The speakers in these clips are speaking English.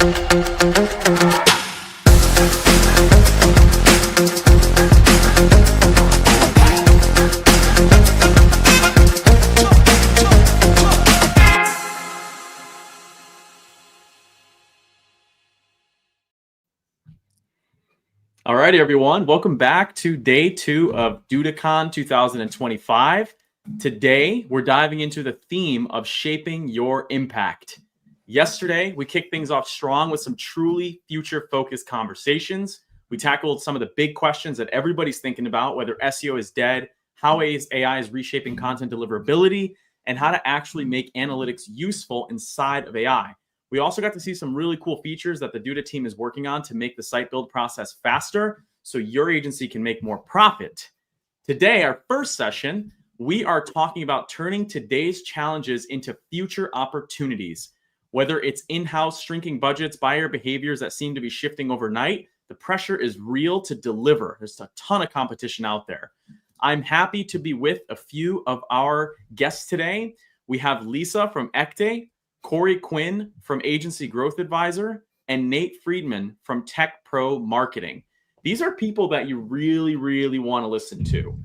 All righty, everyone. Welcome back to day 2 of DudaCon 2025. Today, we're diving into the theme of shaping your impact. Yesterday, we kicked things off strong with some truly future-focused conversations. We tackled some of the big questions that everybody's thinking about, whether SEO is dead, how AI is reshaping content deliverability, and how to actually make analytics useful inside of AI. We also got to see some really cool features that the Duda team is working on to make the site build process faster so your agency can make more profit. Today, our first session, we are talking about turning today's challenges into future opportunities. Whether it's in-house shrinking budgets, buyer behaviors that seem to be shifting overnight, the pressure is real to deliver. There's a ton of competition out there. I'm happy to be with a few of our guests today. We have Lisa from Ecte, Corey Quinn from Agency Growth Advisor, and Nate Friedman from Tech Pro Marketing. These are people that you really, really want to listen to.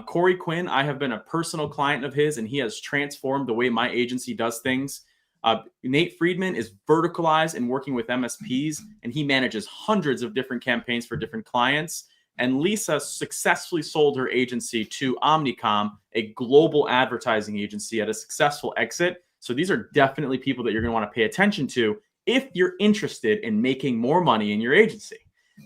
Corey Quinn, I have been a personal client of his, and he has transformed the way my agency does things. Nate Friedman is verticalized and working with MSPs, and he manages hundreds of different campaigns for different clients. And Lisa successfully sold her agency to Omnicom, a global advertising agency, at a successful exit. So these are definitely people that you're going to want to pay attention to if you're interested in making more money in your agency.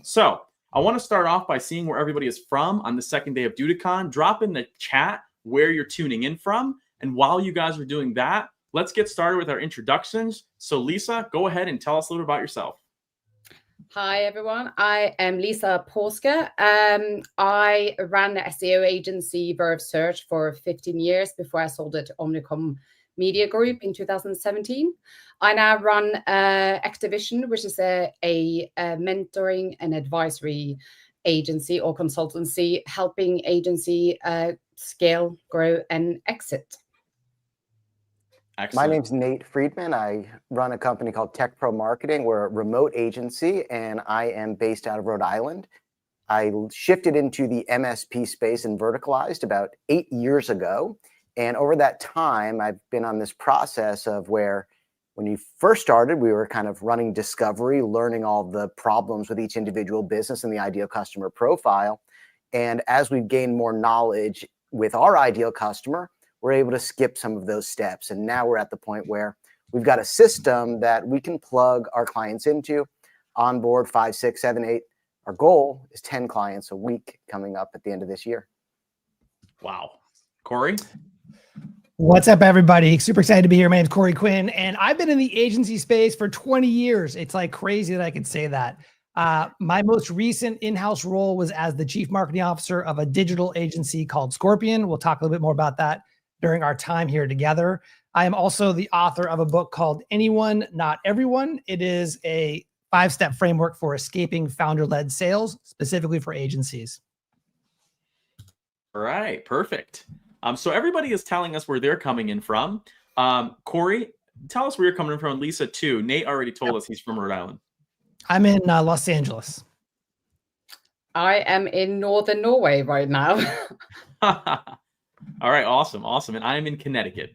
So I want to start off by seeing where everybody is from on the second day of DudaCon. Drop in the chat where you're tuning in from. And while you guys are doing that, let's get started with our introductions. So Lisa, go ahead and tell us a little about yourself. Hi, everyone. I am Lisa Polska. I ran the SEO agency Verve Search for 15 years before I sold it to Omnicom Media Group in 2017. I now run Activision, which is a mentoring and advisory agency or consultancy, helping agency scale, grow, and exit. Excellent. My name's Nate Friedman. I run a company called Tech Pro Marketing. We're a remote agency, and I am based out of Rhode Island. I shifted into the MSP space and verticalized about 8 years ago. And over that time, I've been on this process of where when you first started, we were kind of running discovery, learning all the problems with each individual business and the ideal customer profile. And as we've gained more knowledge with our ideal customer, we're able to skip some of those steps. And now we're at the point where we've got a system that we can plug our clients into, onboard 5, 6, 7, 8. Our goal is 10 clients a week coming up at the end of this year. Wow. Corey? What's up, everybody? Super excited to be here. My name's Corey Quinn, and I've been in the agency space for 20 years. It's like crazy that I could say that. My most recent in-house role was as the chief marketing officer of a digital agency called Scorpion. We'll talk a little bit more about that during our time here together. I am also the author of a book called Anyone, Not Everyone. It is a 5-step framework for escaping founder-led sales, specifically for agencies. All right, perfect. So everybody is telling us where they're coming in from. Corey, tell us where you're coming in from. Lisa, too. Nate already told us he's from Rhode Island. I'm in Los Angeles. I am in northern Norway right now. All right, awesome. And I'm in Connecticut.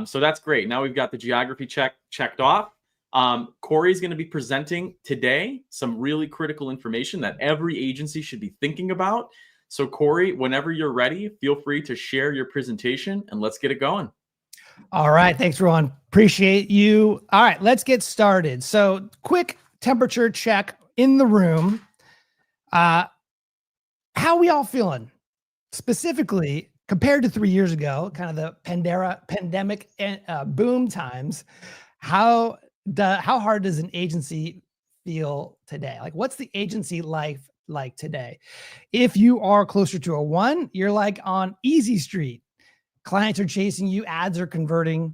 So that's great. Now we've got the geography checked off. Corey's going to be presenting today some really critical information that every agency should be thinking about. So Corey, whenever you're ready, feel free to share your presentation and let's get it going. All right. Thanks, Ron. Appreciate you. All right, let's get started. So quick temperature check in the room. How we all feeling? Specifically, compared to 3 years ago, kind of the pandemic boom times, how hard does an agency feel today? Like, what's the agency life like today? If you are closer to a 1, you're like on easy street. Clients are chasing you, ads are converting,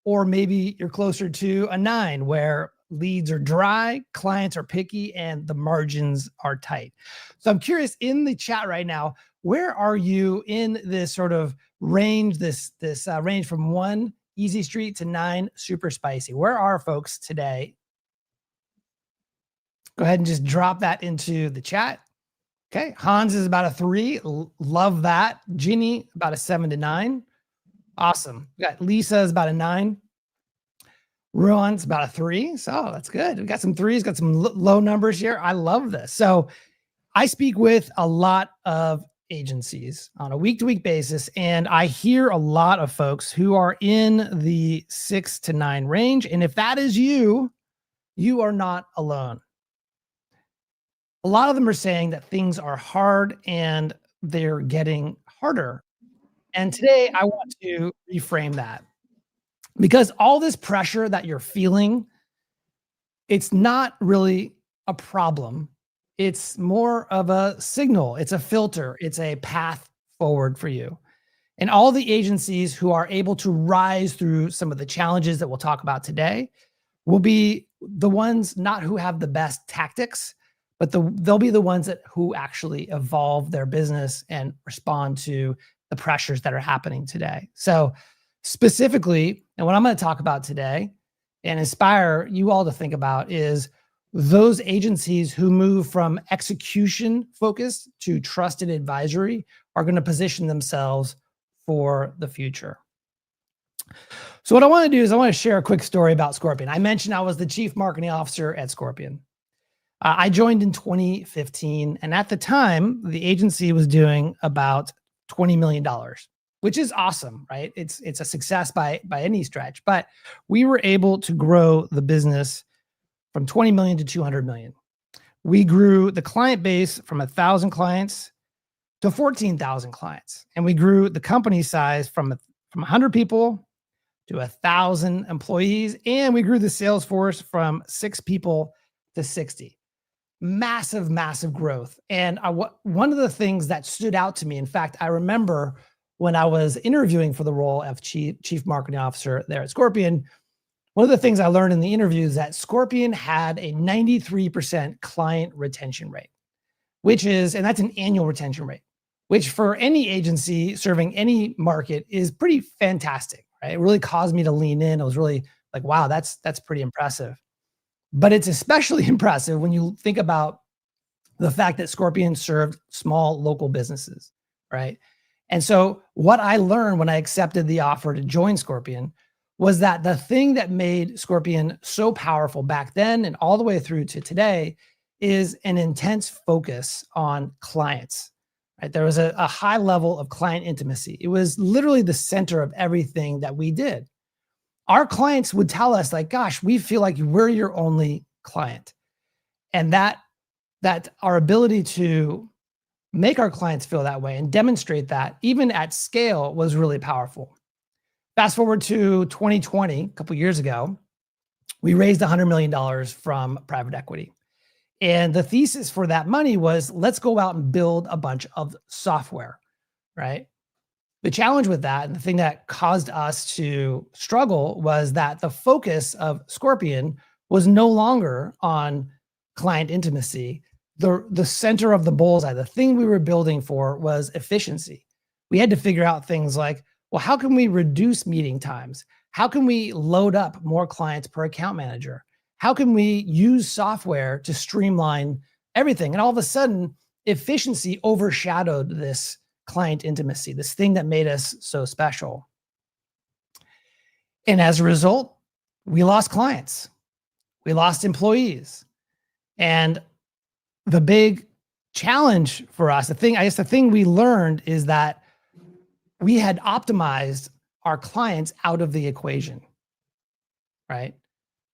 or maybe you're closer to a 9 where leads are dry, clients are picky, and the margins are tight. So I'm curious, in the chat right now, where are you in this sort of range, this range from 1 easy street to 9 super spicy? Where are folks today Go ahead and just drop that into the chat. Okay. Hans is about a 3. Love that. Ginny, about a 7 to 9. Awesome. We got Lisa is about a 9. Ruan's about a 3. So that's good. We got some 3s, got some low numbers here. I love this. So I speak with a lot of agencies on a week-to-week basis, and I hear a lot of folks who are in the 6 to 9 range. And if that is you, you are not alone. A lot of them are saying that things are hard and they're getting harder. And today I want to reframe that, because all this pressure that you're feeling, it's not really a problem. It's more of a signal. It's a filter. It's a path forward for you. And all the agencies who are able to rise through some of the challenges that we'll talk about today will be the ones not who have the best tactics, but they'll be the ones who actually evolve their business and respond to the pressures that are happening today. So specifically, and what I'm going to talk about today and inspire you all to think about is those agencies who move from execution focused to trusted advisory are going to position themselves for the future. So what I want to do is I want to share a quick story about Scorpion. I mentioned I was the chief marketing officer at Scorpion. I joined in 2015, and at the time, the agency was doing about $20 million, which is awesome, right? It's a success by any stretch, but we were able to grow the business from 20 million to 200 million. We grew the client base from 1,000 clients to 14,000 clients. And we grew the company size from 100 people to 1,000 employees. And we grew the sales force from 6 people to 60. Massive, massive growth. And one of the things that stood out to me, in fact, I remember when I was interviewing for the role of chief marketing officer there at Scorpion, one of the things I learned in the interview is that Scorpion had a 93% client retention rate, and that's an annual retention rate, which for any agency serving any market is pretty fantastic, right? It really caused me to lean in. I was really like, wow, that's pretty impressive. But it's especially impressive when you think about the fact that Scorpion served small local businesses, right? And so what I learned when I accepted the offer to join Scorpion was that the thing that made Scorpion so powerful back then and all the way through to today is an intense focus on clients, right? There was a high level of client intimacy. It was literally the center of everything that we did. Our clients would tell us like, gosh, we feel like we're your only client. And that our ability to make our clients feel that way and demonstrate that even at scale was really powerful. Fast forward to 2020, a couple of years ago, we raised $100 million from private equity. And the thesis for that money was, let's go out and build a bunch of software, right? The challenge with that, and the thing that caused us to struggle, was that the focus of Scorpion was no longer on client intimacy. The center of the bullseye, the thing we were building for, was efficiency. We had to figure out things like, well, how can we reduce meeting times? How can we load up more clients per account manager? How can we use software to streamline everything? And all of a sudden, efficiency overshadowed this client intimacy, this thing that made us so special. And as a result, we lost clients. We lost employees. And the big challenge for us, the thing we learned is that we had optimized our clients out of the equation, right?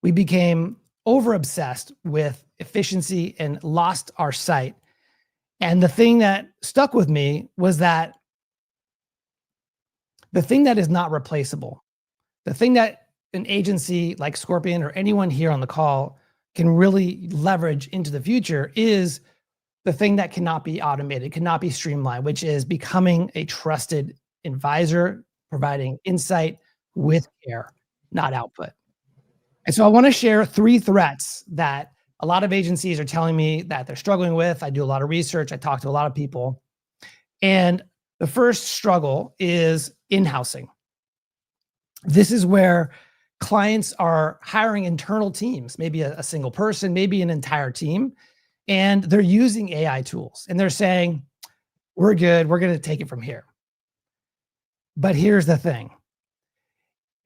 We became over-obsessed with efficiency and lost our sight. And the thing that stuck with me was that the thing that is not replaceable, the thing that an agency like Scorpion or anyone here on the call can really leverage into the future, is the thing that cannot be automated, cannot be streamlined, which is becoming a trusted advisor, providing insight with care, not output. And so I want to share 3 threats that a lot of agencies are telling me that they're struggling with. I do a lot of research. I talk to a lot of people. And the first struggle is in-housing. This is where clients are hiring internal teams, maybe a single person, maybe an entire team, and they're using AI tools and they're saying, we're good, we're going to take it from here. But here's the thing.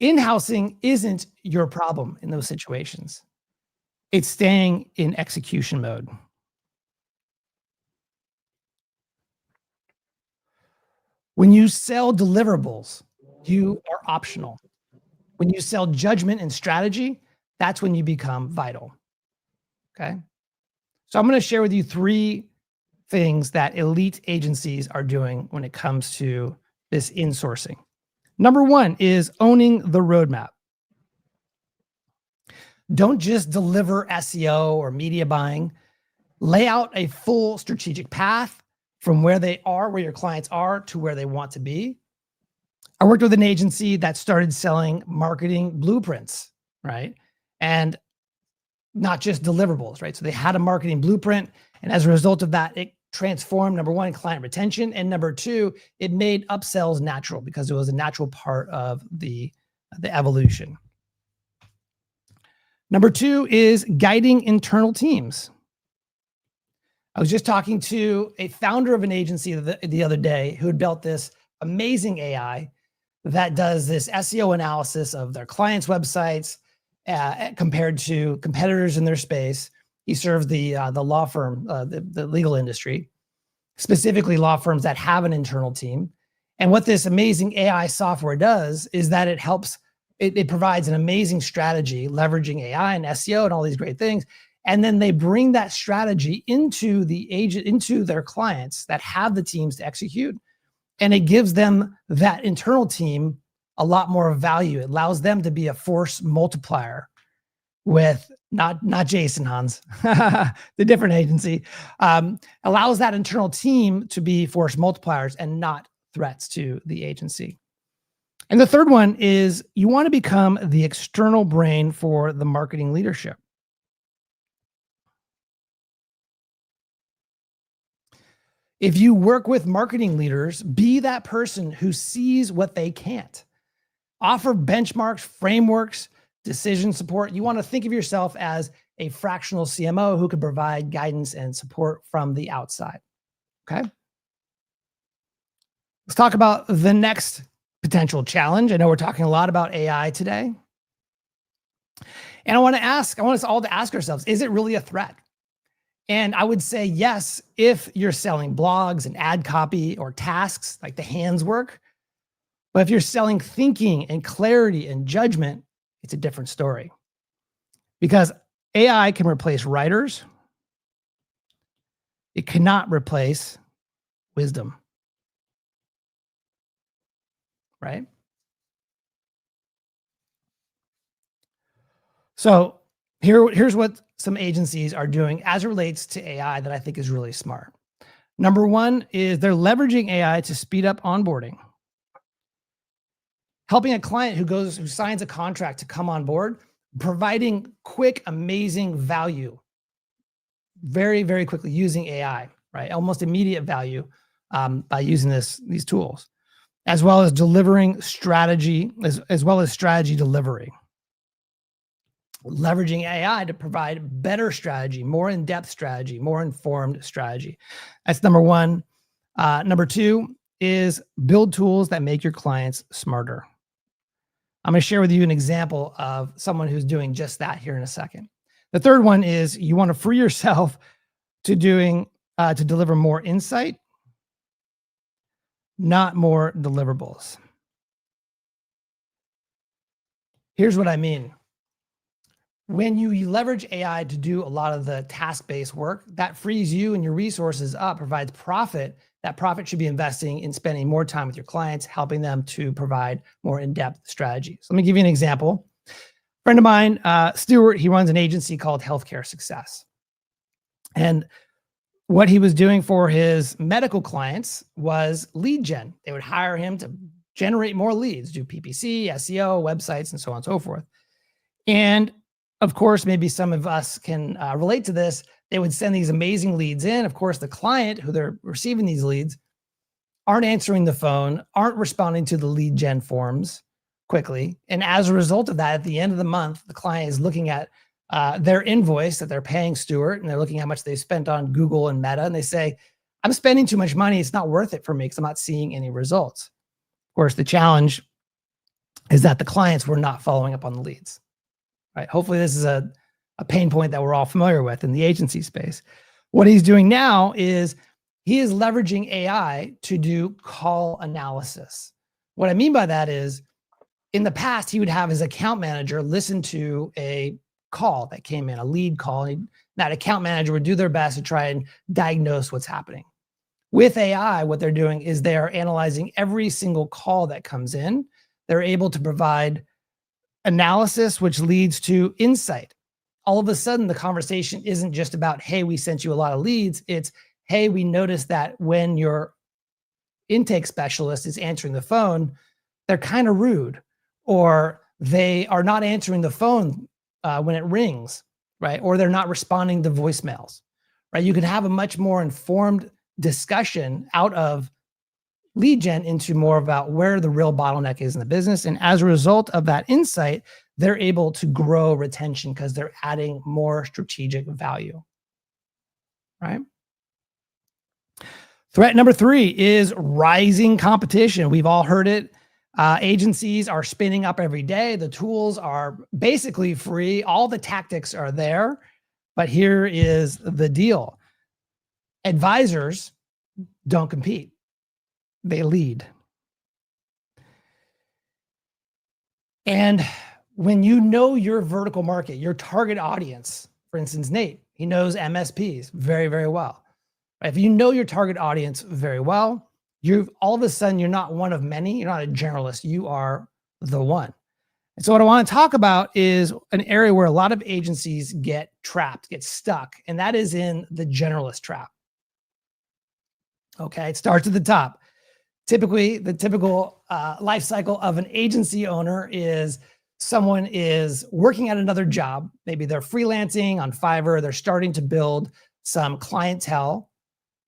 In-housing isn't your problem in those situations. It's staying in execution mode. When you sell deliverables, you are optional. When you sell judgment and strategy, that's when you become vital. Okay. So I'm going to share with you 3 things that elite agencies are doing when it comes to this insourcing. Number 1 is owning the roadmap. Don't just deliver SEO or media buying. Lay out a full strategic path from where they are, where your clients are, to where they want to be. I worked with an agency that started selling marketing blueprints, right? And not just deliverables, right? So they had a marketing blueprint. And as a result of that, it transformed, number 1, client retention. And number 2, it made upsells natural because it was a natural part of the evolution. Number 2 is guiding internal teams. I was just talking to a founder of an agency the other day who had built this amazing AI that does this SEO analysis of their clients' websites compared to competitors in their space. He serves the law firm, the legal industry, specifically law firms that have an internal team. And what this amazing AI software does is that it helps, it provides an amazing strategy, leveraging AI and SEO and all these great things. And then they bring that strategy into their clients that have the teams to execute. And it gives them, that internal team, a lot more value. It allows them to be a force multiplier with not Jason Hans, the different agency, allows that internal team to be force multipliers and not threats to the agency. And the third one is you want to become the external brain for the marketing leadership. If you work with marketing leaders, be that person who sees what they can't. Offer benchmarks, frameworks, decision support. You want to think of yourself as a fractional CMO who can provide guidance and support from the outside. Okay. Let's talk about the next potential challenge. I know we're talking a lot about AI today. And I want us all to ask ourselves, is it really a threat? And I would say yes, if you're selling blogs and ad copy or tasks like the hands work. But if you're selling thinking and clarity and judgment, it's a different story. Because AI can replace writers. It cannot replace wisdom. Right? So here's what some agencies are doing as it relates to AI that I think is really smart. Number 1 is they're leveraging AI to speed up onboarding. Helping a client who signs a contract to come on board, providing quick, amazing value very, very quickly using AI, right? Almost immediate value by using these tools, as well as delivering strategy, as well as strategy delivery. Leveraging AI to provide better strategy, more in-depth strategy, more informed strategy. That's number 1. Number 2 is build tools that make your clients smarter. I'm going to share with you an example of someone who's doing just that here in a second. The third one is you want to free yourself to deliver more insight, not more deliverables. Here's what I mean. When you leverage AI to do a lot of the task-based work, that frees you and your resources up, provides profit. That profit should be investing in spending more time with your clients, helping them to provide more in-depth strategies. Let me give you an example. A friend of mine, Stuart, he runs an agency called Healthcare Success. And what he was doing for his medical clients was lead gen. They would hire him to generate more leads, do PPC, SEO, websites, and so on and so forth. And of course, maybe some of us can relate to this. They would send these amazing leads in. Of course, the client who they're receiving these leads aren't answering the phone, aren't responding to the lead gen forms, quickly. And as a result of that, at the end of the month, the client is looking at their invoice that they're paying Stuart, and they're looking at how much they spent on Google and Meta, and they say, I'm spending too much money. It's not worth it for me because I'm not seeing any results. Of course, the challenge is that the clients were not following up on the leads, right? Hopefully this is a pain point that we're all familiar with in the agency space. What he's doing now is he is leveraging AI to do call analysis. What I mean by that is, in the past, he would have his account manager listen to a call that came in, a lead call. That account manager would do their best to try and diagnose what's happening. With AI, what they're doing is they are analyzing every single call that comes in. They're able to provide analysis, which leads to insight. All of a sudden, the conversation isn't just about, hey, we sent you a lot of leads. It's, hey, we noticed that when your intake specialist is answering the phone, they're kind of rude, or they are not answering the phone when it rings, right? Or they're not responding to voicemails, right? You can have a much more informed discussion out of lead gen into more about where the real bottleneck is in the business. And as a result of that insight, they're able to grow retention because they're adding more strategic value, right? Threat number 3 is rising competition. We've all heard it. Agencies are spinning up every day. The tools are basically free. All the tactics are there. But here is the deal. Advisors don't compete. They lead. And when you know your vertical market, your target audience, for instance, Nate, he knows MSPs very, very well. If you know your target audience very well, you've all of a sudden, you're not one of many. You're not a generalist. You are the one. And so what I want to talk about is an area where a lot of agencies get trapped, get stuck, and that is in the generalist trap. Okay, it starts at the top. Typically, the typical life cycle of an agency owner is someone is working at another job. Maybe they're freelancing on Fiverr. They're starting to build some clientele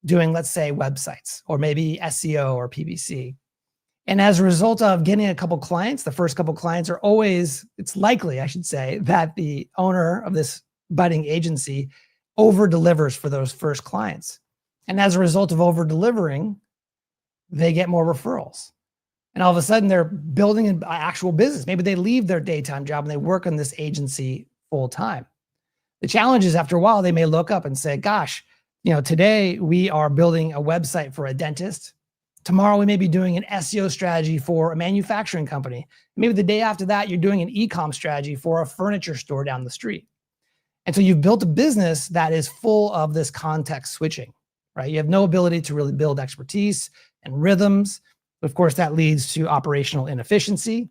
doing, let's say, websites, or maybe SEO or PPC. And as a result of getting a couple clients, the first couple clients are always, it's likely, I should say, that the owner of this budding agency over delivers for those first clients. And as a result of over delivering, they get more referrals. And all of a sudden they're building an actual business. Maybe they leave their daytime job and they work on this agency full time. The challenge is, after a while, they may look up and say, gosh, today we are building a website for a dentist. Tomorrow we may be doing an SEO strategy for a manufacturing company. Maybe the day after that, you're doing an e-com strategy for a furniture store down the street. And so you've built a business that is full of this context switching, right? You have no ability to really build expertise and rhythms. Of course, that leads to operational inefficiency.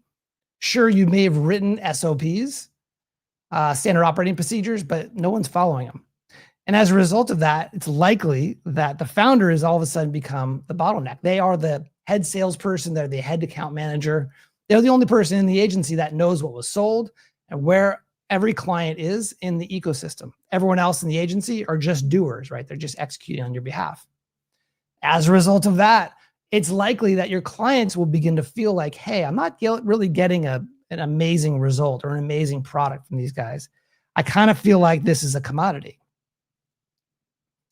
Sure, you may have written SOPs, standard operating procedures, but no one's following them. And as a result of that, it's likely that the founder has all of a sudden become the bottleneck. They are the head salesperson. They're the head account manager. They're the only person in the agency that knows what was sold and where every client is in the ecosystem. Everyone else in the agency are just doers, right? They're just executing on your behalf. As a result of that, it's likely that your clients will begin to feel like, hey, I'm not really getting an amazing result or an amazing product from these guys. I kind of feel like this is a commodity.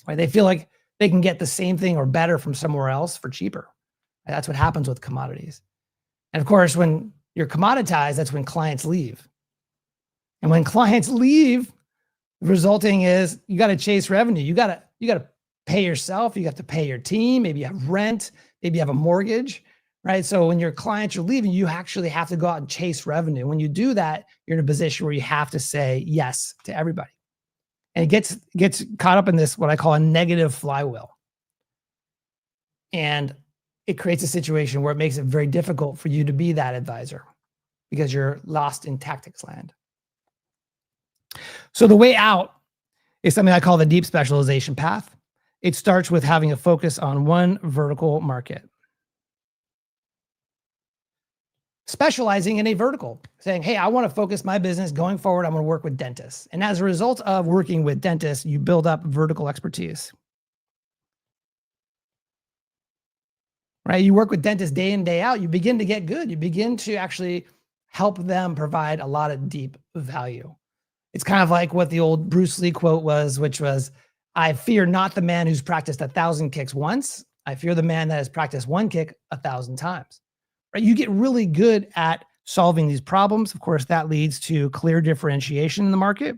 Right? They feel like they can get the same thing or better from somewhere else for cheaper. Right? That's what happens with commodities. And of course, when you're commoditized, that's when clients leave. And when clients leave, the resulting is you got to chase revenue. You got to pay yourself. You got to pay your team. Maybe you have rent. Maybe you have a mortgage, right? So when your clients are leaving, you actually have to go out and chase revenue. When you do that, you're in a position where you have to say yes to everybody. And it gets caught up in this, what I call a negative flywheel. And it creates a situation where it makes it very difficult for you to be that advisor because you're lost in tactics land. So the way out is something I call the deep specialization path. It starts with having a focus on one vertical market. Specializing in a vertical, saying, hey, I want to focus my business going forward. I'm going to work with dentists. And as a result of working with dentists, you build up vertical expertise. Right? You work with dentists day in, day out. You begin to get good. You begin to actually help them provide a lot of deep value. It's kind of like what the old Bruce Lee quote was, which was, I fear not the man who's practiced 1,000 kicks once. I fear the man that has practiced one kick 1,000 times. Right? You get really good at solving these problems. Of course, that leads to clear differentiation in the market.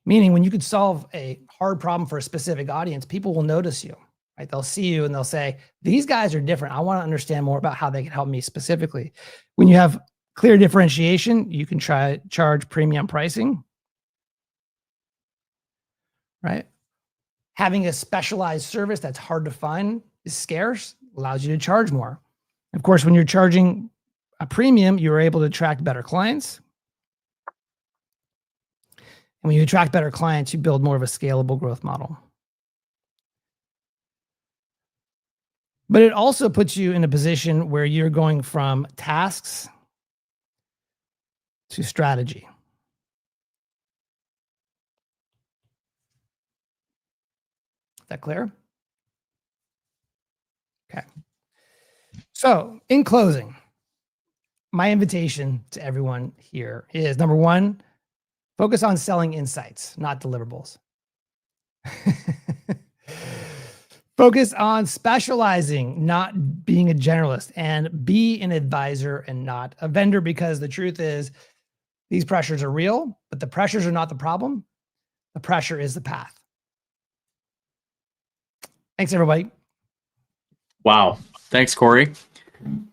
Meaning when you could solve a hard problem for a specific audience, people will notice you, right? They'll see you and they'll say, these guys are different. I want to understand more about how they can help me specifically. When you have clear differentiation, you can charge premium pricing, right? Having a specialized service that's hard to find is scarce, allows you to charge more. Of course, when you're charging a premium, you're able to attract better clients. And when you attract better clients, you build more of a scalable growth model. But it also puts you in a position where you're going from tasks to strategy. Is that clear? Okay. So in closing, my invitation to everyone here is, number one, focus on selling insights, not deliverables. Focus on specializing, not being a generalist, and be an advisor and not a vendor, because the truth is these pressures are real, but the pressures are not the problem. The pressure is the path. Thanks, everybody. Wow. Thanks, Corey.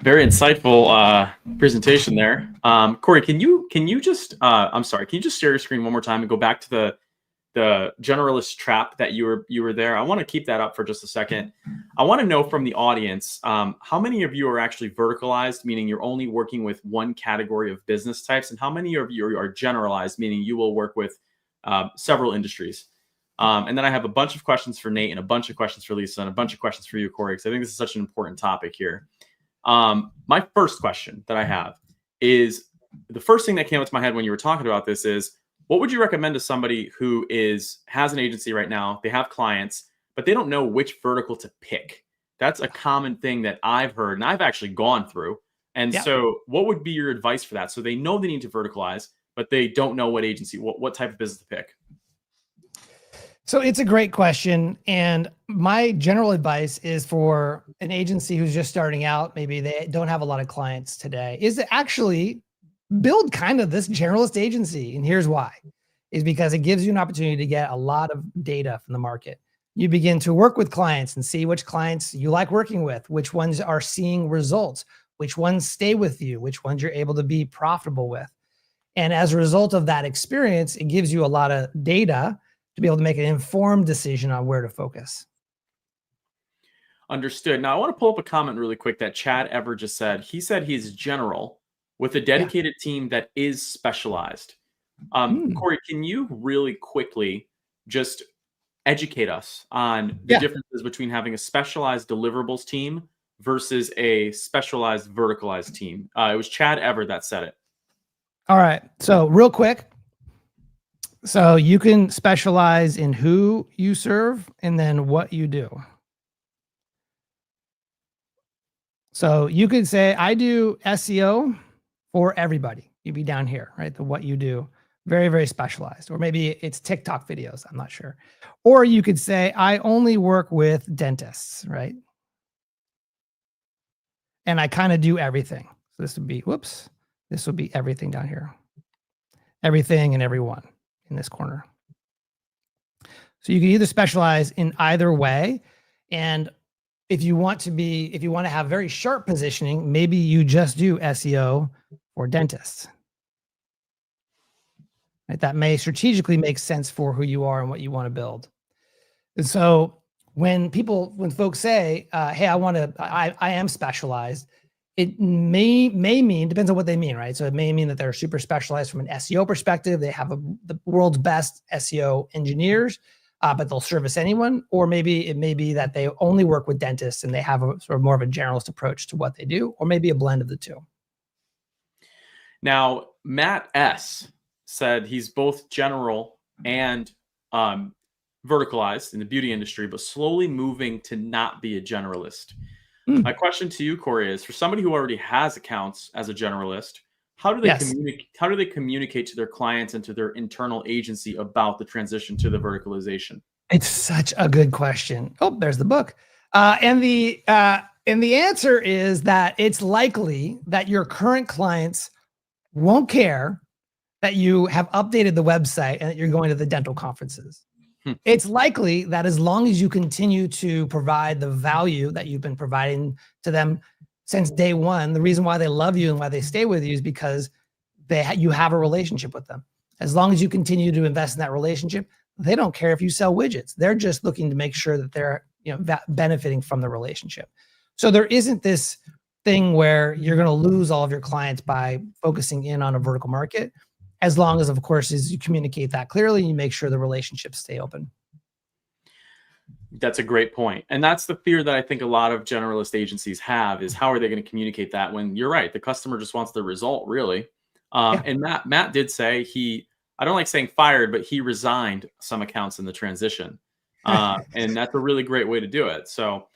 Very insightful presentation there. Corey, can you just I'm sorry, can you just share your screen one more time and go back to the generalist trap that you were there? I want to keep that up for just a second. I want to know from the audience, how many of you are actually verticalized, meaning you're only working with one category of business types, and how many of you are generalized, meaning you will work with several industries? And then I have a bunch of questions for Nate and a bunch of questions for Lisa and a bunch of questions for you, Corey, because I think this is such an important topic here. My first question that I have is, the first thing that came up to my head when you were talking about this is, what would you recommend to somebody who has an agency right now, they have clients, but they don't know which vertical to pick? That's a common thing that I've heard and I've actually gone through. And so what would be your advice for that? So they know they need to verticalize, but they don't know what agency, what type of business to pick. So it's a great question. And my general advice is for an agency who's just starting out, maybe they don't have a lot of clients today, is to actually build kind of this generalist agency. And here's why, is because it gives you an opportunity to get a lot of data from the market. You begin to work with clients and see which clients you like working with, which ones are seeing results, which ones stay with you, which ones you're able to be profitable with. And as a result of that experience, it gives you a lot of data to be able to make an informed decision on where to focus. Understood. Now I want to pull up a comment really quick that Chad Ever just said. He said he's general with a dedicated team that is specialized. Corey, can you really quickly just educate us on the differences between having a specialized deliverables team versus a specialized verticalized team? It was Chad Ever that said it. All right. So real quick. So you can specialize in who you serve and then what you do. So you could say, I do SEO for everybody. You'd be down here, right? The what you do, very, very specialized. Or maybe it's TikTok videos, I'm not sure. Or you could say, I only work with dentists, right? And I kind of do everything. So this would be, this would be everything down here. Everything and everyone in this corner. So you can either specialize in either way. And if you want to have very sharp positioning, maybe you just do SEO for dentists. Right? That may strategically make sense for who you are and what you want to build. And so when folks say, hey, I am specialized, it may mean, depends on what they mean, right? So it may mean that they're super specialized from an SEO perspective. They have the world's best SEO engineers, but they'll service anyone. Or maybe it may be that they only work with dentists and they have a sort of more of a generalist approach to what they do, or maybe a blend of the two. Now, Matt S. said he's both general and verticalized in the beauty industry, but slowly moving to not be a generalist. My question to you, Corey, is for somebody who already has accounts as a generalist, how do they communicate? How do they communicate to their clients and to their internal agency about the transition to the verticalization? It's such a good question. Oh, there's the book. And the answer is that it's likely that your current clients won't care that you have updated the website and that you're going to the dental conferences. It's likely that as long as you continue to provide the value that you've been providing to them since day one, the reason why they love you and why they stay with you is because you have a relationship with them. As long as you continue to invest in that relationship, they don't care if you sell widgets. They're just looking to make sure that they're benefiting from the relationship. So there isn't this thing where you're going to lose all of your clients by focusing in on a vertical market, as long as, of course, as you communicate that clearly and you make sure the relationships stay open. That's a great point. And that's the fear that I think a lot of generalist agencies have, is how are they going to communicate that when you're right, the customer just wants the result, really. And Matt did say I don't like saying fired, but he resigned some accounts in the transition. And that's a really great way to do it. So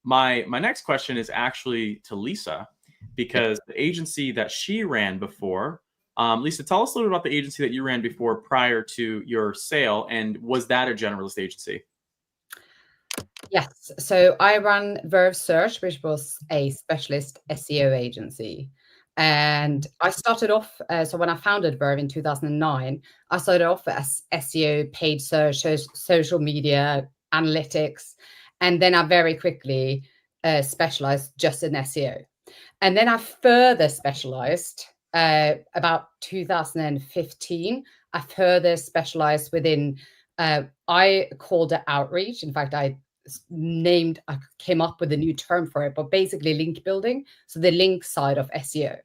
my next question is actually to Lisa, because the agency that she ran before, Lisa, tell us a little bit about the agency that you ran before prior to your sale. And was that a generalist agency? Yes. So I ran Verve Search, which was a specialist SEO agency. And I started off, so when I founded Verve in 2009, I started off as SEO, paid search, social media, analytics. And then I very quickly specialized just in SEO. And then I further specialized about 2015. I further specialized within, I called it outreach. In fact, I came up with a new term for it, but basically link building. So the link side of SEO.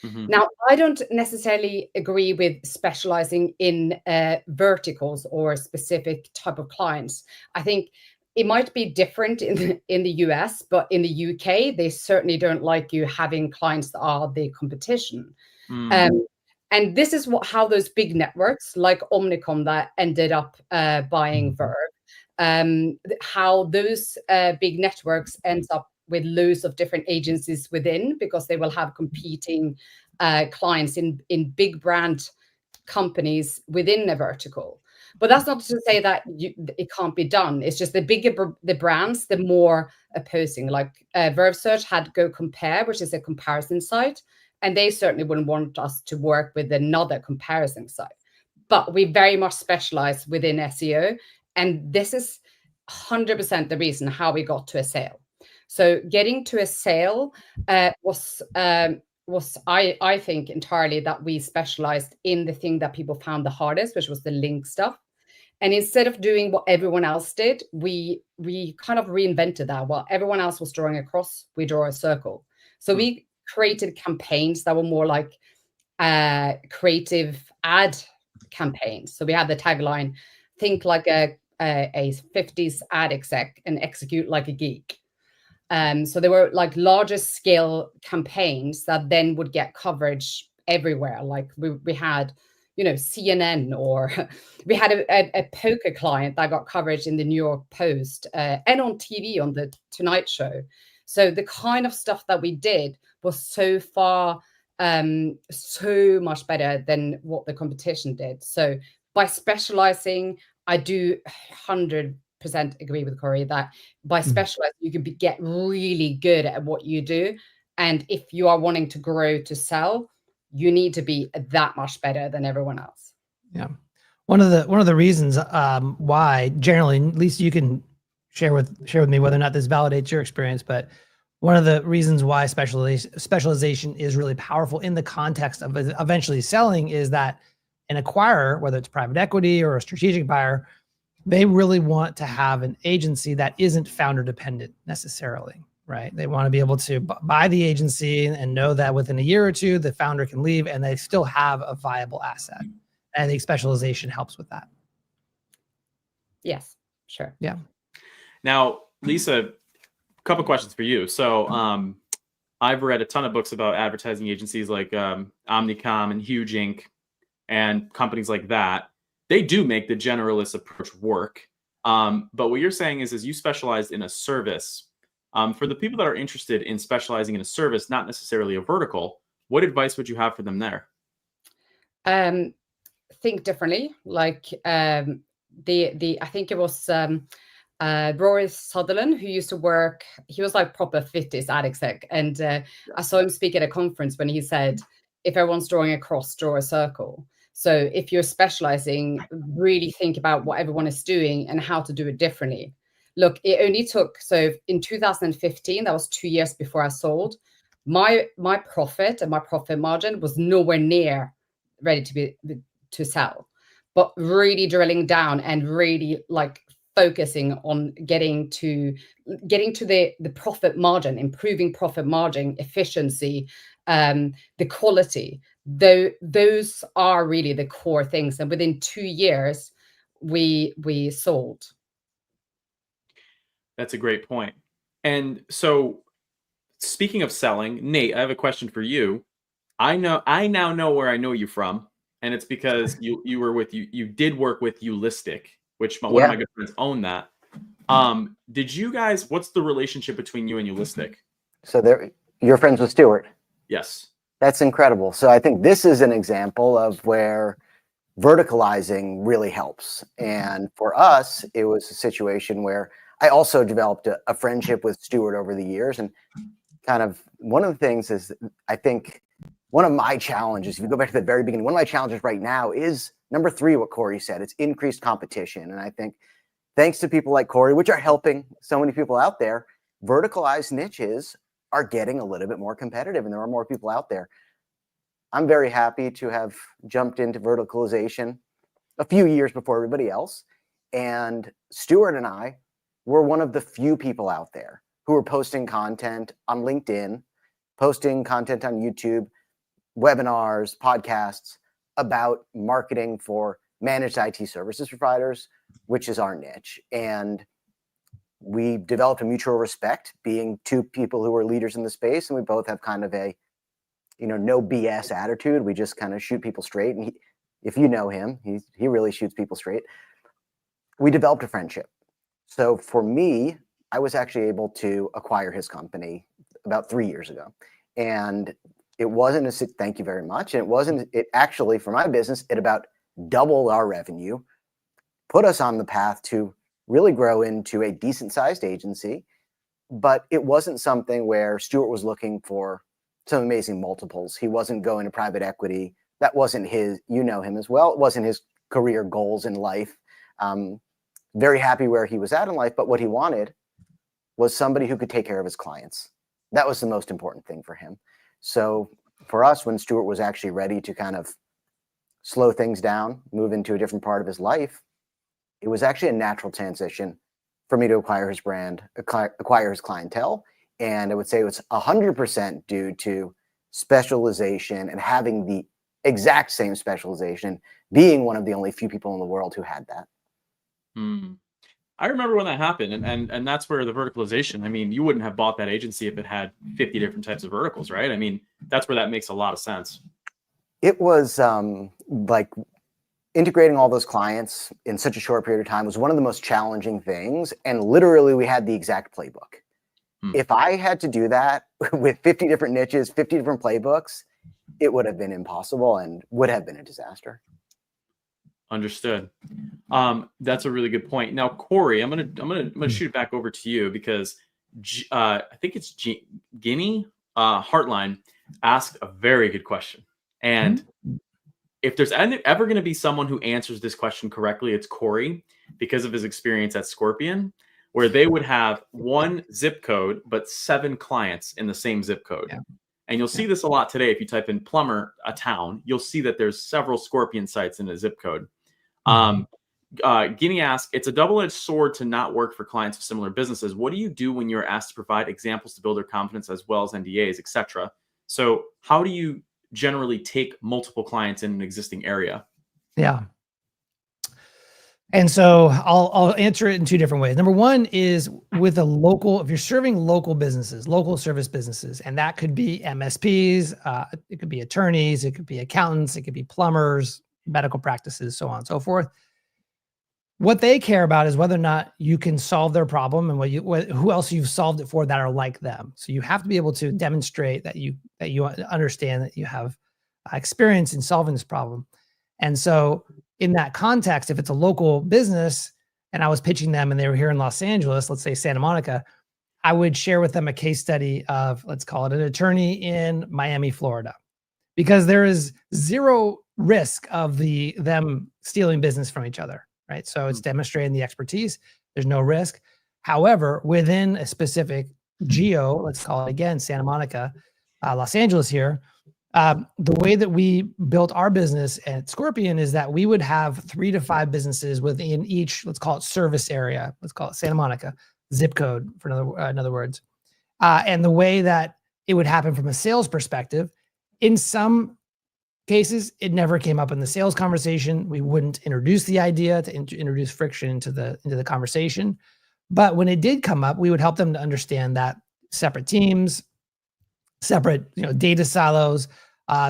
Now, I don't necessarily agree with specializing in verticals or a specific type of clients. I think it might be different in the US, but in the UK, they certainly don't like you having clients that are the competition. And this is how those big networks like Omnicom that ended up buying Verve, how those big networks ends up with loads of different agencies within, because they will have competing clients in big brand companies within a vertical. But that's not to say that it can't be done. It's just the bigger the brands, the more opposing. Like Verve Search had Go Compare, which is a comparison site, and they certainly wouldn't want us to work with another comparison site. But we very much specialize within SEO, and this is 100% the reason how we got to a sale. So getting to a sale was I think entirely that we specialized in the thing that people found the hardest, which was the link stuff. And instead of doing what everyone else did, we kind of reinvented that. While everyone else was drawing a cross, we draw a circle. So we created campaigns that were more like creative ad campaigns. So we had the tagline, think like a 50s ad exec and execute like a geek. So they were like larger scale campaigns that then would get coverage everywhere. Like we had, CNN, or we had a poker client that got coverage in the New York Post and on TV on the Tonight Show. So the kind of stuff that we did was so far, so much better than what the competition did. So by specializing, I do 100% agree with Corey that by specializing, you can get really good at what you do. And if you are wanting to grow to sell, you need to be that much better than everyone else. Yeah. One of the reasons why generally, at least you can share with me whether or not this validates your experience, but one of the reasons why specialization is really powerful in the context of eventually selling is that an acquirer, whether it's private equity or a strategic buyer, they really want to have an agency that isn't founder dependent necessarily, right? They want to be able to buy the agency and know that within a year or two, the founder can leave and they still have a viable asset. And I think specialization helps with that. Yes, sure. Yeah. Now, Lisa, a couple questions for you. So I've read a ton of books about advertising agencies like Omnicom and Huge Inc. and companies like that. They do make the generalist approach work. But what you're saying is you specialized in a service. For the people that are interested in specializing in a service, not necessarily a vertical, what advice would you have for them there? Think differently. Like I think it was Rory Sutherland who used to work. He was like proper 50s ad exec, and I saw him speak at a conference when he said, "If everyone's drawing a cross, draw a circle." So if you're specializing, really think about what everyone is doing and how to do it differently. Look, it only took, so in 2015, that was 2 years before I sold, my profit and my profit margin was nowhere near ready to sell, but really drilling down and really like focusing on getting to the profit margin, improving profit margin, efficiency, the quality. Those are really the core things. And within 2 years, we sold. That's a great point. And so, speaking of selling, Nate, I have a question for you. I now know where I know you from, and it's because you did work with Ulistic, which one of my good friends own that. Did you guys? What's the relationship between you and Ulistic? So you're friends with Stuart. Yes. That's incredible. So I think this is an example of where verticalizing really helps. And for us, it was a situation where I also developed a friendship with Stuart over the years. And kind of one of the things is, I think one of my challenges, if you go back to the very beginning, one of my challenges right now is number 3, what Corey said, it's increased competition. And I think thanks to people like Corey, which are helping so many people out there, verticalized niches are getting a little bit more competitive and there are more people out there. I'm very happy to have jumped into verticalization a few years before everybody else. And Stuart and I were one of the few people out there who were posting content on LinkedIn, posting content on YouTube, webinars, podcasts about marketing for managed IT services providers, which is our niche. And we developed a mutual respect, being 2 people who are leaders in the space. And we both have kind of a, no BS attitude. We just kind of shoot people straight. And if you know him, he really shoots people straight. We developed a friendship. So for me, I was actually able to acquire his company about 3 years ago. And it wasn't thank you very much. And it actually, for my business, it about doubled our revenue, put us on the path to really grow into a decent sized agency. But it wasn't something where Stuart was looking for some amazing multiples. He wasn't going to private equity. That wasn't his, you know him as well. It wasn't his career goals in life. Very happy where he was at in life, but what he wanted was somebody who could take care of his clients. That was the most important thing for him. So for us, when Stuart was actually ready to kind of slow things down, move into a different part of his life, it was actually a natural transition for me to acquire his brand, acquire his clientele. And I would say it was 100% due to specialization and having the exact same specialization, being one of the only few people in the world who had that. I remember when that happened, and that's where the verticalization, I mean, you wouldn't have bought that agency if it had 50 different types of verticals, right? I mean, that's where that makes a lot of sense. It was like integrating all those clients in such a short period of time was one of the most challenging things. And literally we had the exact playbook. If I had to do that with 50 different niches, 50 different playbooks, it would have been impossible and would have been a disaster. Understood. That's a really good point. Now, Corey, I'm gonna shoot it back over to you because I think it's Guinea Heartline asked a very good question. And if there's ever going to be someone who answers this question correctly, it's Corey, because of his experience at Scorpion, where they would have 1 zip code but 7 clients in the same zip code. Yeah. And you'll see this a lot today. If you type in plumber, a town, you'll see that there's several Scorpion sites in a zip code. Guinea asks, it's a double-edged sword to not work for clients of similar businesses. What do you do when you're asked to provide examples to build their confidence as well as NDAs, etc.? So how do you generally take multiple clients in an existing area? Yeah. And so I'll answer it in 2 different ways. Number 1 is with a local, if you're serving local businesses, local service businesses, and that could be MSPs, it could be attorneys, it could be accountants, it could be plumbers, medical practices, so on and so forth. What they care about is whether or not you can solve their problem and who else you've solved it for that are like them. So you have to be able to demonstrate that you understand that you have experience in solving this problem. And so in that context, if it's a local business and I was pitching them and they were here in Los Angeles, let's say Santa Monica, I would share with them a case study of, let's call it, an attorney in Miami, Florida, because there is zero risk of them stealing business from each other. Right. So it's demonstrating the expertise. There's no risk. However, within a specific geo, let's call it again, Santa Monica, Los Angeles here, the way that we built our business at Scorpion is that we would have 3 to 5 businesses within each, let's call it service area. Let's call it Santa Monica, zip code for in other words. And the way that it would happen from a sales perspective, in some cases, it never came up in the sales conversation. We wouldn't introduce the idea to introduce friction into the conversation. But when it did come up, we would help them to understand that separate teams, separate data silos.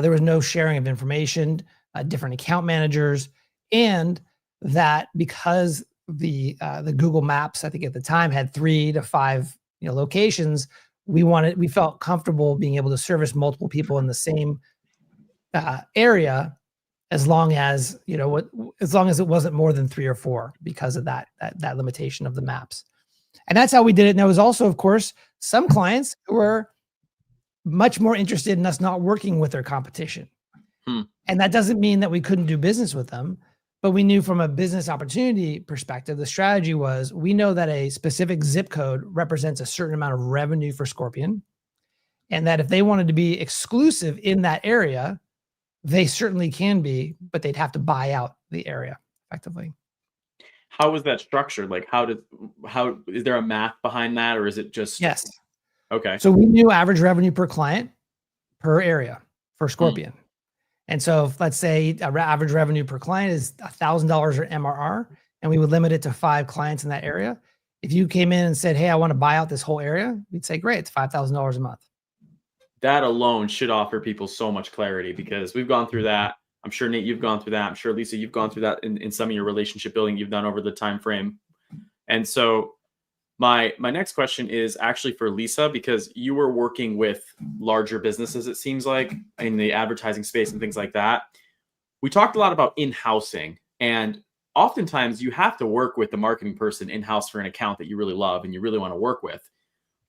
There was no sharing of information, different account managers, and that because the Google Maps, I think at the time, had 3 to 5 locations, we felt comfortable being able to service multiple people in the same area, as long as it wasn't more than 3 or 4, because of that limitation of the maps. And that's how we did it. And there was also, of course, some clients who were much more interested in us not working with their competition. And that doesn't mean that we couldn't do business with them, but we knew from a business opportunity perspective, the strategy was, we know that a specific zip code represents a certain amount of revenue for Scorpion, and that if they wanted to be exclusive in that area, they certainly can be, but they'd have to buy out the area effectively. How was that structured? Like, how is there a math behind that, or is it just? Yes. Okay. So we knew average revenue per client per area for Scorpion. And so if, let's say average revenue per client is $1,000 or MRR, and we would limit it to 5 clients in that area. If you came in and said, hey, I want to buy out this whole area, we'd say, great, it's $5,000 a month. That alone should offer people so much clarity, because we've gone through that. I'm sure, Nate, you've gone through that. I'm sure, Lisa, you've gone through that in some of your relationship building you've done over the time frame. And so my next question is actually for Lisa, because you were working with larger businesses, it seems like, in the advertising space and things like that. We talked a lot about in-housing, and oftentimes you have to work with the marketing person in-house for an account that you really love and you really want to work with.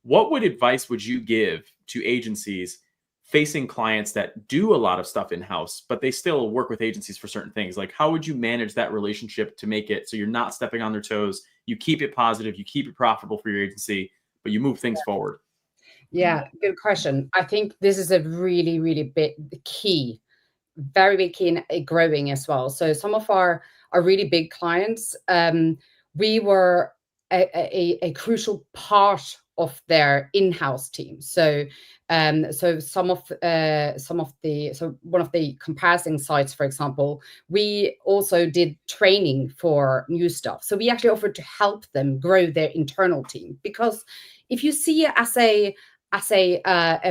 What advice would you give to agencies facing clients that do a lot of stuff in-house, but they still work with agencies for certain things? Like, how would you manage that relationship to make it so you're not stepping on their toes, you keep it positive, you keep it profitable for your agency, but you move things forward? Yeah, good question. I think this is a really, really big key, very big key in growing as well. So some of our really big clients, we were a crucial part of their in-house team. So one of the comparison sites, for example, we also did training for new stuff. So we actually offered to help them grow their internal team, because if you see it as a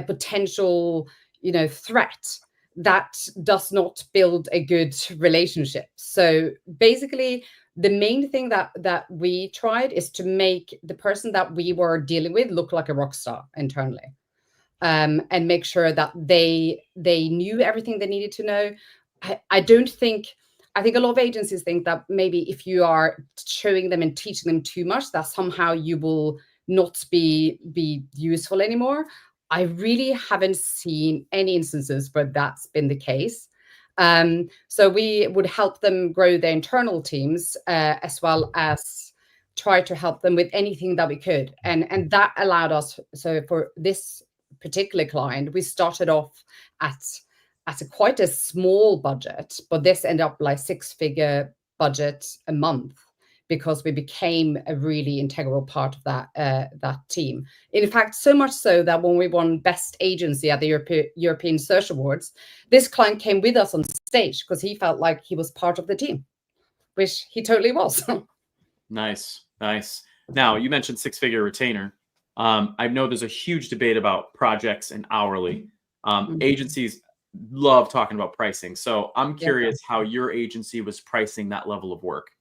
potential, threat, that does not build a good relationship. So basically, the main thing that we tried is to make the person that we were dealing with look like a rock star internally, and make sure that they knew everything they needed to know. I think a lot of agencies think that maybe if you are showing them and teaching them too much, that somehow you will not be useful anymore. I really haven't seen any instances where that's been the case. So we would help them grow their internal teams, as well as try to help them with anything that we could. And that allowed us, so for this particular client, we started off at quite a small budget, but this ended up like 6-figure budget a month, because we became a really integral part of that team. In fact, so much so that when we won Best Agency at the European Search Awards, this client came with us on stage because he felt like he was part of the team, which he totally was. Nice. Now, you mentioned 6-figure retainer. I know there's a huge debate about projects and hourly. Agencies love talking about pricing. So I'm curious how your agency was pricing that level of work.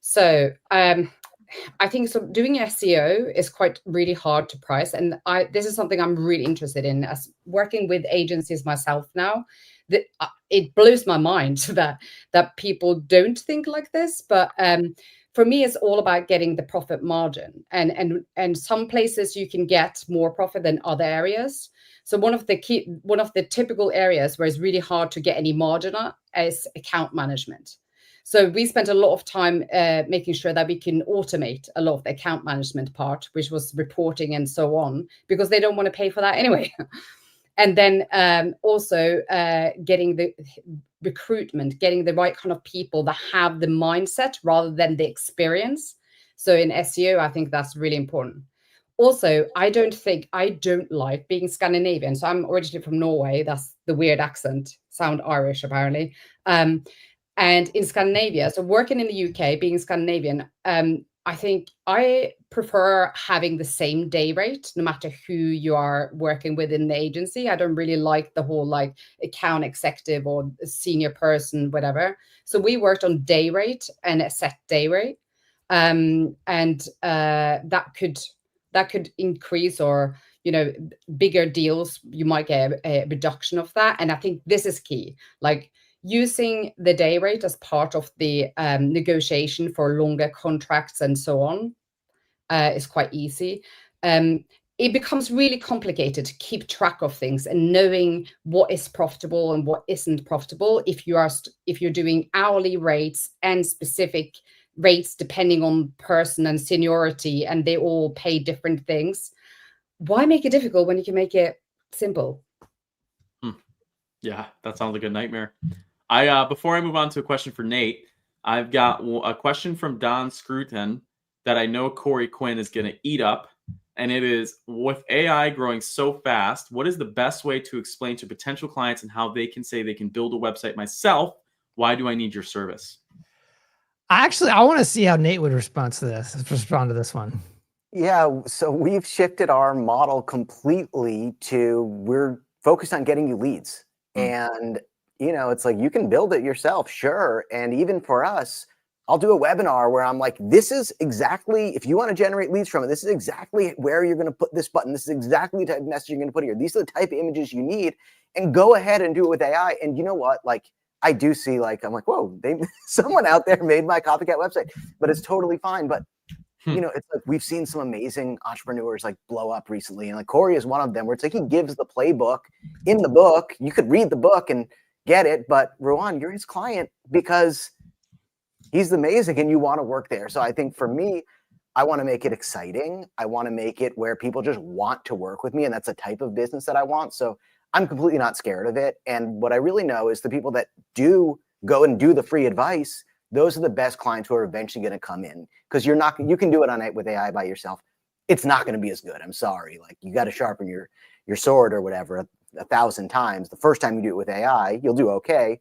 So I think doing SEO is really hard to price. And this is something I'm really interested in, as working with agencies myself now. That it blows my mind that people don't think like this. But for me, it's all about getting the profit margin. And some places you can get more profit than other areas. So one of the typical areas where it's really hard to get any margin on is account management. So we spent a lot of time making sure that we can automate a lot of the account management part, which was reporting and so on, because they don't want to pay for that anyway. And then also getting the recruitment, getting the right kind of people that have the mindset rather than the experience. So in SEO, I think that's really important. Also, I don't like being Scandinavian. So I'm originally from Norway. That's the weird accent, sound Irish apparently. And in Scandinavia, so working in the UK, being Scandinavian, I think I prefer having the same day rate, no matter who you are working with in the agency. I don't really like the whole like account executive or senior person, whatever. So we worked on day rate and a set day rate. And that could increase, or, you know, bigger deals, you might get a reduction of that. And I think this is key. Like, using the day rate as part of the negotiation for longer contracts and so on is quite easy. It becomes really complicated to keep track of things and knowing what is profitable and what isn't profitable if you're doing hourly rates and specific rates depending on person and seniority, and they all pay different things. Why make it difficult when you can make it simple? Yeah, that sounds like a nightmare. Before I move on to a question for Nate, I've got a question from Don Scruton that I know Corey Quinn is going to eat up. And it is, with AI growing so fast, what is the best way to explain to potential clients and how they can say they can build a website myself? Why do I need your service? I want to see how Nate would respond to this one. Yeah, so we've shifted our model completely to, we're focused on getting you leads. And, you know, it's like, you can build it yourself, sure. And even for us, I'll do a webinar where I'm like, this is exactly, if you want to generate leads from it, this is exactly where you're going to put this button. This is exactly the type of message you're going to put here. These are the type of images you need, and go ahead and do it with AI. And you know what? Like, I do see, like, I'm like, whoa, someone out there made my copycat website, but it's totally fine. But you know, it's like, we've seen some amazing entrepreneurs like blow up recently. And like Corey is one of them, where it's like, he gives the playbook in the book. You could read the book and get it, but Rowan, you're his client because he's amazing and you want to work there. So I think for me, I want to make it exciting. I want to make it where people just want to work with me. And that's the type of business that I want. So I'm completely not scared of it. And what I really know is the people that do go and do the free advice, those are the best clients who are eventually going to come in, because you can do it on it with AI by yourself. It's not going to be as good. I'm sorry. Like, you got to sharpen your sword or whatever 1,000 times. The first time you do it with AI, you'll do okay.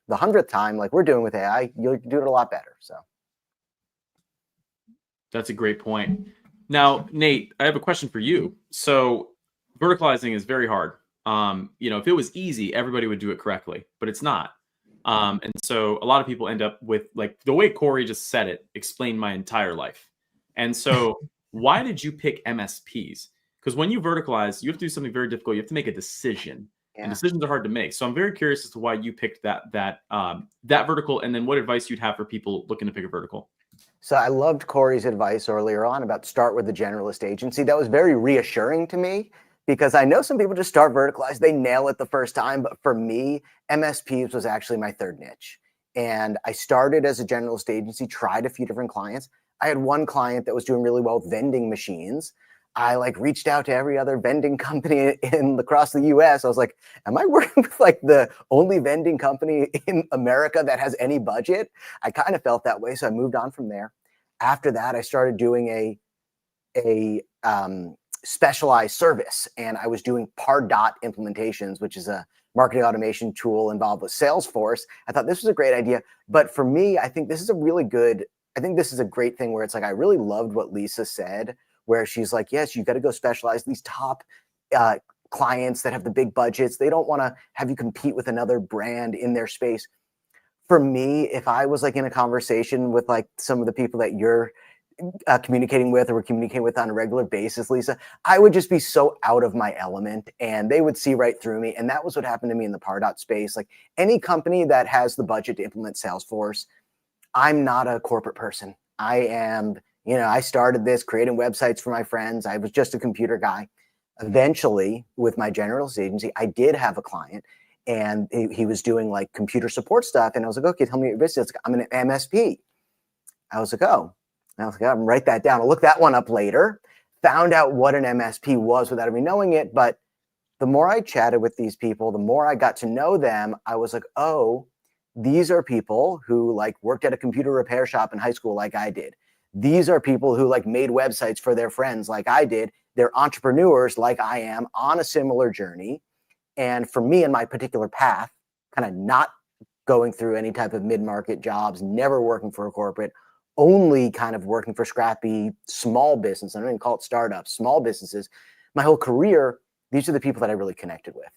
The 100th time, like we're doing with AI, you'll do it a lot better. So that's a great point. Now, Nate, I have a question for you. So verticalizing is very hard. You know, if it was easy, everybody would do it correctly, but it's not. And so a lot of people end up with, like, the way Corey just said it, explained my entire life. And so why did you pick MSPs? Because when you verticalize, you have to do something very difficult. You have to make a decision. Yeah. And decisions are hard to make. So I'm very curious as to why you picked that vertical, and then what advice you'd have for people looking to pick a vertical. So I loved Corey's advice earlier on about start with the generalist agency. That was very reassuring to me, because I know some people just start verticalized, they nail it the first time. But for me, MSPs was actually my third niche. And I started as a generalist agency, tried a few different clients. I had one client that was doing really well with vending machines. I like reached out to every other vending company across the US. I was like, am I working with like the only vending company in America that has any budget? I kind of felt that way. So I moved on from there. After that, I started doing a specialized service, and I was doing Pardot implementations, which is a marketing automation tool involved with Salesforce. I thought this was a great idea. But for me, I think this is a great thing where it's like, I really loved what Lisa said, where she's like, yes, you got to go specialize. These top clients that have the big budgets, they don't want to have you compete with another brand in their space. for me, if I was like in a conversation with like some of the people that you're communicating with or we're communicating with on a regular basis, Lisa, I would just be so out of my element and they would see right through me. And that was what happened to me in the Pardot space. Like any company that has the budget to implement Salesforce, I'm not a corporate person. I am, I started this creating websites for my friends. I was just a computer guy. Eventually, with my generalist agency, I did have a client and he was doing like computer support stuff. And I was like, okay, tell me your business. I'm an MSP. I was like, oh. I was like, I'm write that down. I'll look that one up later. Found out what an MSP was without even knowing it. But the more I chatted with these people, the more I got to know them, I was like, oh, these are people who like worked at a computer repair shop in high school like I did. These are people who like made websites for their friends like I did. They're entrepreneurs like I am on a similar journey. And for me in my particular path, kind of not going through any type of mid-market jobs, never working for a corporate, only kind of working for scrappy small business. I don't even call it startups, small businesses. My whole career, these are the people that I really connected with.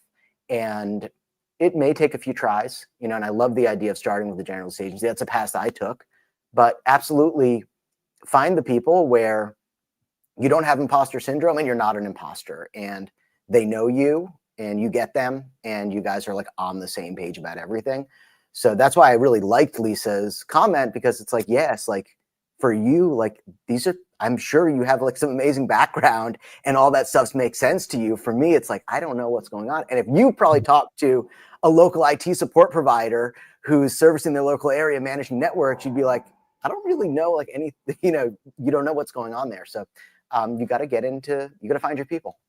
And it may take a few tries, and I love the idea of starting with the generalist agency. That's a path I took, but absolutely find the people where you don't have imposter syndrome and you're not an imposter and they know you and you get them and you guys are like on the same page about everything. So that's why I really liked Lisa's comment, because it's like, yes, like for you, like these are, I'm sure you have like some amazing background and all that stuff makes sense to you. For me, it's like, I don't know what's going on. And if you probably talk to a local IT support provider who's servicing their local area, managing networks, you'd be like, I don't really know like anything, you don't know what's going on there. So you got to you got to find your people.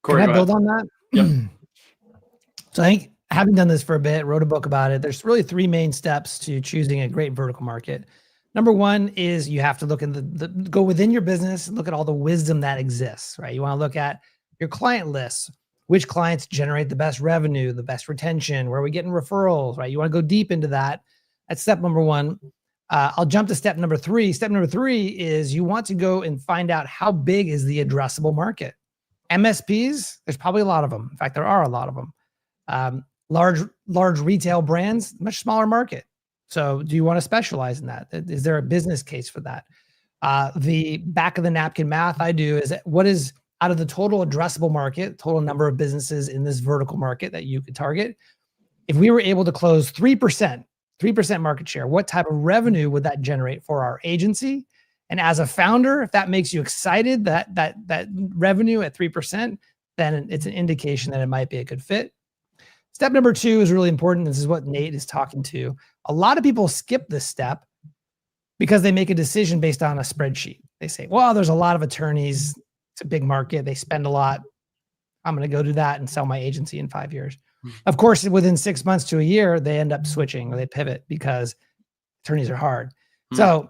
Corey, can I build on that? Yep. So I think, having done this for a bit, wrote a book about it, there's really three main steps to choosing a great vertical market. Number one is you have to look in go within your business, look at all the wisdom that exists, right? You want to look at your client lists, which clients generate the best revenue, the best retention, where are we getting referrals, right? You want to go deep into that. That's step number one. I'll jump to step number three. Step number three is you want to go and find out how big is the addressable market. MSPs, there's probably a lot of them. In fact, there are a lot of them. Large retail brands, much smaller market. So do you want to specialize in that? Is there a business case for that? The back of the napkin math I do is what is out of the total addressable market, total number of businesses in this vertical market that you could target. If we were able to close 3% market share, what type of revenue would that generate for our agency? And as a founder, if that makes you excited, that revenue at 3%, then it's an indication that it might be a good fit. Step number two is really important. This is what Nate is talking to. A lot of people skip this step because they make a decision based on a spreadsheet. They say, well, there's a lot of attorneys. It's a big market. They spend a lot. I'm going to go do that and sell my agency in 5 years. Of course, within 6 months to a year, they end up switching or they pivot because attorneys are hard. So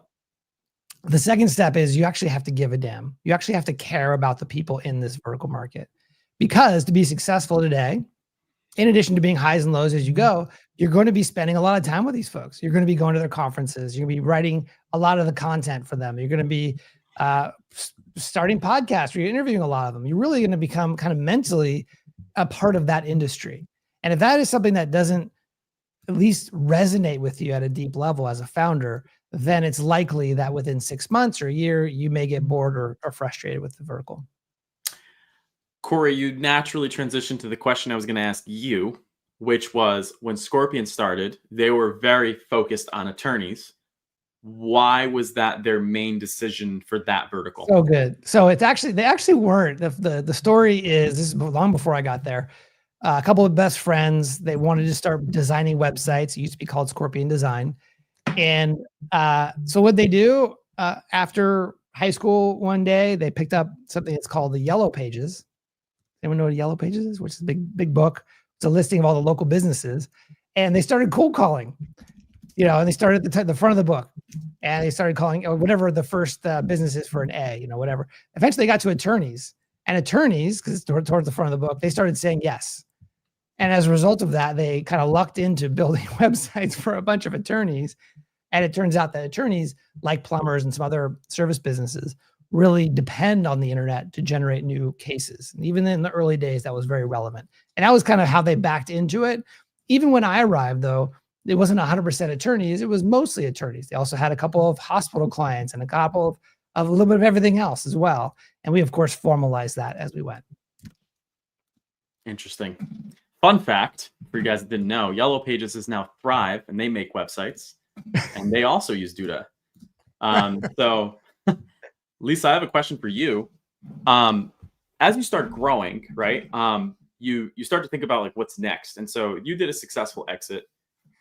the second step is you actually have to give a damn. You actually have to care about the people in this vertical market, because to be successful today, in addition to being highs and lows as you go, you're going to be spending a lot of time with these folks. You're going to be going to their conferences. You're going to be writing a lot of the content for them. You're going to be starting podcasts where you're interviewing a lot of them. You're really going to become kind of mentally a part of that industry. And if that is something that doesn't at least resonate with you at a deep level as a founder, then it's likely that within 6 months or a year, you may get bored or frustrated with the vertical. Corey, you naturally transitioned to the question I was going to ask you, which was when Scorpion started, they were very focused on attorneys. Why was that their main decision for that vertical? So good. So they actually weren't. The story is, this is long before I got there. A couple of best friends, they wanted to start designing websites. It used to be called Scorpion Design. And so what they do after high school one day, they picked up something that's called the Yellow Pages. Anyone know what a Yellow Pages is? Which is a big book. It's a listing of all the local businesses. And they started cold calling, and they started at the front of the book. And they started calling, or whatever the first business is for an A, whatever. Eventually they got to attorneys. And attorneys, because it's towards the front of the book, they started saying yes. And as a result of that, they kind of lucked into building websites for a bunch of attorneys. And it turns out that attorneys, like plumbers and some other service businesses, really depend on the internet to generate new cases. And even in the early days, that was very relevant. And that was kind of how they backed into it. Even when I arrived, though, it wasn't 100% attorneys. It was mostly attorneys. They also had a couple of hospital clients and a couple of a little bit of everything else as well. And we, of course, formalized that as we went. Interesting. Fun fact for you guys that didn't know, Yellow Pages is now Thrive, and they make websites, and they also use Duda. So, Lisa, I have a question for you. As you start growing, right, you start to think about like what's next. And so you did a successful exit.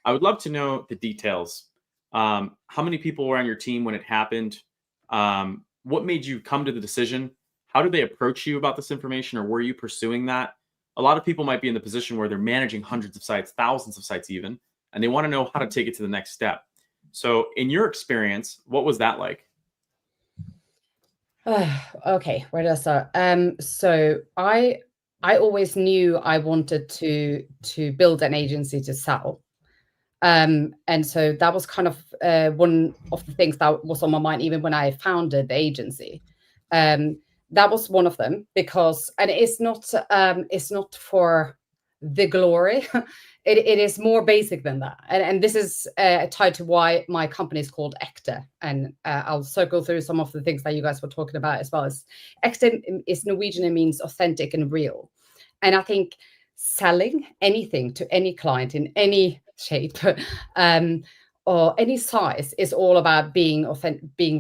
I would love to know the details. How many people were on your team when it happened? What made you come to the decision? How did they approach you about this information, or were you pursuing that? A lot of people might be in the position where they're managing hundreds of sites, thousands of sites even, and they want to know how to take it to the next step. So in your experience, what was that like? Okay, where do I start? So I always knew I wanted to build an agency to sell. And so that was kind of one of the things that was on my mind even when I founded the agency. That was one of them because, and it's not for the glory. It is more basic than that. And this is tied to why my company is called Ekte. And I'll circle through some of the things that you guys were talking about as well. As Ekte is Norwegian and means authentic and real. And I think selling anything to any client in any shape or any size is all about being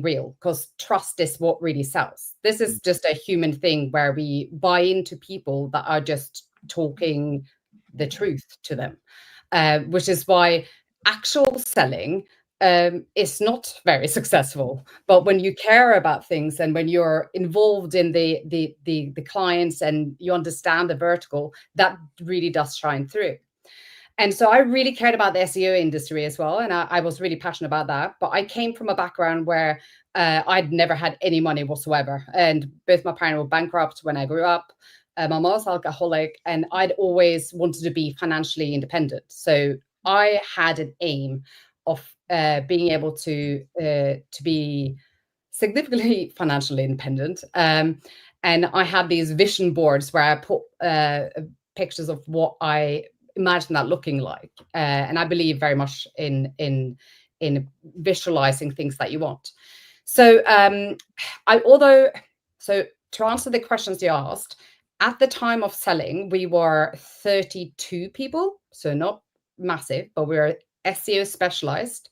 real, because trust is what really sells. This is just a human thing where we buy into people that are just talking the truth to them, which is why actual selling is not very successful. But when you care about things and when you're involved in the clients and you understand the vertical, that really does shine through. And so I really cared about the SEO industry as well. And I was really passionate about that. But I came from a background where I'd never had any money whatsoever. And both my parents were bankrupt when I grew up. My mom was alcoholic, and I'd always wanted to be financially independent. So I had an aim of being able to be significantly financially independent. And I had these vision boards where I put pictures of what I imagine that looking like. And I believe very much in visualizing things that you want. So to answer the questions you asked, at the time of selling, we were 32 people, so not massive, but we were SEO specialized.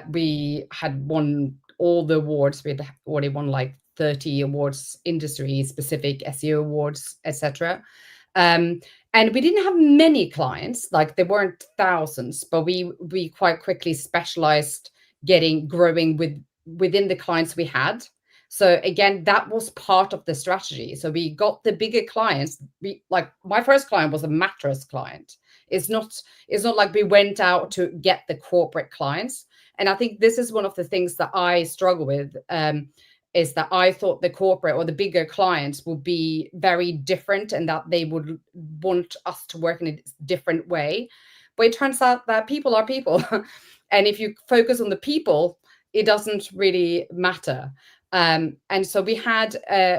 We had won all the awards. We had already won like 30 awards, industry specific SEO awards, etc. And we didn't have many clients, like there weren't thousands, but we quite quickly specialized growing within the clients we had. So again, that was part of the strategy. So we got the bigger clients. Like my first client was a mattress client. It's not like we went out to get the corporate clients. And I think this is one of the things that I struggle with, is that I thought the corporate or the bigger clients would be very different and that they would want us to work in a different way. But it turns out that people are people. And if you focus on the people, it doesn't really matter. And so we had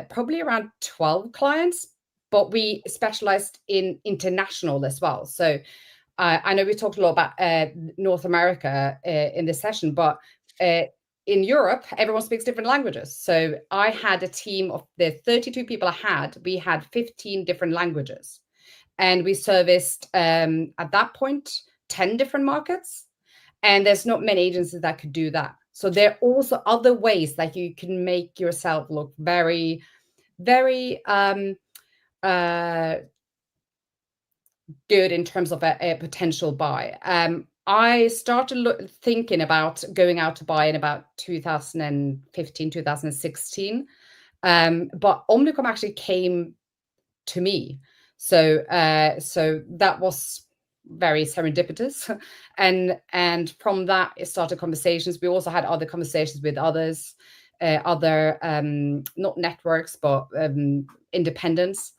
probably around 12 clients, but we specialized in international as well. So I know we talked a lot about North America in this session, but in Europe, everyone speaks different languages. So I had a team of the 32 people I had, we had 15 different languages. And we serviced, at that point, 10 different markets. And there's not many agencies that could do that. So there are also other ways that you can make yourself look very, very good in terms of a potential buy. I started thinking about going out to buy in about 2015, 2016. But Omnicom actually came to me. So that was very serendipitous. And from that, it started conversations. We also had other conversations with others, not networks, but independents.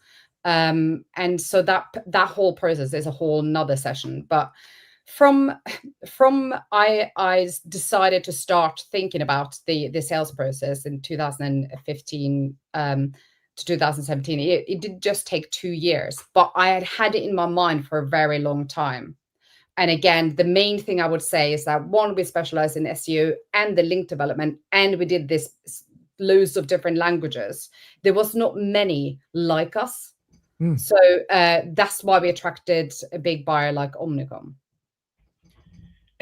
And so that whole process is a whole nother session. But from I decided to start thinking about the sales process in 2015. to 2017. It did just take 2 years, but I had it in my mind for a very long time. And again, the main thing I would say is that one, we specialize in SEO and the link development, and we did this loads of different languages. There was not many like us. So that's why we attracted a big buyer like Omnicom.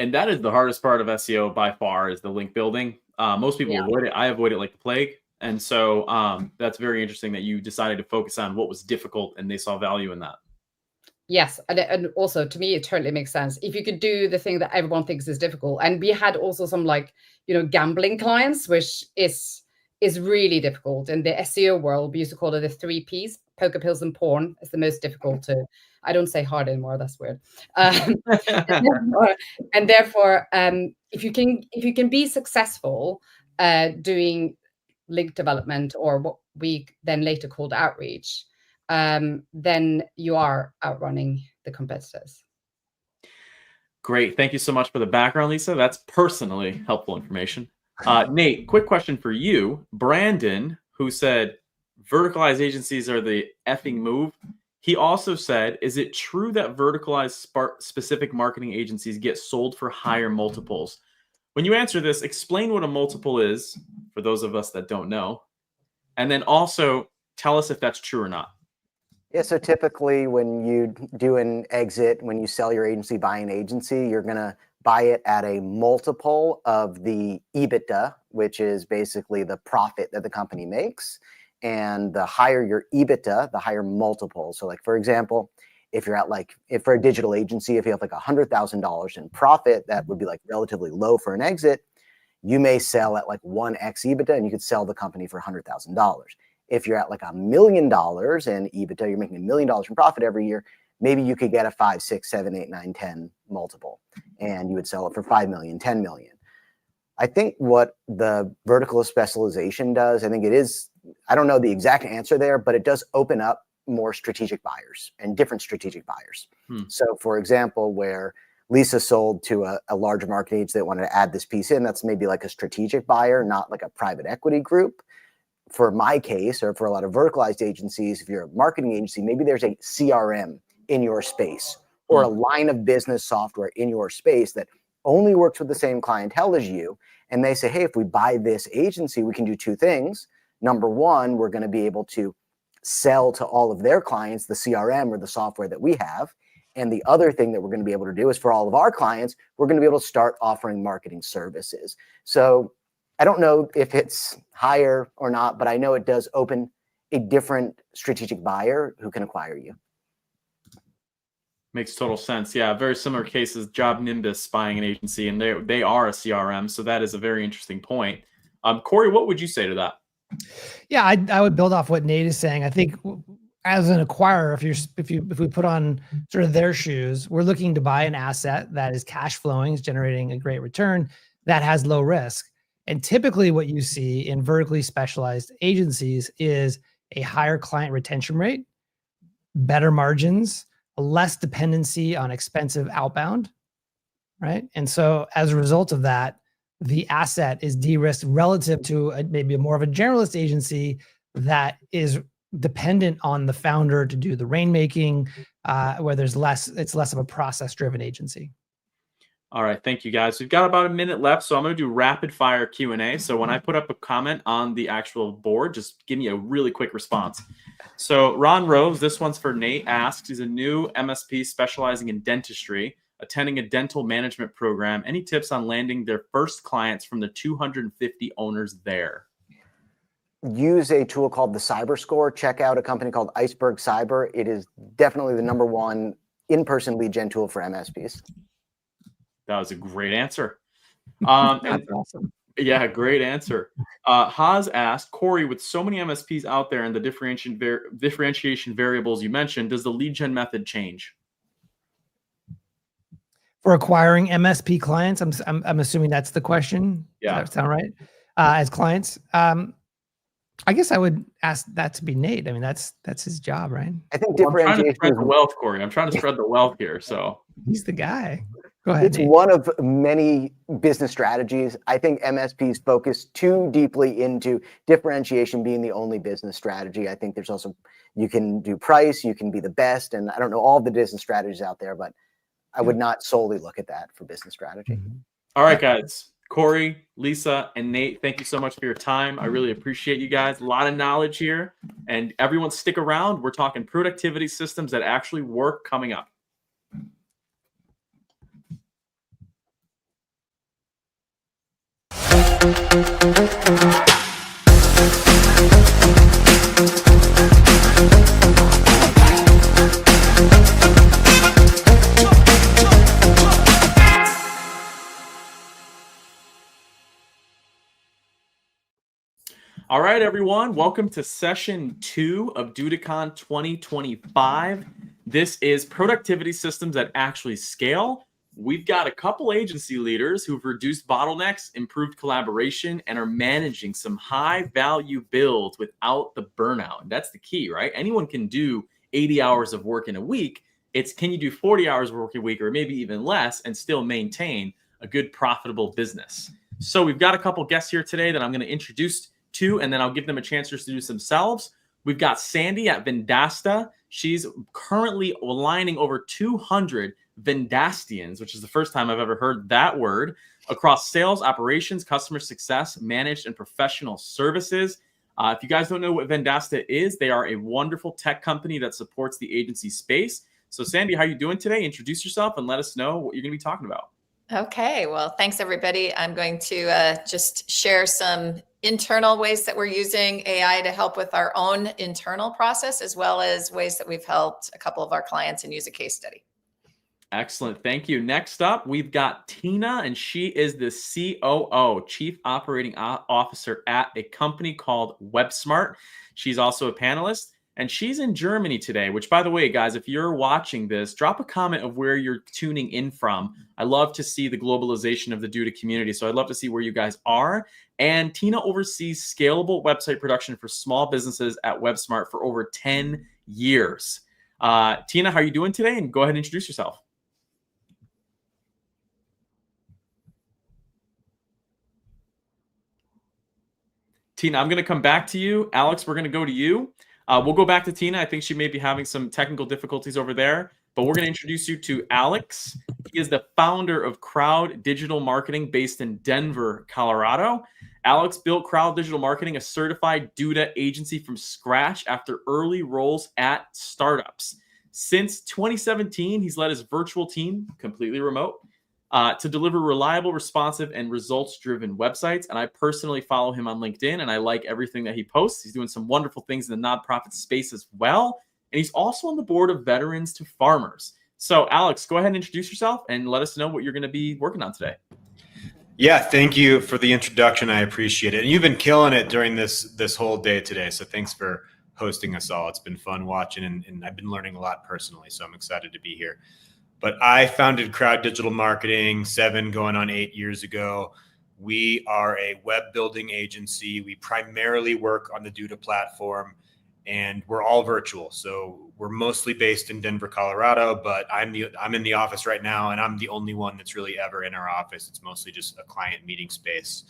And that is the hardest part of SEO by far, is the link building. Most people avoid it. I avoid it like the plague. And so that's very interesting that you decided to focus on what was difficult and they saw value in that. Yes. And also, to me, it totally makes sense. If you could do the thing that everyone thinks is difficult. And we had also some gambling clients, which is really difficult. In the SEO world, we used to call it the 3 Ps: poker, pills, and porn. It's the most difficult to, I don't say hard anymore. That's weird. And therefore, if you can be successful doing link development, or what we then later called outreach, then you are outrunning the competitors. Great. Thank you so much for the background, Lisa. That's personally helpful information. Nate, quick question for you. Brandon, who said verticalized agencies are the effing move, he also said, is it true that verticalized specific marketing agencies get sold for higher multiples? When you answer this, explain what a multiple is for those of us that don't know. And then also tell us if that's true or not. Yeah, so typically when you do an exit, when you sell your agency, buy an agency, you're going to buy it at a multiple of the EBITDA, which is basically the profit that the company makes. And the higher your EBITDA, the higher multiple. So like, for example, if you're at if for a digital agency, if you have like $100,000 in profit, that would be like relatively low for an exit. You may sell at like 1x EBITDA and you could sell the company for $100,000. If you're at like $1 million in EBITDA, you're making $1 million in profit every year, maybe you could get a 5, 6, 7, 8, 9, 10 multiple, and you would sell it for 5 million, 10 million. I think what the vertical specialization does, I think it is, I don't know the exact answer there, but it does open up more strategic buyers and different strategic buyers. So for example, where Lisa sold to a larger marketing agency that wanted to add this piece in, that's maybe like a strategic buyer, not like a private equity group. For my case, or for a lot of verticalized agencies, if you're a marketing agency, maybe there's a CRM in your space or a line of business software in your space that only works with the same clientele as you. And they say, hey, if we buy this agency, we can do 2 things. Number one, we're going to be able to sell to all of their clients the CRM or the software that we have. And the other thing that we're going to be able to do is for all of our clients, we're going to be able to start offering marketing services. So I don't know if it's higher or not, but I know it does open a different strategic buyer who can acquire you. Makes total sense. Yeah, very similar cases. Job Nimbus buying an agency, and they are a CRM. So that is a very interesting point. Corey, what would you say to that? Yeah, I would build off what Nate is saying. I think as an acquirer, if we put on sort of their shoes, we're looking to buy an asset that is cash flowing, is generating a great return, that has low risk. And typically what you see in vertically specialized agencies is a higher client retention rate, better margins, less dependency on expensive outbound, right? And so as a result of that, the asset is de-risked relative to maybe more of a generalist agency that is dependent on the founder to do the rainmaking, where it's less of a process-driven agency. All right, thank you guys. We've got about a minute left, so I'm going to do rapid fire Q&A. So when I put up a comment on the actual board, just give me a really quick response. So Ron Rose, this one's for Nate, asks, is a new MSP specializing in dentistry, attending a dental management program. Any tips on landing their first clients from the 250 owners there? Use a tool called the Cyber Score. Check out a company called Iceberg Cyber. It is definitely the #1 in-person lead gen tool for MSPs. That was a great answer. That's awesome. Yeah, great answer. Haas asked, Corey, with so many MSPs out there and the differentiation variables you mentioned, does the lead gen method change? For acquiring MSP clients, I'm assuming that's the question. Yeah. Does that sound right? As clients, I guess I would ask that to be Nate. I mean, that's his job, right? I think I'm trying to differentiation spread is the wealth, Corey. I'm trying to spread the wealth here. So He's the guy. Go ahead. It's Nate. one of many business strategies. I think MSPs focus too deeply into differentiation being the only business strategy. I think there's also, you can do price, you can be the best, and I don't know all the business strategies out there, but I would not solely look at that for business strategy. All right, guys. Corey, Lisa, and Nate, thank you so much for your time. I really appreciate you guys. A lot of knowledge here. And everyone stick around. We're talking productivity systems that actually work coming up. All right, everyone. Welcome to session 2 of DudaCon 2025. This is productivity systems that actually scale. We've got a couple agency leaders who've reduced bottlenecks, improved collaboration, and are managing some high-value builds without the burnout. And that's the key, right? Anyone can do 80 hours of work in a week. It's can you do 40 hours of work a week or maybe even less and still maintain a good, profitable business? So we've got a couple guests here today that I'm going to introduce to, and then I'll give them a chance to introduce themselves. We've got Sandy at Vendasta. She's currently aligning over 200 Vendastians, which is the first time I've ever heard that word, across sales, operations, customer success, managed, and professional services. If you guys don't know what Vendasta is, they are a wonderful tech company that supports the agency space. So Sandy, how are you doing today? Introduce yourself and let us know what you're going to be talking about. Okay, well, thanks everybody. I'm going to just share some internal ways that we're using AI to help with our own internal process, as well as ways that we've helped a couple of our clients and use a case study. Excellent. Thank you. Next up, we've got Tina, and she is the COO, Chief Operating Officer at a company called WebSmart. She's also a panelist. And she's in Germany today, which, by the way, guys, if you're watching this, drop a comment of where you're tuning in from. I love to see the globalization of the Duda community. So I'd love to see where you guys are. And Tina oversees scalable website production for small businesses at WebSmart for over 10 years. Tina, how are you doing today? And go ahead and introduce yourself. Tina, I'm going to come back to you. Alex, we're going to go to you. We'll go back to Tina. I think she may be having some technical difficulties over there, but we're going to introduce you to Alex. He is the founder of Crowd Digital Marketing based in Denver, Colorado. Alex built Crowd Digital Marketing, a certified Duda agency from scratch after early roles at startups. Since 2017, he's led his virtual team, completely remote, to deliver reliable, responsive, and results-driven websites. And I personally follow him on LinkedIn, and I like everything that he posts. He's doing some wonderful things in the nonprofit space as well. And he's also on the board of Veterans to Farmers. So, Alex, go ahead and introduce yourself and let us know what you're going to be working on today. Yeah, thank you for the introduction. I appreciate it. And you've been killing it during this whole day today. So thanks for hosting us all. It's been fun watching, and I've been learning a lot personally. So I'm excited to be here. But I founded Crowd Digital Marketing 7 going on 8 years ago. We are a web building agency. We primarily work on the Duda platform, and we're all virtual. So we're mostly based in Denver, Colorado, but I'm in the office right now, and I'm the only one that's really ever in our office. It's mostly just a client meeting space.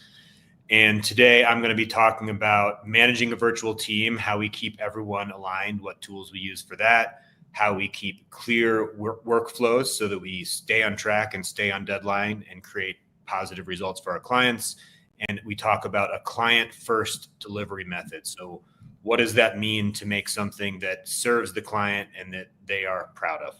And today I'm going to be talking about managing a virtual team, how we keep everyone aligned, what tools we use for that, how we keep clear workflows so that we stay on track and stay on deadline and create positive results for our clients. And we talk about a client-first delivery method. So what does that mean to make something that serves the client and that they are proud of?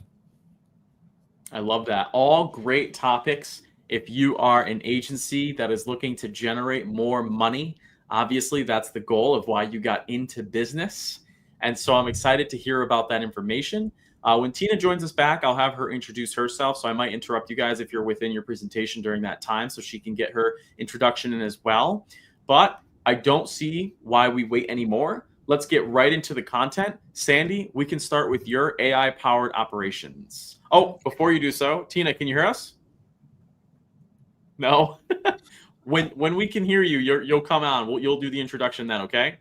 I love that. All great topics. If you are an agency that is looking to generate more money, obviously that's the goal of why you got into business. And so I'm excited to hear about that information. When Tina joins us back, I'll have her introduce herself. So I might interrupt you guys if you're within your presentation during that time so she can get her introduction in as well. But I don't see why we wait anymore. Let's get right into the content. Sandy, we can start with your AI-powered operations. Oh, before you do so, Tina, can you hear us? No? When we can hear you, you'll come on. You'll do the introduction then, okay?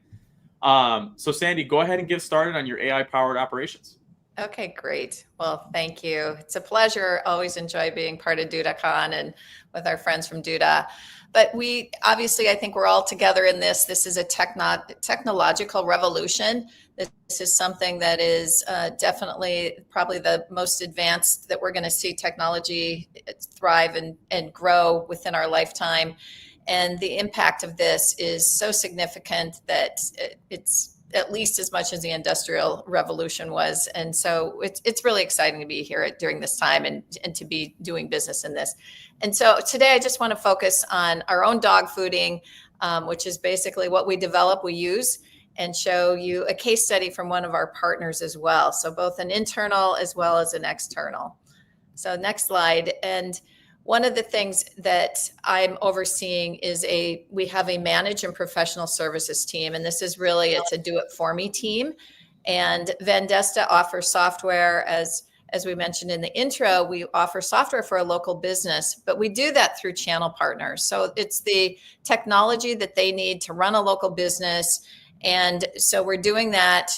So Sandy, go ahead and get started on your AI-powered operations. Okay, great. Well, thank you. It's a pleasure. Always enjoy being part of DudaCon and with our friends from Duda. But we obviously, I think we're all together in this. This is a technological revolution. This is something that is definitely probably the most advanced that we're going to see technology thrive and grow within our lifetime. And the impact of this is so significant that it's at least as much as the Industrial Revolution was. And so it's really exciting to be here during this time and to be doing business in this. And so today I just want to focus on our own dog fooding, which is basically what we develop, we use, and show you a case study from one of our partners as well. So both an internal as well as an external. So next slide. And one of the things that I'm overseeing is we have a managed and professional services team. And this is really, it's a do it for me team. And Vendesta offers software, as we mentioned in the intro, we offer software for a local business, but we do that through channel partners. So it's the technology that they need to run a local business. And so we're doing that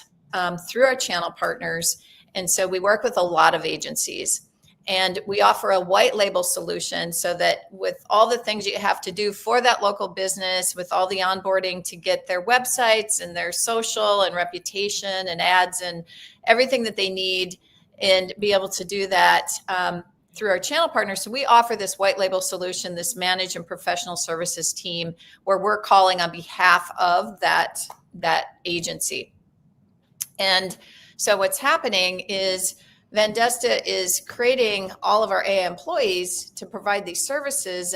through our channel partners. And so we work with a lot of agencies. And we offer a white label solution so that with all the things you have to do for that local business, with all the onboarding to get their websites and their social and reputation and ads and everything that they need, and be able to do that through our channel partners. So we offer this white label solution, this managed and professional services team, where we're calling on behalf of that agency. And so what's happening is Vendesta is creating all of our AI employees to provide these services.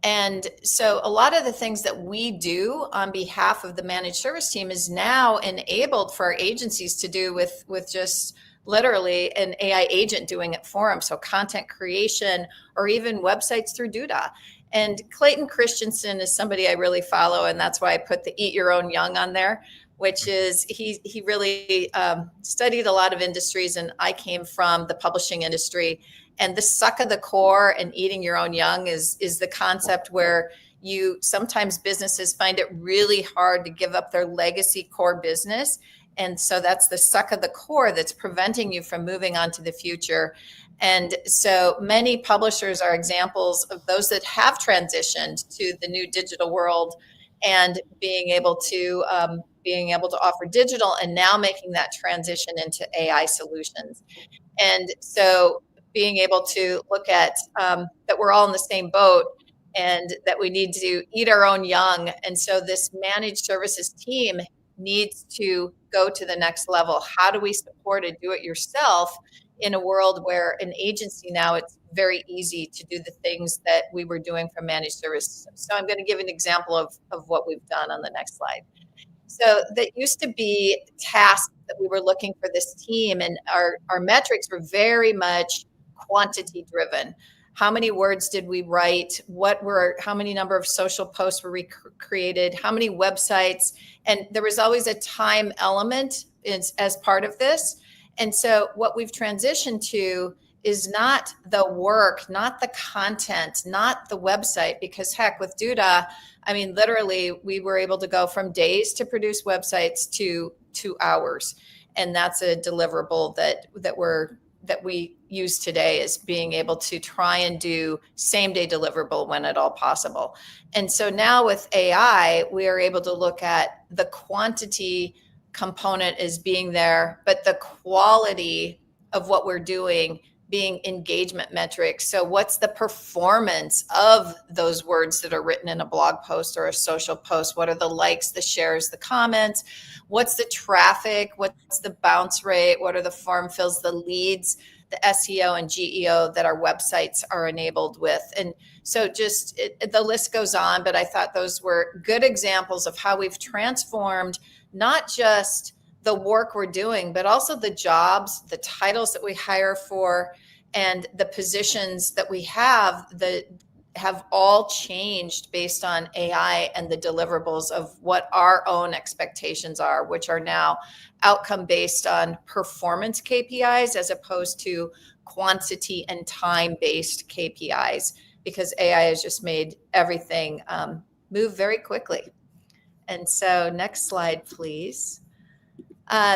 And so a lot of the things that we do on behalf of the managed service team is now enabled for our agencies to do with just literally an AI agent doing it for them. So content creation or even websites through Duda. And Clayton Christensen is somebody I really follow. And that's why I put the Eat Your Own Young on there, which is he really studied a lot of industries, and I came from the publishing industry. And the suck of the core and eating your own young is the concept where sometimes businesses find it really hard to give up their legacy core business. And so that's the suck of the core that's preventing you from moving on to the future. And so many publishers are examples of those that have transitioned to the new digital world and being able to offer digital and now making that transition into AI solutions. And so being able to look at that we're all in the same boat and that we need to eat our own young. And so this managed services team needs to go to the next level. How do we support a do-it-yourself in a world where an agency now, it's very easy to do the things that we were doing from managed services? So I'm going to give an example of what we've done on the next slide. So that used to be tasks that we were looking for this team, and our metrics were very much quantity driven. How many words did we write? How many number of social posts were created? How many websites? And there was always a time element as part of this. And so what we've transitioned to is not the work, not the content, not the website, because heck, with Duda, I mean, literally we were able to go from days to produce websites to 2 hours. And that's a deliverable that we use today, is being able to try and do same day deliverable when at all possible. And so now with AI, we are able to look at the quantity component as being there, but the quality of what we're doing being engagement metrics. So what's the performance of those words that are written in a blog post or a social post? What are the likes, the shares, the comments? What's the traffic? What's the bounce rate? What are the form fills, the leads, the SEO and GEO that our websites are enabled with? And so just the list goes on, but I thought those were good examples of how we've transformed not just the work we're doing, but also the jobs, the titles that we hire for, and the positions that we have that have all changed based on AI and the deliverables of what our own expectations are, which are now outcome based on performance KPIs as opposed to quantity and time-based KPIs, because AI has just made everything move very quickly. And so next slide, please.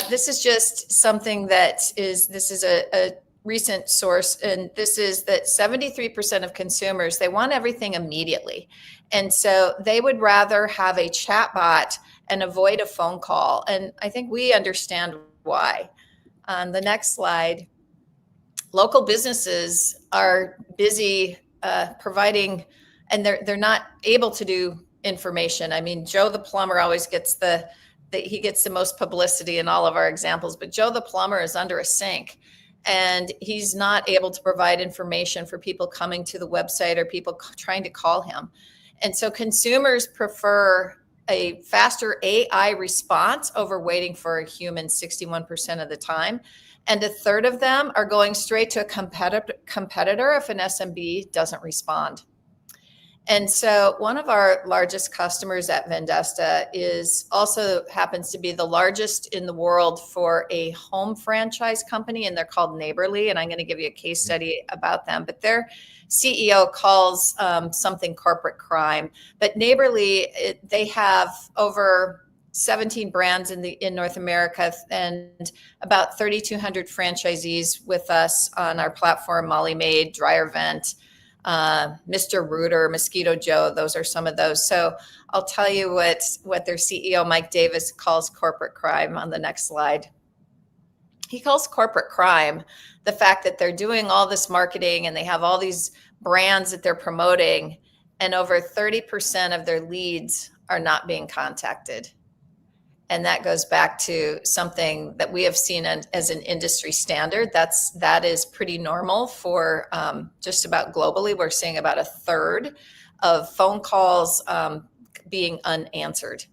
This is just something this is a recent source, and this is that 73% of consumers, they want everything immediately. And so they would rather have a chat bot and avoid a phone call. And I think we understand why. On the next slide, local businesses are busy providing, and they're not able to do information. I mean, Joe the plumber always gets he gets the most publicity in all of our examples, but Joe the plumber is under a sink and he's not able to provide information for people coming to the website or people trying to call him. And so consumers prefer a faster AI response over waiting for a human 61% of the time. And a third of them are going straight to a competitor if an SMB doesn't respond. And so one of our largest customers at Vendesta also happens to be the largest in the world for a home franchise company, and they're called Neighborly. And I'm going to give you a case study about them. But their CEO calls something corporate crime. But Neighborly, they have over 17 brands in North America and about 3,200 franchisees with us on our platform, Molly Maid, Dryer Vent, Mr. Rooter, Mosquito Joe. Those are some of those. So I'll tell you what their CEO, Mike Davis, calls corporate crime on the next slide. He calls corporate crime the fact that they're doing all this marketing and they have all these brands that they're promoting, and over 30% of their leads are not being contacted. And that goes back to something that we have seen as an industry standard. That is pretty normal for just about globally. We're seeing about a third of phone calls being unanswered.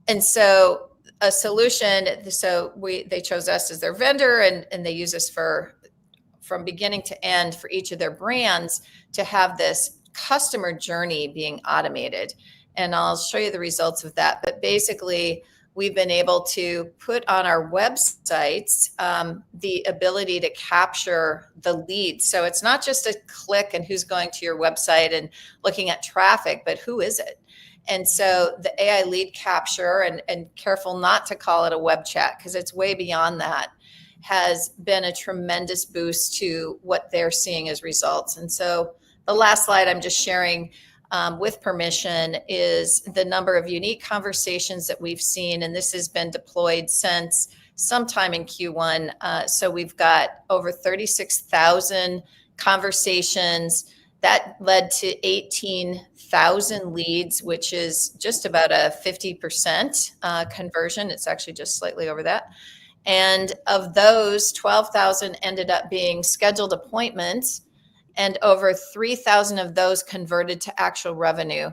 And so a solution, they chose us as their vendor, and they use us from beginning to end for each of their brands to have this customer journey being automated. And I'll show you the results of that. But basically, we've been able to put on our websites the ability to capture the leads. So it's not just a click and who's going to your website and looking at traffic, but who is it? And so the AI lead capture, and careful not to call it a web chat because it's way beyond that, has been a tremendous boost to what they're seeing as results. And so the last slide I'm just sharing with permission is the number of unique conversations that we've seen. And this has been deployed since sometime in Q1. So we've got over 36,000 conversations. That led to 18,000 leads, which is just about a 50% conversion. It's actually just slightly over that. And of those, 12,000 ended up being scheduled appointments, and over 3,000 of those converted to actual revenue.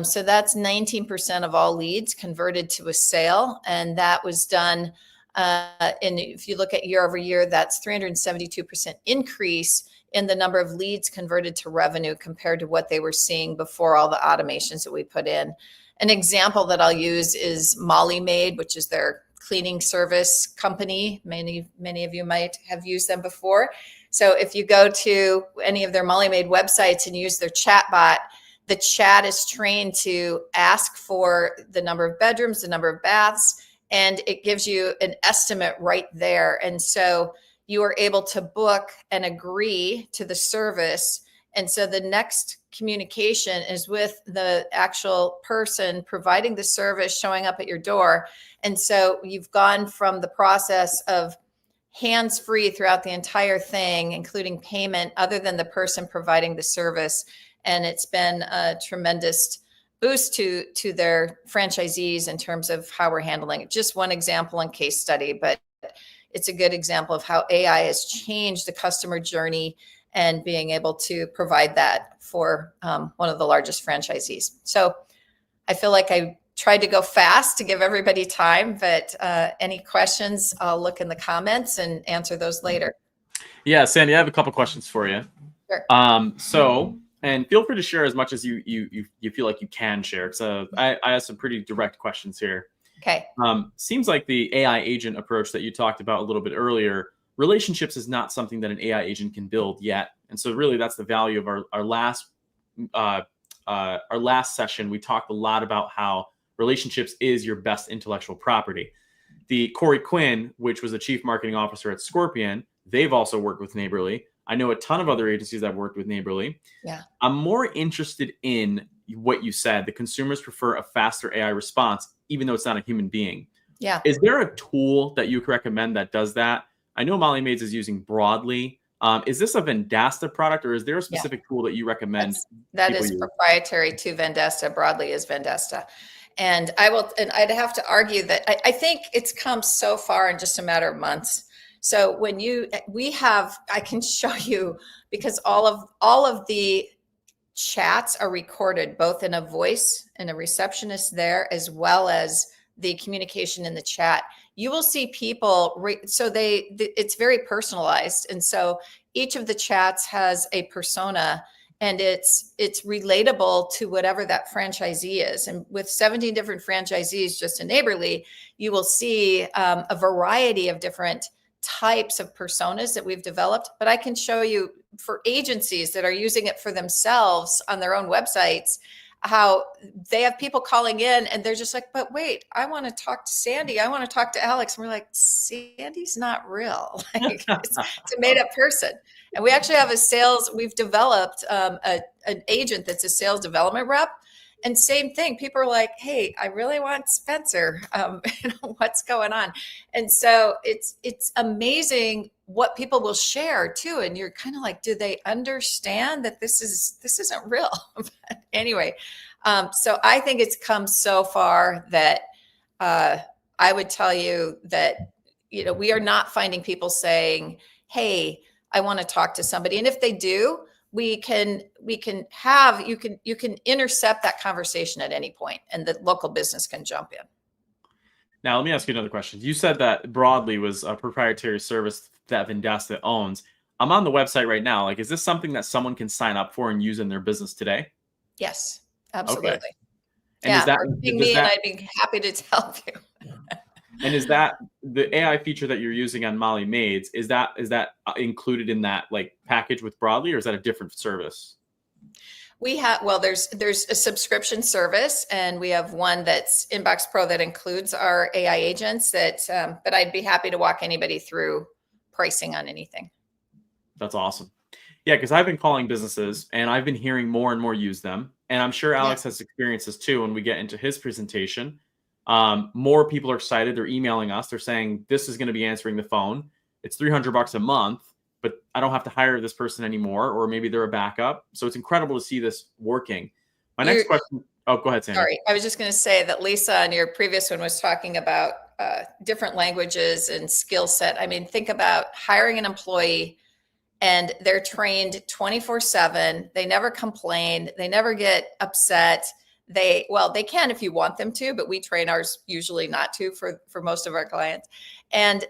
So that's 19% of all leads converted to a sale. And that was done, and if you look at year over year, that's 372% increase in the number of leads converted to revenue compared to what they were seeing before all the automations that we put in. An example that I'll use is Molly Maid, which is their cleaning service company. Many of you might have used them before. So if you go to any of their Molly Maid websites and use their chat bot, the chat is trained to ask for the number of bedrooms, the number of baths, and it gives you an estimate right there. And so you are able to book and agree to the service. And so the next communication is with the actual person providing the service, showing up at your door. And so you've gone from the process of hands-free throughout the entire thing, including payment, other than the person providing the service. And it's been a tremendous boost to their franchisees in terms of how we're handling it. Just one example and case study, but it's a good example of how AI has changed the customer journey and being able to provide that for one of the largest franchisees. So I feel like I tried to go fast to give everybody time, but any questions, I'll look in the comments and answer those later. Yeah, Sandy, I have a couple questions for you. Sure. And feel free to share as much as you feel like you can share. So I have some pretty direct questions here. Okay. Seems like the AI agent approach that you talked about a little bit earlier, relationships is not something that an AI agent can build yet. And so really that's the value of our last session. We talked a lot about how relationships is your best intellectual property. The Corey Quinn, which was the chief marketing officer at Scorpion, they've also worked with Neighborly. I know a ton of other agencies that have worked with Neighborly. Yeah. I'm more interested in what you said. The consumers prefer a faster AI response, even though it's not a human being. Yeah. Is there a tool that you could recommend that does that? I know Molly Maids is using Broadly. Is this a Vendasta product, or is there a specific tool that you recommend? That is proprietary to Vendasta. Broadly is Vendasta. And I'd have to argue that I think it's come so far in just a matter of months. So I can show you, because all of the chats are recorded, both in a voice and a receptionist there, as well as the communication in the chat. You will see people, it's very personalized. And so each of the chats has a persona, and it's relatable to whatever that franchisee is. And with 17 different franchisees just in Neighborly, you will see a variety of different types of personas that we've developed. But I can show you for agencies that are using it for themselves on their own websites, how they have people calling in and they're just like, but wait, I want to talk to Sandy. I want to talk to Alex. And we're like, Sandy's not real. Like, it's a made up person. And we actually have we've developed an agent that's a sales development rep. And same thing, people are like, hey, I really want Spencer. What's going on? And so it's amazing what people will share too. And you're kind of like, do they understand that this isn't real? But anyway, so I think it's come so far that I would tell you that, we are not finding people saying, hey, I want to talk to somebody. And if they do, you can intercept that conversation at any point, and the local business can jump in. Now, let me ask you another question. You said that Broadly was a proprietary service that Vendasta owns. I'm on the website right now. Like, is this something that someone can sign up for and use in their business today? Yes, absolutely. Okay. And I'd be happy to help you. And is that the AI feature that you're using on Molly Maids? Is that included in that like package with Broadly, or is that a different service? We have, there's a subscription service, and we have one that's Inbox Pro that includes our AI agents but I'd be happy to walk anybody through pricing on anything. That's awesome. Yeah, because I've been calling businesses and I've been hearing more and more use them. And I'm sure Alex has experiences too when we get into his presentation. More people are excited. They're emailing us. They're saying, this is going to be answering the phone. It's $300 a month, but I don't have to hire this person anymore, or maybe they're a backup. So it's incredible to see this working. My next question. Oh, go ahead, Sandy. Sorry. I was just going to say that Lisa on your previous one was talking about different languages and skill set. I mean, think about hiring an employee and they're trained 24/7. They never complain. They never get upset. They can if you want them to, but we train ours usually not to for most of our clients, and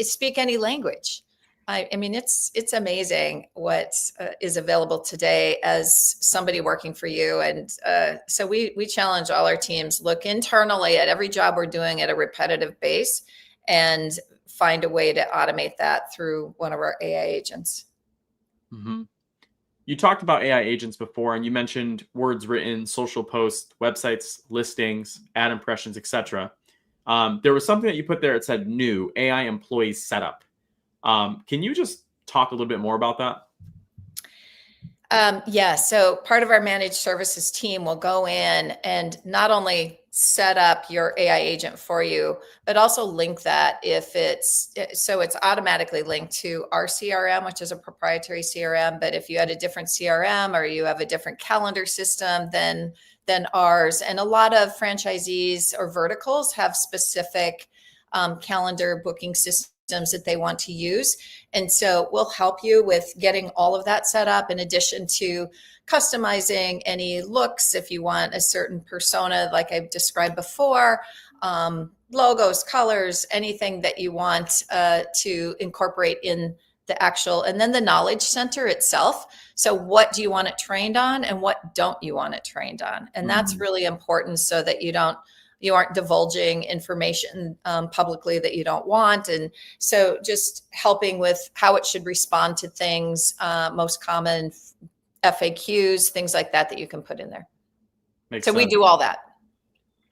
speak any language. I mean, it's amazing what is available today as somebody working for you. And so we challenge all our teams, look internally at every job we're doing at a repetitive base and find a way to automate that through one of our AI agents. Mm-hmm. You talked about AI agents before, and you mentioned words written, social posts, websites, listings, ad impressions, etc. There was something that you put there. It said new AI employee setup. Can you just talk a little bit more about that? Yeah. So part of our managed services team will go in and not only set up your AI agent for you, but also link that so it's automatically linked to our CRM, which is a proprietary CRM. But if you had a different CRM or you have a different calendar system than ours, and a lot of franchisees or verticals have specific calendar booking systems that they want to use. And so we'll help you with getting all of that set up, in addition to customizing any looks if you want a certain persona, like I've described before, logos, colors, anything that you want to incorporate in the actual, and then the knowledge center itself. So what do you want it trained on and what don't you want it trained on? And that's really important, so that you aren't divulging information publicly that you don't want. And so just helping with how it should respond to things, most common FAQs, things like that you can put in there. Makes so sense. We do all that.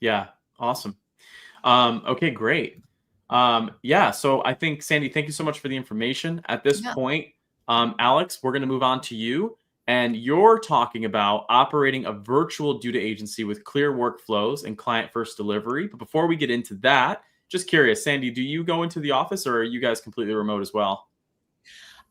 Yeah. Awesome. Okay, great. Yeah, so I think, Sandy, thank you so much for the information. At this Yeah. point, Alex, we're going to move on to you. And you're talking about operating a virtual Duda agency with clear workflows and client-first delivery. But before we get into that, just curious, Sandy, do you go into the office or are you guys completely remote as well?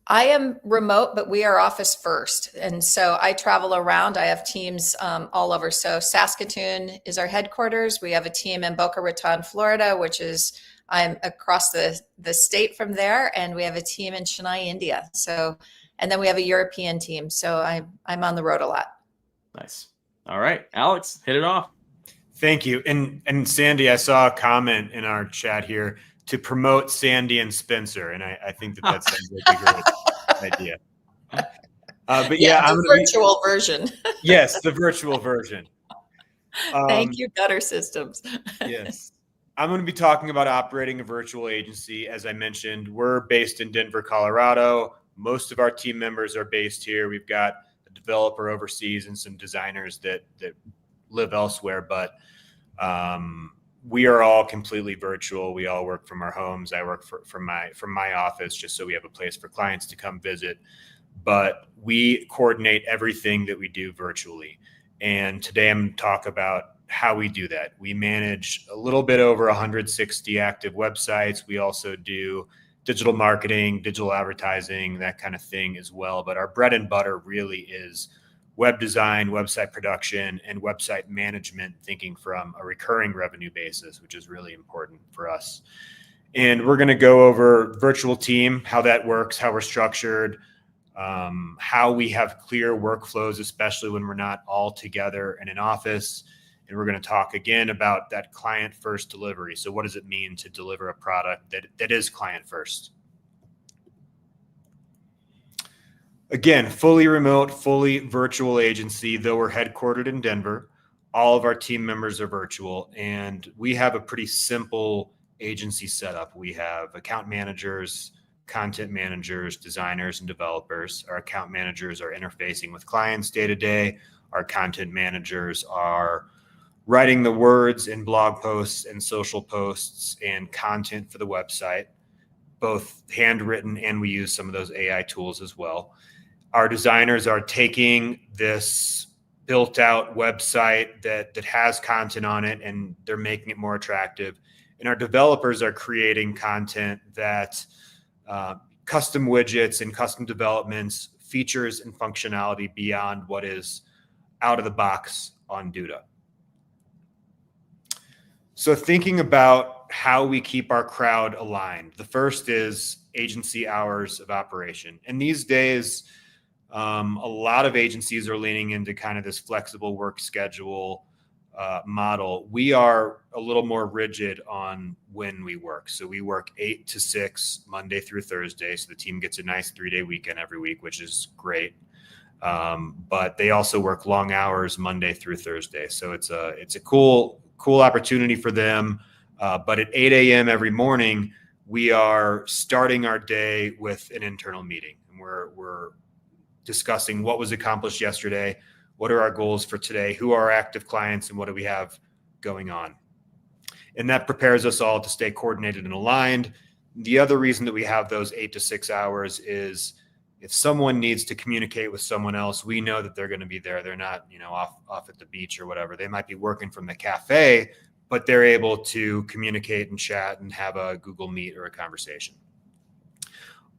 I am remote, but we are office first. And so I travel around. I have teams all over. So Saskatoon is our headquarters. We have a team in Boca Raton, Florida, which is I'm across the state from there. And we have a team in Chennai, India. So, and then we have a European team. So I'm on the road a lot. Nice. All right, Alex, hit it off. Thank you. And Sandy, I saw a comment in our chat here to promote Sandy and Spencer. And I think that sounds like a great idea. But yeah, the virtual version. Yes, the virtual version. Thank you, Gutter Systems. Yes. I'm going to be talking about operating a virtual agency. As I mentioned, we're based in Denver, Colorado. Most of our team members are based here. We've got a developer overseas and some designers that live elsewhere, but we are all completely virtual. We all work from our homes. I work from my office just so we have a place for clients to come visit. But we coordinate everything that we do virtually. And today I'm going to talk about how we do that. We manage a little bit over 160 active websites. We also do digital marketing, digital advertising, that kind of thing as well. But our bread and butter really is web design, website production, and website management, thinking from a recurring revenue basis, which is really important for us. And we're going to go over virtual team, how that works, how we're structured, how we have clear workflows, especially when we're not all together in an office. And we're going to talk again about that client first delivery. So what does it mean to deliver a product that is client first? Again, fully remote, fully virtual agency, though we're headquartered in Denver. All of our team members are virtual, and we have a pretty simple agency setup. We have account managers, content managers, designers, and developers. Our account managers are interfacing with clients day to day. Our content managers are writing the words in blog posts and social posts and content for the website, both handwritten, and we use some of those AI tools as well. Our designers are taking this built out website that has content on it and they're making it more attractive. And our developers are creating content that custom widgets and custom developments, features and functionality beyond what is out of the box on Duda. So thinking about how we keep our crowd aligned, the first is agency hours of operation. And these days, a lot of agencies are leaning into kind of this flexible work schedule model. We are a little more rigid on when we work. So we work 8 to 6 Monday through Thursday. So the team gets a nice 3-day weekend every week, which is great. But they also work long hours Monday through Thursday. So it's a cool opportunity for them. But at 8 a.m. every morning, we are starting our day with an internal meeting, and we're discussing what was accomplished yesterday, what are our goals for today, who are our active clients, and what do we have going on. And that prepares us all to stay coordinated and aligned. The other reason that we have those 8 to 6 hours is if someone needs to communicate with someone else, we know that they're going to be there. They're not, off at the beach or whatever. They might be working from the cafe, but they're able to communicate and chat and have a Google Meet or a conversation.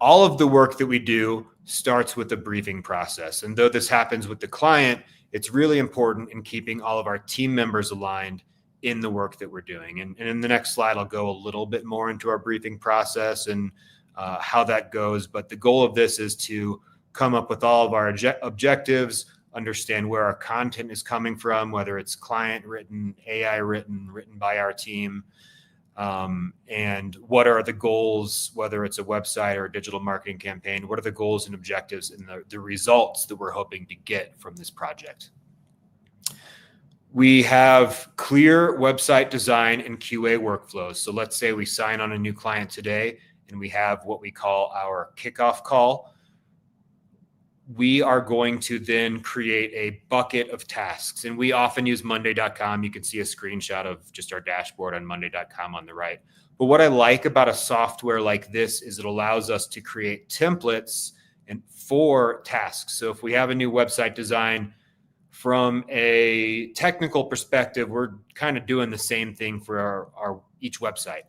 All of the work that we do starts with the briefing process. And though this happens with the client, it's really important in keeping all of our team members aligned in the work that we're doing. And in the next slide, I'll go a little bit more into our briefing process and how that goes. But the goal of this is to come up with all of our objectives, understand where our content is coming from, whether it's client written, AI written by our team, and what are the goals, whether it's a website or a digital marketing campaign, what are the goals and objectives and the results that we're hoping to get from this project. We have clear website design and QA workflows. So let's say we sign on a new client today and we have what we call our kickoff call. We are going to then create a bucket of tasks. And we often use Monday.com. You can see a screenshot of just our dashboard on Monday.com on the right. But what I like about a software like this is it allows us to create templates and for tasks. So if we have a new website design, from a technical perspective, we're kind of doing the same thing for our each website.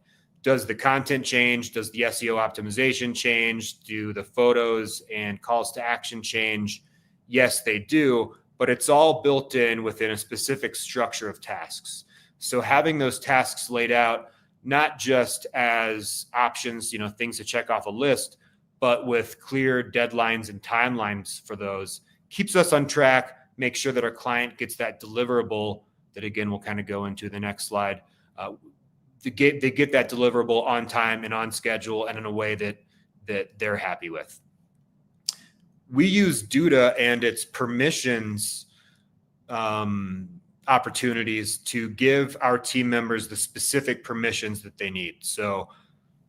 Does the content change? Does the SEO optimization change? Do the photos and calls to action change? Yes, they do, but it's all built in within a specific structure of tasks. So having those tasks laid out, not just as options, things to check off a list, but with clear deadlines and timelines for those, keeps us on track, make sure that our client gets that deliverable that, again, we'll kind of go into the next slide. They get that deliverable on time and on schedule and in a way that they're happy with. We use Duda and its permissions opportunities to give our team members the specific permissions that they need. So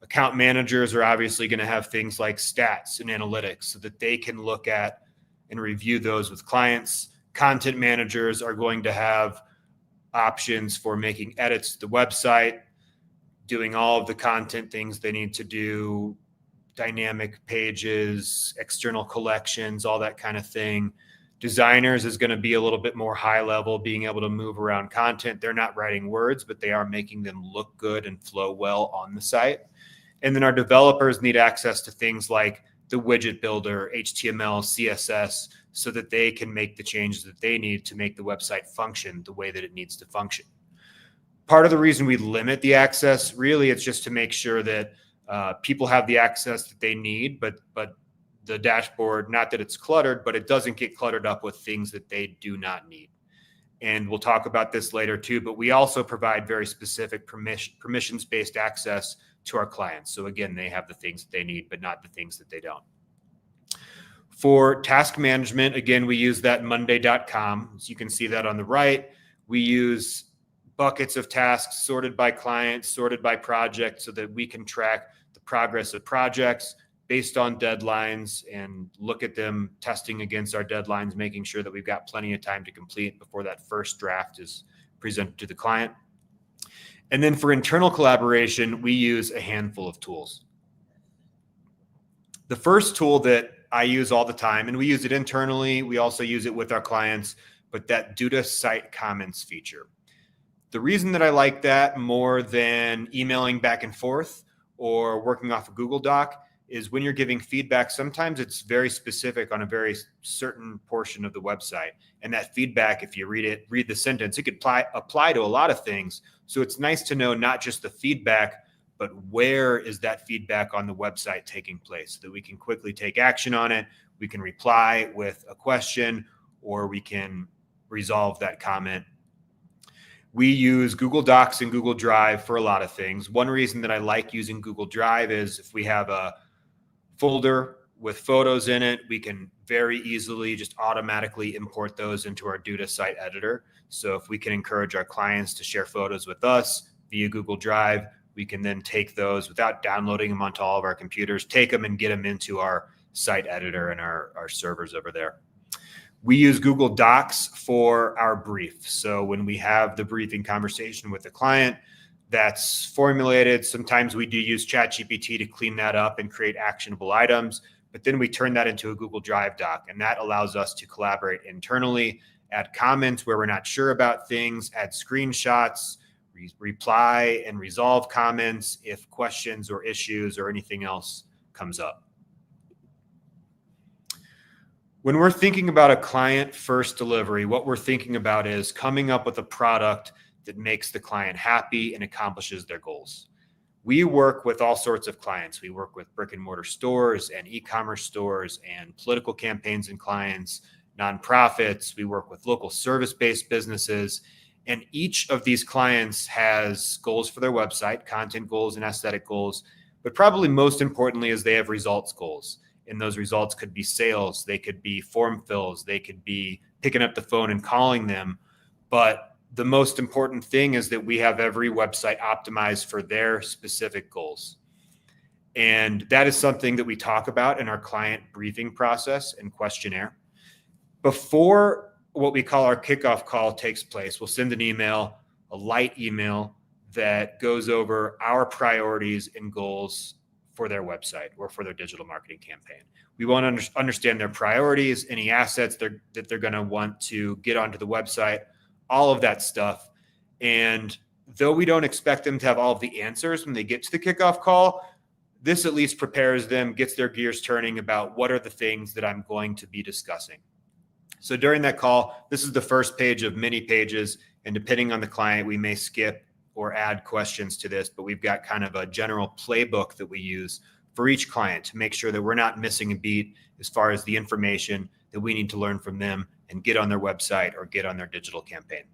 account managers are obviously going to have things like stats and analytics so that they can look at and review those with clients. Content managers are going to have options for making edits to the website, doing all of the content things they need to do, dynamic pages, external collections, all that kind of thing. Designers is going to be a little bit more high level, being able to move around content. They're not writing words, but they are making them look good and flow well on the site. And then our developers need access to things like the widget builder, HTML, CSS, so that they can make the changes that they need to make the website function the way that it needs to function. Part of the reason we limit the access, really, it's just to make sure that people have the access that they need, but the dashboard, not that it's cluttered, but it doesn't get cluttered up with things that they do not need. And we'll talk about this later too, but we also provide very specific permissions-based access to our clients. So again, they have the things that they need, but not the things that they don't. For task management, again, we use that Monday.com. So you can see that on the right. We use buckets of tasks sorted by client, sorted by project, so that we can track the progress of projects based on deadlines and look at them testing against our deadlines, making sure that we've got plenty of time to complete before that first draft is presented to the client. And then for internal collaboration, we use a handful of tools. The first tool that I use all the time, and we use it internally, we also use it with our clients, but that Duda site comments feature. The reason that I like that more than emailing back and forth or working off a Google Doc is when you're giving feedback, sometimes it's very specific on a very certain portion of the website. And that feedback, if you read the sentence, it could apply to a lot of things. So it's nice to know not just the feedback, but where is that feedback on the website taking place so that we can quickly take action on it. We can reply with a question, or we can resolve that comment. We use Google Docs and Google Drive for a lot of things. One reason that I like using Google Drive is if we have a folder with photos in it, we can very easily just automatically import those into our Duda site editor. So if we can encourage our clients to share photos with us via Google Drive, we can then take those without downloading them onto all of our computers, take them and get them into our site editor and our servers over there. We use Google Docs for our brief. So when we have the briefing conversation with the client, that's formulated. Sometimes we do use ChatGPT to clean that up and create actionable items, but then we turn that into a Google Drive doc, and that allows us to collaborate internally, add comments where we're not sure about things, add screenshots, reply and resolve comments if questions or issues or anything else comes up. When we're thinking about a client first delivery, what we're thinking about is coming up with a product that makes the client happy and accomplishes their goals. We work with all sorts of clients. We work with brick and mortar stores and e-commerce stores and political campaigns and clients, nonprofits. We work with local service-based businesses. And each of these clients has goals for their website, content goals and aesthetic goals. But probably most importantly is they have results goals. And those results could be sales. They could be form fills. They could be picking up the phone and calling them. But the most important thing is that we have every website optimized for their specific goals. And that is something that we talk about in our client briefing process and questionnaire. Before what we call our kickoff call takes place, we'll send an email, a light email that goes over our priorities and goals for their website or for their digital marketing campaign. We want to understand their priorities, any assets that they're going to want to get onto the website, all of that stuff. And though we don't expect them to have all of the answers when they get to the kickoff call, this at least prepares them, gets their gears turning about what are the things that I'm going to be discussing. So during that call, this is the first page of many pages. And depending on the client, we may skip or add questions to this, but we've got kind of a general playbook that we use for each client to make sure that we're not missing a beat as far as the information that we need to learn from them and get on their website or get on their digital campaign.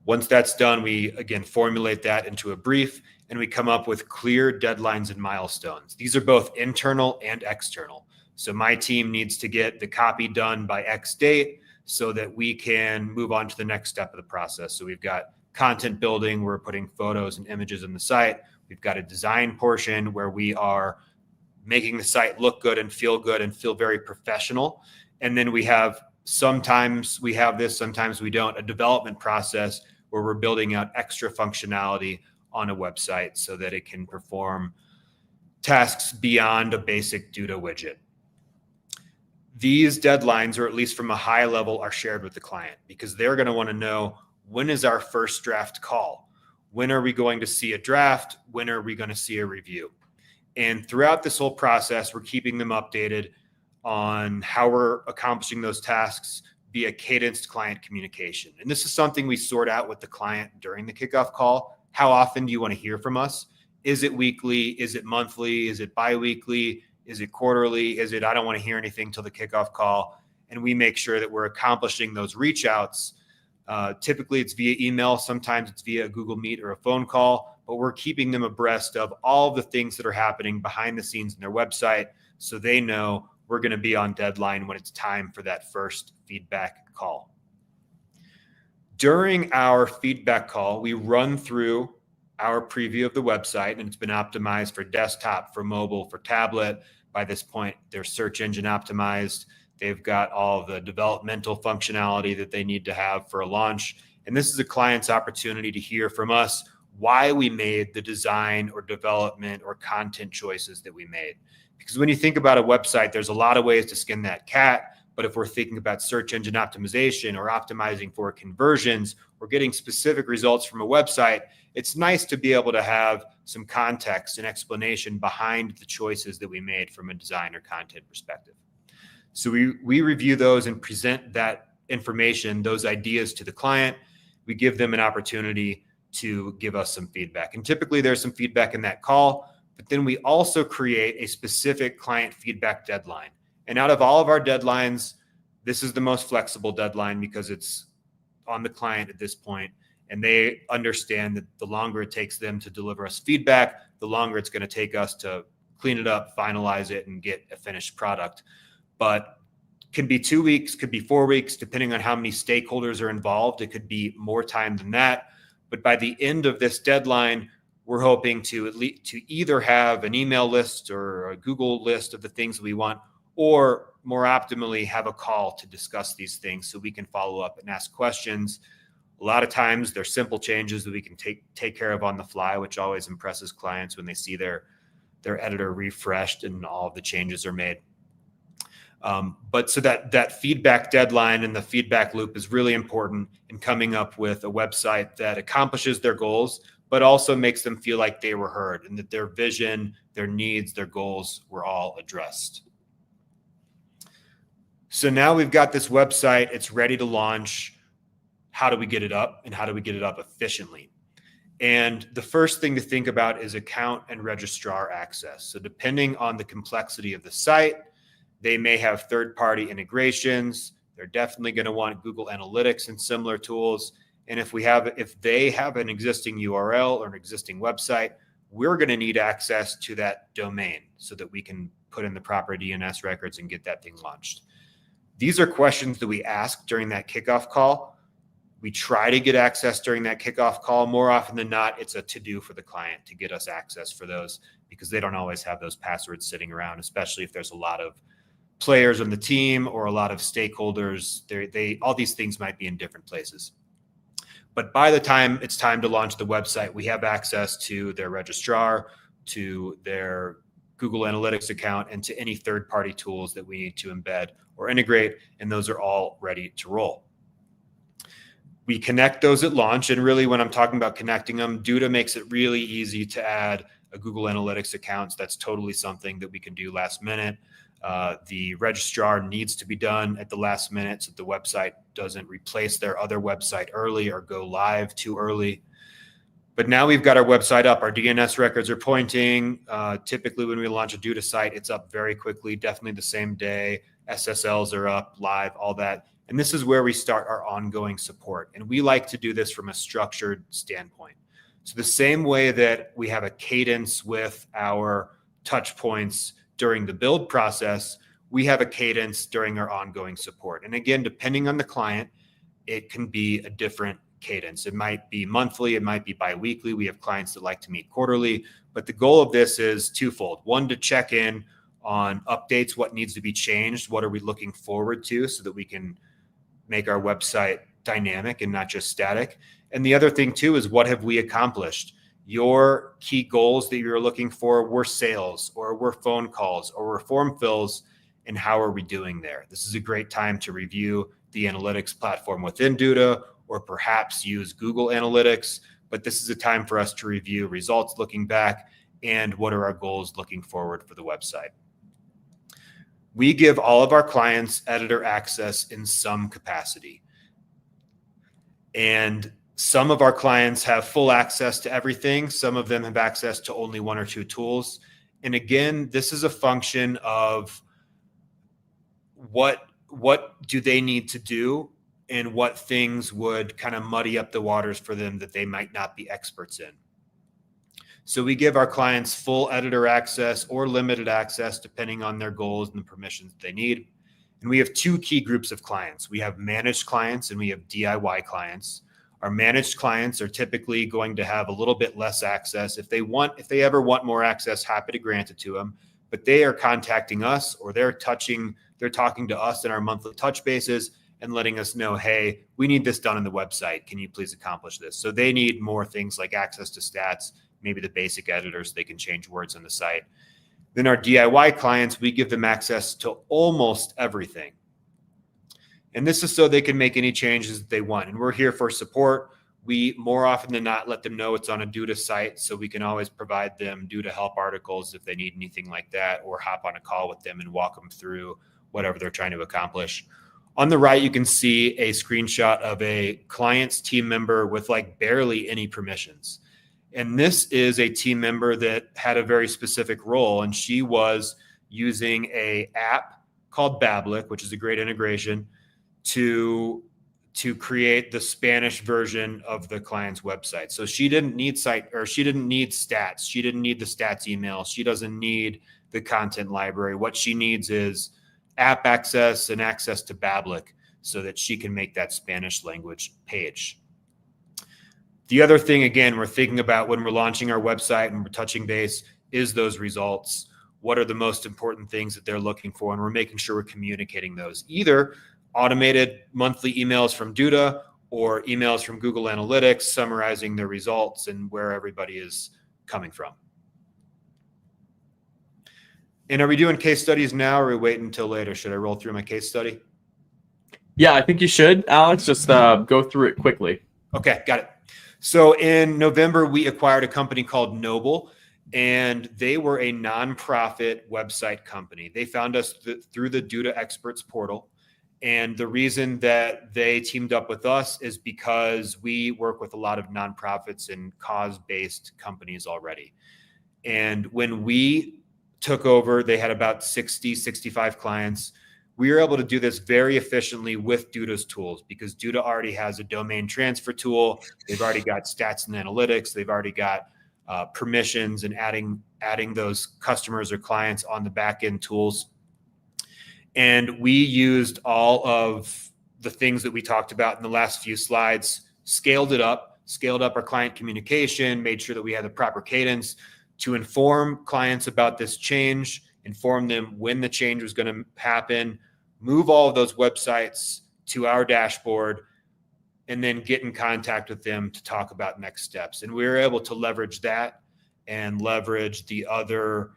Once that's done, we again formulate that into a brief and we come up with clear deadlines and milestones. These are both internal and external. So my team needs to get the copy done by X date so that we can move on to the next step of the process. So we've got content building, we're putting photos and images on the site. We've got a design portion where we are making the site look good and feel very professional. And then we have, sometimes we have this, sometimes we don't, a development process where we're building out extra functionality on a website so that it can perform tasks beyond a basic Duda widget. These deadlines, or at least from a high level, are shared with the client because they're going to want to know, when is our first draft call? When are we going to see a draft? When are we going to see a review? And throughout this whole process, we're keeping them updated on how we're accomplishing those tasks via cadenced client communication. And this is something we sort out with the client during the kickoff call. How often do you want to hear from us? Is it weekly? Is it monthly? Is it biweekly? Is it quarterly? Is it, I don't want to hear anything till the kickoff call? And we make sure that we're accomplishing those reach outs. Typically it's via email. Sometimes it's via a Google Meet or a phone call, but we're keeping them abreast of all the things that are happening behind the scenes in their website so they know we're going to be on deadline when it's time for that first feedback call. During our feedback call, we run through our preview of the website, and it's been optimized for desktop, for mobile, for tablet. By this point, they're search engine optimized. They've got all the developmental functionality that they need to have for a launch. And this is a client's opportunity to hear from us why we made the design or development or content choices that we made. Because when you think about a website, there's a lot of ways to skin that cat. But if we're thinking about search engine optimization or optimizing for conversions or getting specific results from a website, it's nice to be able to have some context and explanation behind the choices that we made from a design or content perspective. So we review those and present that information, those ideas to the client. We give them an opportunity to give us some feedback. And typically there's some feedback in that call, but then we also create a specific client feedback deadline. And out of all of our deadlines, this is the most flexible deadline because it's on the client at this point. And they understand that the longer it takes them to deliver us feedback, the longer it's going to take us to clean it up, finalize it, and get a finished product. But it could be 2 weeks, could be 4 weeks, depending on how many stakeholders are involved. It could be more time than that. But by the end of this deadline, we're hoping to either have an email list or a Google list of the things we want, or more optimally have a call to discuss these things so we can follow up and ask questions. A lot of times they're simple changes that we can take care of on the fly, which always impresses clients when they see their editor refreshed and all of the changes are made. But so that feedback deadline and the feedback loop is really important in coming up with a website that accomplishes their goals, but also makes them feel like they were heard and that their vision, their needs, their goals were all addressed. So now we've got this website, it's ready to launch. How do we get it up, and how do we get it up efficiently? And the first thing to think about is account and registrar access. So depending on the complexity of the site, they may have third-party integrations. They're definitely going to want Google Analytics and similar tools. And if they have an existing URL or an existing website, we're going to need access to that domain so that we can put in the proper DNS records and get that thing launched. These are questions that we ask during that kickoff call. We try to get access during that kickoff call. More often than not, it's a to-do for the client to get us access for those because they don't always have those passwords sitting around, especially if there's a lot of players on the team or a lot of stakeholders. All these things might be in different places. But by the time it's time to launch the website, we have access to their registrar, to their Google Analytics account, and to any third-party tools that we need to embed or integrate, and those are all ready to roll. We connect those at launch, and really when I'm talking about connecting them, Duda makes it really easy to add a Google Analytics account. That's totally something that we can do last minute. The registrar needs to be done at the last minute so the website doesn't replace their other website early or go live too early. But now we've got our website up. Our DNS records are pointing. Typically when we launch a Duda site, it's up very quickly, definitely the same day. SSLs are up, live, all that. And this is where we start our ongoing support. And we like to do this from a structured standpoint. So the same way that we have a cadence with our touch points during the build process, we have a cadence during our ongoing support. And again, depending on the client, it can be a different cadence. It might be monthly, it might be bi-weekly. We have clients that like to meet quarterly, but the goal of this is twofold. One, to check in on updates, what needs to be changed, what are we looking forward to so that we can make our website dynamic and not just static. And the other thing too is what have we accomplished? Your key goals that you're looking for were sales or were phone calls or were form fills, and how are we doing there? This is a great time to review the analytics platform within Duda or perhaps use Google Analytics, but this is a time for us to review results looking back and what are our goals looking forward for the website. We give all of our clients editor access in some capacity. And some of our clients have full access to everything. Some of them have access to only one or two tools. And again, this is a function of what do they need to do and what things would kind of muddy up the waters for them that they might not be experts in. So we give our clients full editor access or limited access depending on their goals and the permissions that they need. And we have two key groups of clients. We have managed clients and we have DIY clients. Our managed clients are typically going to have a little bit less access. If they ever want more access, happy to grant it to them. But they are contacting us or they're talking to us in our monthly touch bases and letting us know, hey, we need this done on the website. Can you please accomplish this? So they need more things like access to stats, maybe the basic editors, they can change words on the site. Then our DIY clients, we give them access to almost everything. And this is so they can make any changes that they want. And we're here for support. We more often than not let them know it's on a Duda site, so we can always provide them Duda help articles if they need anything like that, or hop on a call with them and walk them through whatever they're trying to accomplish. On the right, you can see a screenshot of a client's team member with like barely any permissions. And this is a team member that had a very specific role, and she was using an app called Babblik, which is a great integration, to create the Spanish version of the client's website. So she didn't need stats. She didn't need the stats email. She doesn't need the content library. What she needs is app access and access to Babblik so that she can make that Spanish language page. The other thing, again, we're thinking about when we're launching our website and we're touching base is those results. What are the most important things that they're looking for? And we're making sure we're communicating those, either automated monthly emails from Duda or emails from Google Analytics summarizing the results and where everybody is coming from. And are we doing case studies now or are we waiting until later? Should I roll through my case study? Yeah, I think you should, Alex. Just go through it quickly. Okay, got it. So in November, we acquired a company called Noble, and they were a nonprofit website company. They found us through the Duda Experts portal. And the reason that they teamed up with us is because we work with a lot of nonprofits and cause-based companies already. And when we took over, they had about 60, 65 clients. We were able to do this very efficiently with Duda's tools because Duda already has a domain transfer tool. They've already got stats and analytics. They've already got permissions and adding those customers or clients on the back-end tools. And we used all of the things that we talked about in the last few slides, scaled up our client communication, made sure that we had the proper cadence to inform clients about this change, inform them when the change was going to happen, move all of those websites to our dashboard, and then get in contact with them to talk about next steps. And we were able to leverage that and leverage the other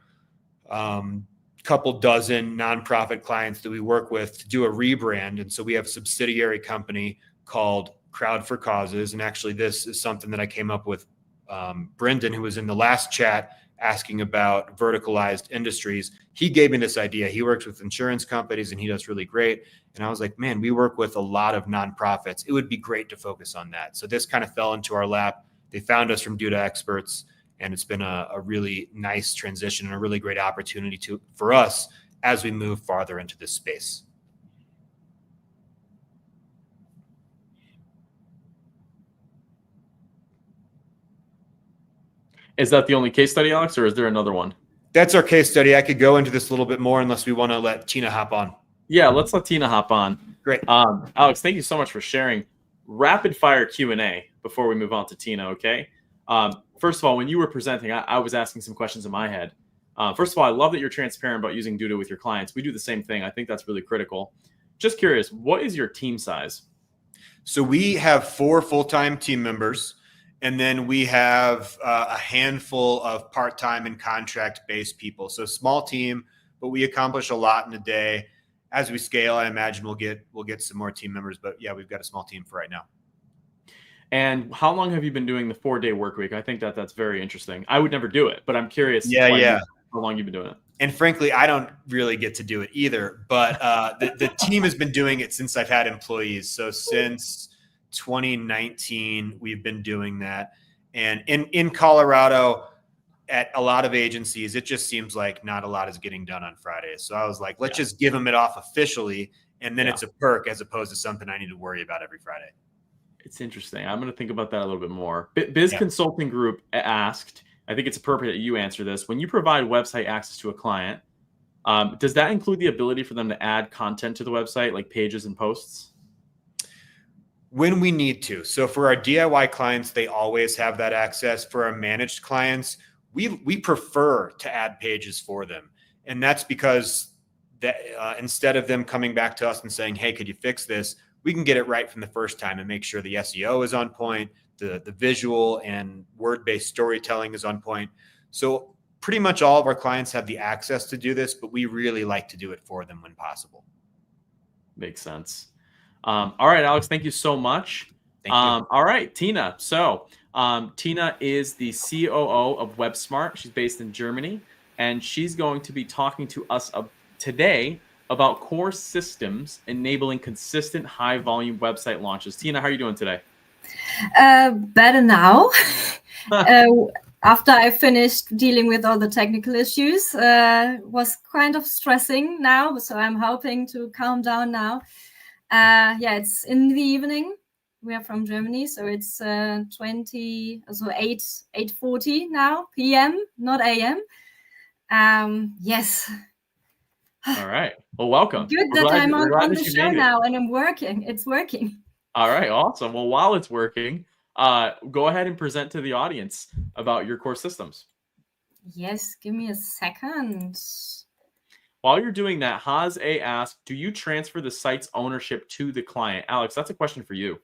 couple dozen nonprofit clients that we work with to do a rebrand. And so we have a subsidiary company called Crowd for Causes. And actually, this is something that I came up with. Brendan, who was in the last chat asking about verticalized industries, he gave me this idea. He works with insurance companies and he does really great. And I was like, man, we work with a lot of nonprofits. It would be great to focus on that. So this kind of fell into our lap. They found us from Duda Experts, and it's been a really nice transition and a really great opportunity for us as we move farther into this space. Is that the only case study, Alex, or is there another one? That's our case study. I could go into this a little bit more unless we want to let Tina hop on. Yeah, let's let Tina hop on. Great. Alex, thank you so much for sharing. Rapid fire Q&A before we move on to Tina, okay? First of all, when you were presenting, I was asking some questions in my head. First of all, I love that you're transparent about using Duda with your clients. We do the same thing. I think that's really critical. Just curious, what is your team size? So we have 4 full-time team members, and then we have a handful of part-time and contract-based people. So small team, but we accomplish a lot in a day. As we scale, I imagine we'll get some more team members. But yeah, we've got a small team for right now. And how long have you been doing the 4-day work week? I think that's very interesting. I would never do it, but I'm curious. Yeah. How long you've been doing it? And frankly, I don't really get to do it either. But the team has been doing it since I've had employees. So since 2019, we've been doing that. And in Colorado, at a lot of agencies, it just seems like not a lot is getting done on Fridays. So I was like, let's just give them it off officially. And then it's a perk as opposed to something I need to worry about every Friday. It's interesting. I'm going to think about that a little bit more. Biz Consulting Group asked, I think it's appropriate that you answer this. When you provide website access to a client, does that include the ability for them to add content to the website, like pages and posts? When we need to. So for our DIY clients, they always have that access. For our managed clients, we prefer to add pages for them. And that's because instead of them coming back to us and saying, hey, could you fix this? We can get it right from the first time and make sure the SEO is on point, the visual and word-based storytelling is on point. So pretty much all of our clients have the access to do this, but we really like to do it for them when possible. Makes sense. All right, Alex, thank you so much. Thank you. All right, Tina. So Tina is the COO of WebSmart. She's based in Germany, and she's going to be talking to us today about core systems enabling consistent high-volume website launches. Tina, how are you doing today? Better now. After I finished dealing with all the technical issues, was kind of stressing now, so I'm hoping to calm down now. It's in the evening. We are from Germany, so it's 8:40 now p.m., not a.m. Yes. All right. Well, welcome. Good that I'm on the show now and I'm working. It's working. All right. Awesome. Well, while it's working, go ahead and present to the audience about your core systems. Yes. Give me a second. While you're doing that, Haz A asked, do you transfer the site's ownership to the client? Alex, that's a question for you.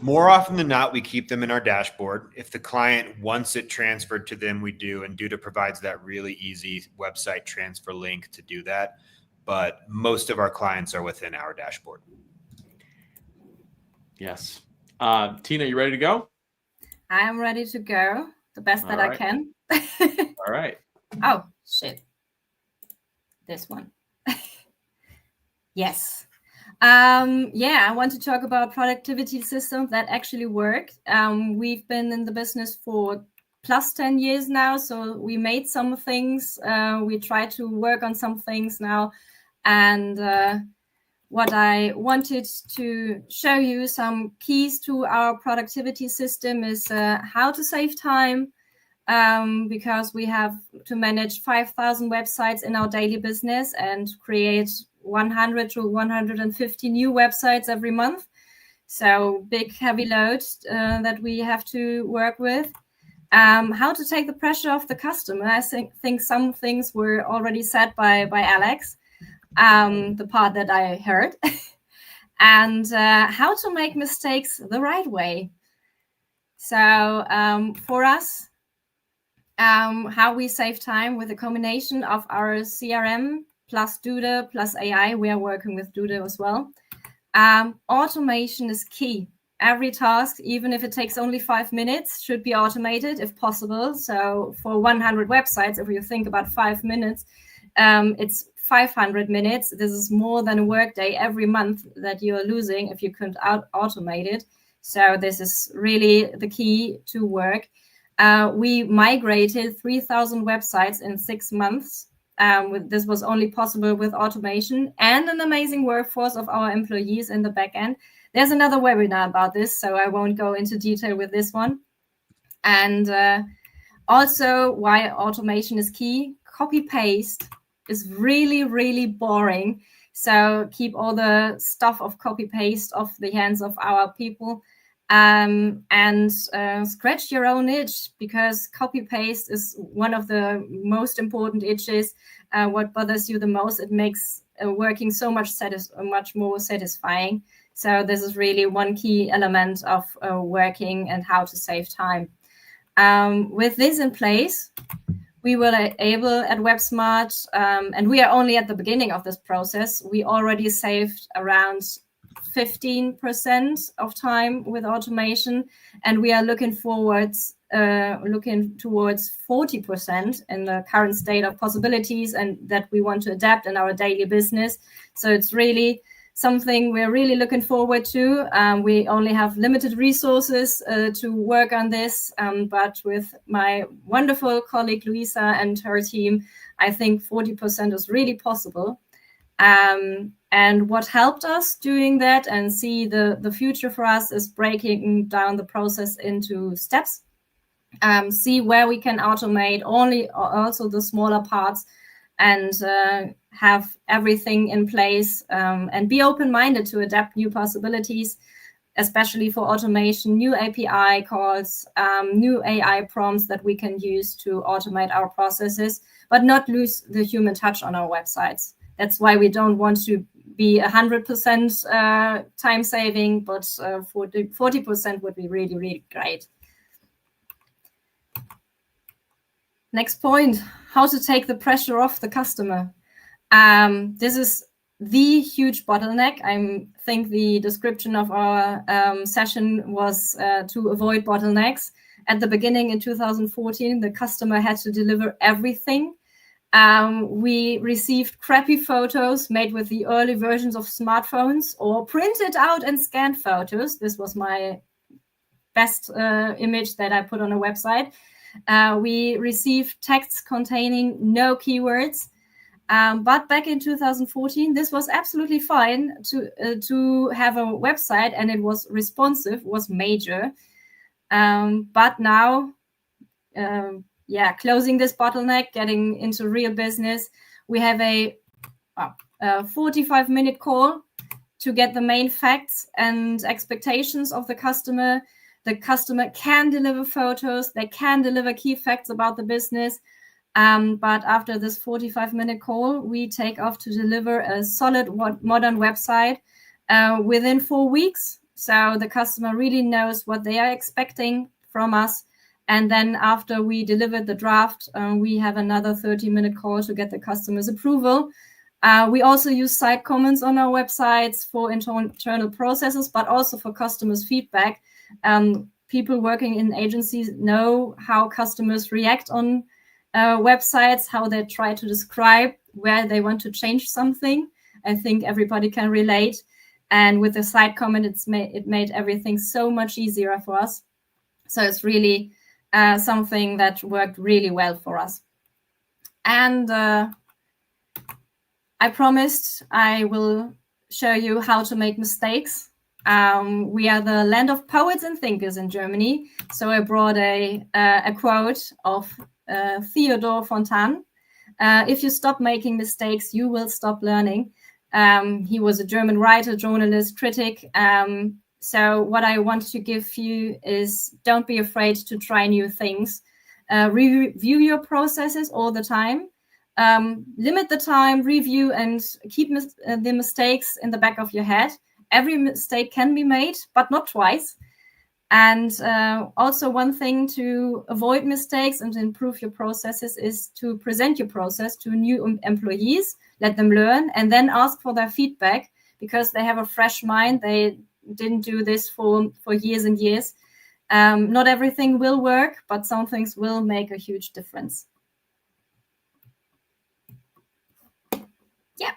More often than not, we keep them in our dashboard. If the client wants it transferred to them, we do. And Duda provides that really easy website transfer link to do that. But most of our clients are within our dashboard. Yes. Tina, you ready to go? I'm ready to go. The best that I can. All right. Oh, shit. This one. Yes. I want to talk about productivity systems that actually work. We've been in the business for plus 10 years now, so we made some things. We try to work on some things now. And what I wanted to show you some keys to our productivity system is how to save time, because we have to manage 5,000 websites in our daily business and create 100 to 150 new websites every month. So big, heavy load that we have to work with. How to take the pressure off the customer. I think some things were already said by Alex, the part that I heard. and how to make mistakes the right way. So for us, how we save time with a combination of our CRM plus Duda plus AI. We are working with Duda as well. Automation is key. Every task, even if it takes only 5 minutes, should be automated if possible. So for 100 websites, if you think about 5 minutes, it's 500 minutes. This is more than a workday every month that you're losing if you couldn't automate it. So this is really the key to work. We migrated 3,000 websites in 6 months. This was only possible with automation and an amazing workforce of our employees in the back end. There's another webinar about this, so I won't go into detail with this one. And also why automation is key. Copy-paste is really, really boring. So keep all the stuff of copy-paste off the hands of our people. And scratch your own itch, because copy-paste is one of the most important itches. What bothers you the most, it makes working so much more satisfying. So this is really one key element of working and how to save time. With this in place, we were able at WebSmart, and we are only at the beginning of this process, we already saved around 15% of time with automation, and we are looking towards 40% in the current state of possibilities, and that we want to adapt in our daily business. So it's really something we're really looking forward to. We only have limited resources to work on this, but with my wonderful colleague Luisa and her team, I think 40% is really possible. And what helped us doing that and see the future for us is breaking down the process into steps. See where we can automate also the smaller parts, and have everything in place, and be open-minded to adapt new possibilities, especially for automation, new API calls, new AI prompts that we can use to automate our processes, but not lose the human touch on our websites. That's why we don't want to be 100% time saving, but 40% would be really, really great. Next point, how to take the pressure off the customer. This is the huge bottleneck. I think the description of our session was to avoid bottlenecks. At the beginning in 2014, the customer had to deliver everything. We received crappy photos made with the early versions of smartphones, or printed out and scanned photos. This was my best image that I put on a website. We received texts containing no keywords. But back in 2014, this was absolutely fine to have a website, and it was responsive, was major. But now, closing this bottleneck, getting into real business, we have a 45-minute call to get the main facts and expectations of the customer. The customer can deliver photos, they can deliver key facts about the business. But after this 45-minute call, we take off to deliver a solid modern website within 4 weeks. So the customer really knows what they are expecting from us. And then after we delivered the draft, we have another 30-minute call to get the customer's approval. We also use site comments on our websites for internal processes, but also for customers' feedback. People working in agencies know how customers react on websites, how they try to describe where they want to change something. I think everybody can relate. And with the site comment, it made everything so much easier for us. So it's really something that worked really well for us. And I promised I will show you how to make mistakes. We are the land of poets and thinkers in Germany. So I brought a quote of Theodor Fontane. If you stop making mistakes, you will stop learning. He was a German writer, journalist, critic. So what I want to give you is, don't be afraid to try new things. Review your processes all the time. Limit the time, review, and keep the mistakes in the back of your head. every mistake can be made, but not twice. And also one thing to avoid mistakes and to improve your processes is to present your process to new employees, let them learn, and then ask for their feedback, because they have a fresh mind. They didn't do this for years and years. Not everything will work, but some things will make a huge difference. Yeah.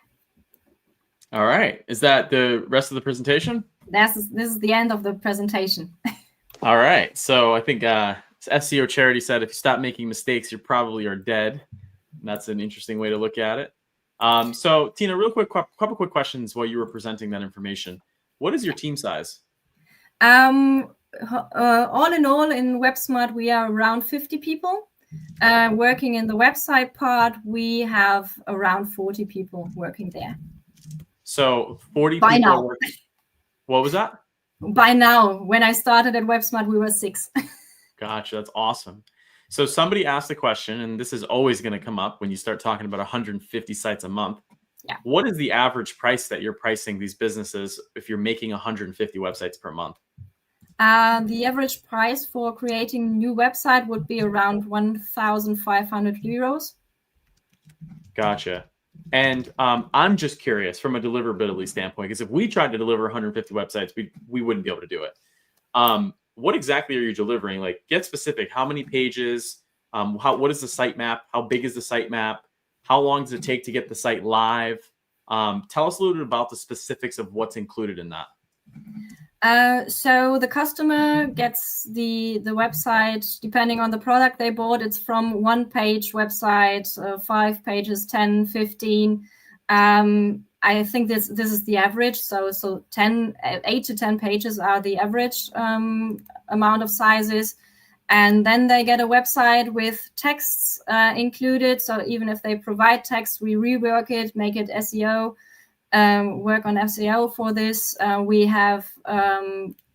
All right. Is that the rest of the presentation? This is the end of the presentation. All right. So I think SEO Charity said, if you stop making mistakes, you probably are dead. That's an interesting way to look at it. So Tina, real quick, couple quick questions while you were presenting that information. What is your team size? All in all, in WebSmart, we are around 50 people. Working in the website part, we have around 40 people working there. So 40 By people. now. What was that? By now, when I started at WebSmart, we were 6. Gotcha. That's awesome. So somebody asked a question, and this is always going to come up when you start talking about 150 sites a month. Yeah. What is the average price that you're pricing these businesses if you're making 150 websites per month? The average price for creating a new website would be around 1,500 euros. Gotcha. And I'm just curious from a deliverability standpoint, because if we tried to deliver 150 websites, we wouldn't be able to do it. What exactly are you delivering? Like, get specific. How many pages? What is the sitemap? How big is the sitemap? How long does it take to get the site live? Tell us a little bit about the specifics of what's included in that. So the customer gets the website, depending on the product they bought. It's from 1-page website, 5 pages, 10, 15. I think this is the average. So 8 to 10 pages are the average amount of sizes. And then they get a website with texts included. So even if they provide text, we rework it, make it SEO. Work on SEO for this. We have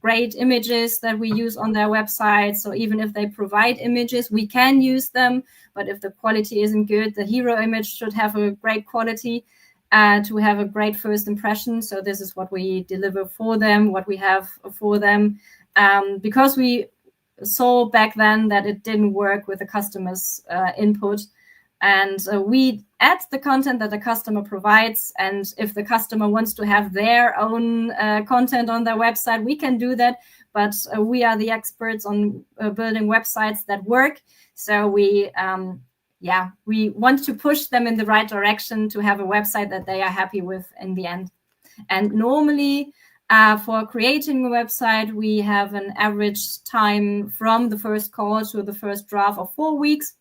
great images that we use on their website. So even if they provide images, we can use them. But if the quality isn't good, the hero image should have a great quality to have a great first impression. So this is what we deliver for them, what we have for them. Because we saw back then that it didn't work with the customer's input. And we add the content that the customer provides. And if the customer wants to have their own content on their website, we can do that. But we are the experts on building websites that work. So we want to push them in the right direction to have a website that they are happy with in the end. And normally, for creating a website, we have an average time from the first call to the first draft of 4 weeks.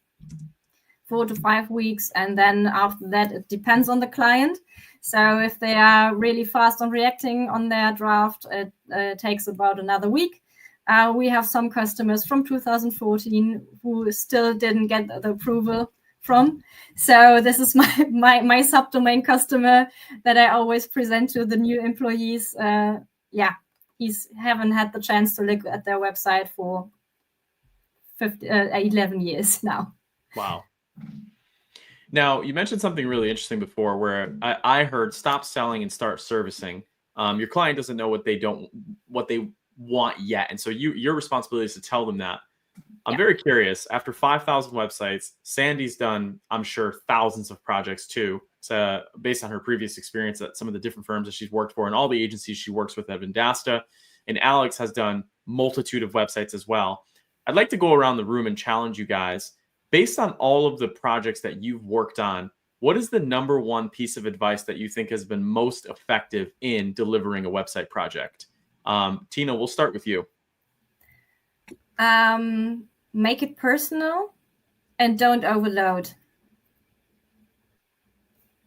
4 to 5 weeks, and then after that it depends on the client. So if they are really fast on reacting on their draft, it takes about another week. We have some customers from 2014 who still didn't get the approval from. So this is my subdomain customer that I always present to the new employees. He's haven't had the chance to look at their website for 11 years now. Wow. Now, you mentioned something really interesting before where I heard stop selling and start servicing. Your client doesn't know what they want yet. And so your responsibility is to tell them that. I'm very curious. After 5,000 websites, Sandy's done, I'm sure, thousands of projects too. So based on her previous experience at some of the different firms that she's worked for and all the agencies she works with at Vendasta. And Alex has done multitude of websites as well. I'd like to go around the room and challenge you guys. Based on all of the projects that you've worked on, what is the number one piece of advice that you think has been most effective in delivering a website project? Tina, we'll start with you. Make it personal and don't overload.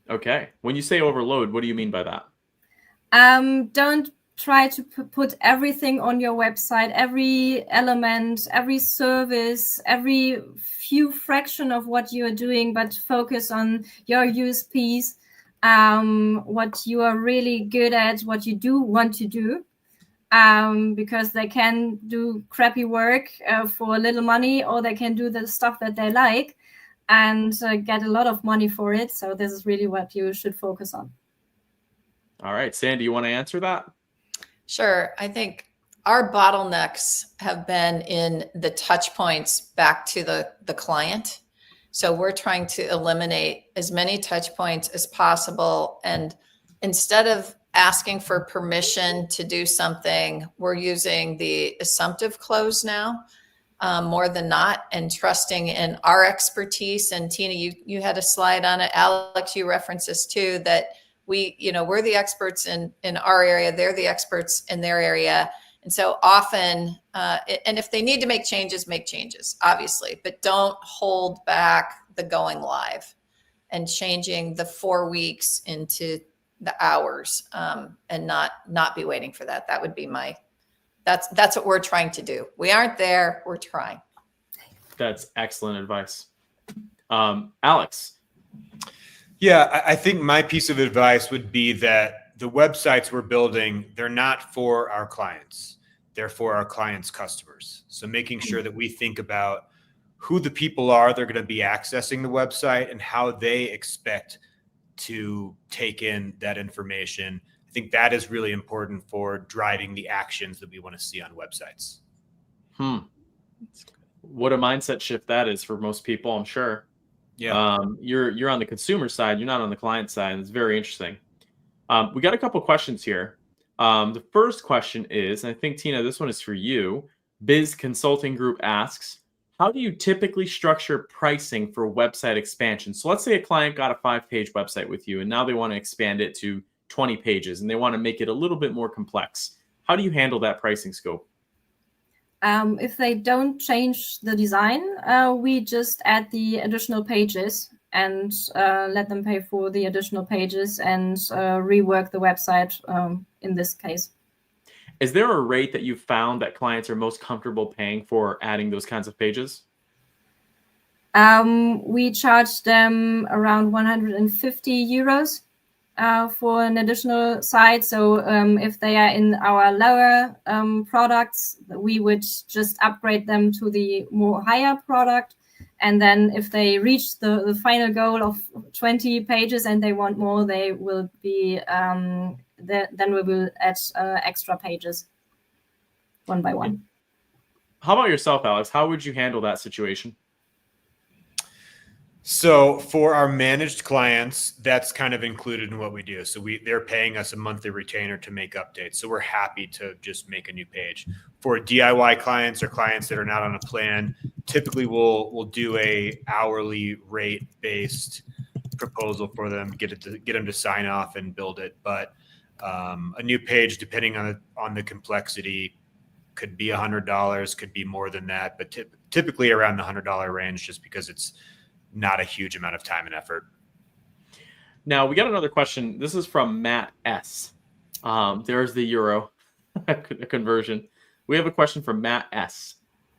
Okay. When you say overload, what do you mean by that? Don't try to put everything on your website, every element, every service, every few fraction of what you are doing, but focus on your USPs, what you are really good at, what you do want to do, because they can do crappy work for a little money, or they can do the stuff that they like and get a lot of money for it. So this is really what you should focus on. All right, Sandy, you want to answer that? Sure. I think our bottlenecks have been in the touch points back to the client. So we're trying to eliminate as many touch points as possible. And instead of asking for permission to do something, we're using the assumptive close now, more than not, and trusting in our expertise. And Tina, you had a slide on it. Alex, you referenced this too, that we're the experts in our area. They're the experts in their area. And so often, and if they need to make changes, obviously, but don't hold back the going live and changing the 4 weeks into the hours, and not be waiting for that. That would be that's what we're trying to do. We aren't there, we're trying. That's excellent advice. Alex. Yeah, I think my piece of advice would be that the websites we're building, they're not for our clients. They're for our clients' customers. So making sure that we think about who the people are that are going to be accessing the website and how they expect to take in that information. I think that is really important for driving the actions that we want to see on websites. What a mindset shift that is for most people, I'm sure. Yeah. You're on the consumer side, you're not on the client side. It's very interesting. We got a couple questions here. The first question is, and I think, Tina, this one is for you. Biz Consulting Group asks, how do you typically structure pricing for website expansion? So let's say a client got a 5-page website with you, and now they want to expand it to 20 pages, and they want to make it a little bit more complex. How do you handle that pricing scope? If they don't change the design, we just add the additional pages and let them pay for the additional pages and rework the website in this case. Is there a rate that you've found that clients are most comfortable paying for adding those kinds of pages? We charge them around 150 euros for an additional site. So if they are in our lower products, we would just upgrade them to the more higher product. And then if they reach the final goal of 20 pages and they want more, they will be, then we will add extra pages one by one. How about yourself, Alex? How would you handle that situation? So for our managed clients, that's kind of included in what we do. So they're paying us a monthly retainer to make updates. So we're happy to just make a new page. For DIY clients or clients that are not on a plan, typically we'll do a hourly rate based proposal for them, get them to sign off and build it. But a new page, depending on the complexity, could be $100, could be more than that, but typically around the $100 range, just because it's not a huge amount of time and effort. Now we got another question. This is from Matt S. There's the euro conversion. We have a question from Matt S.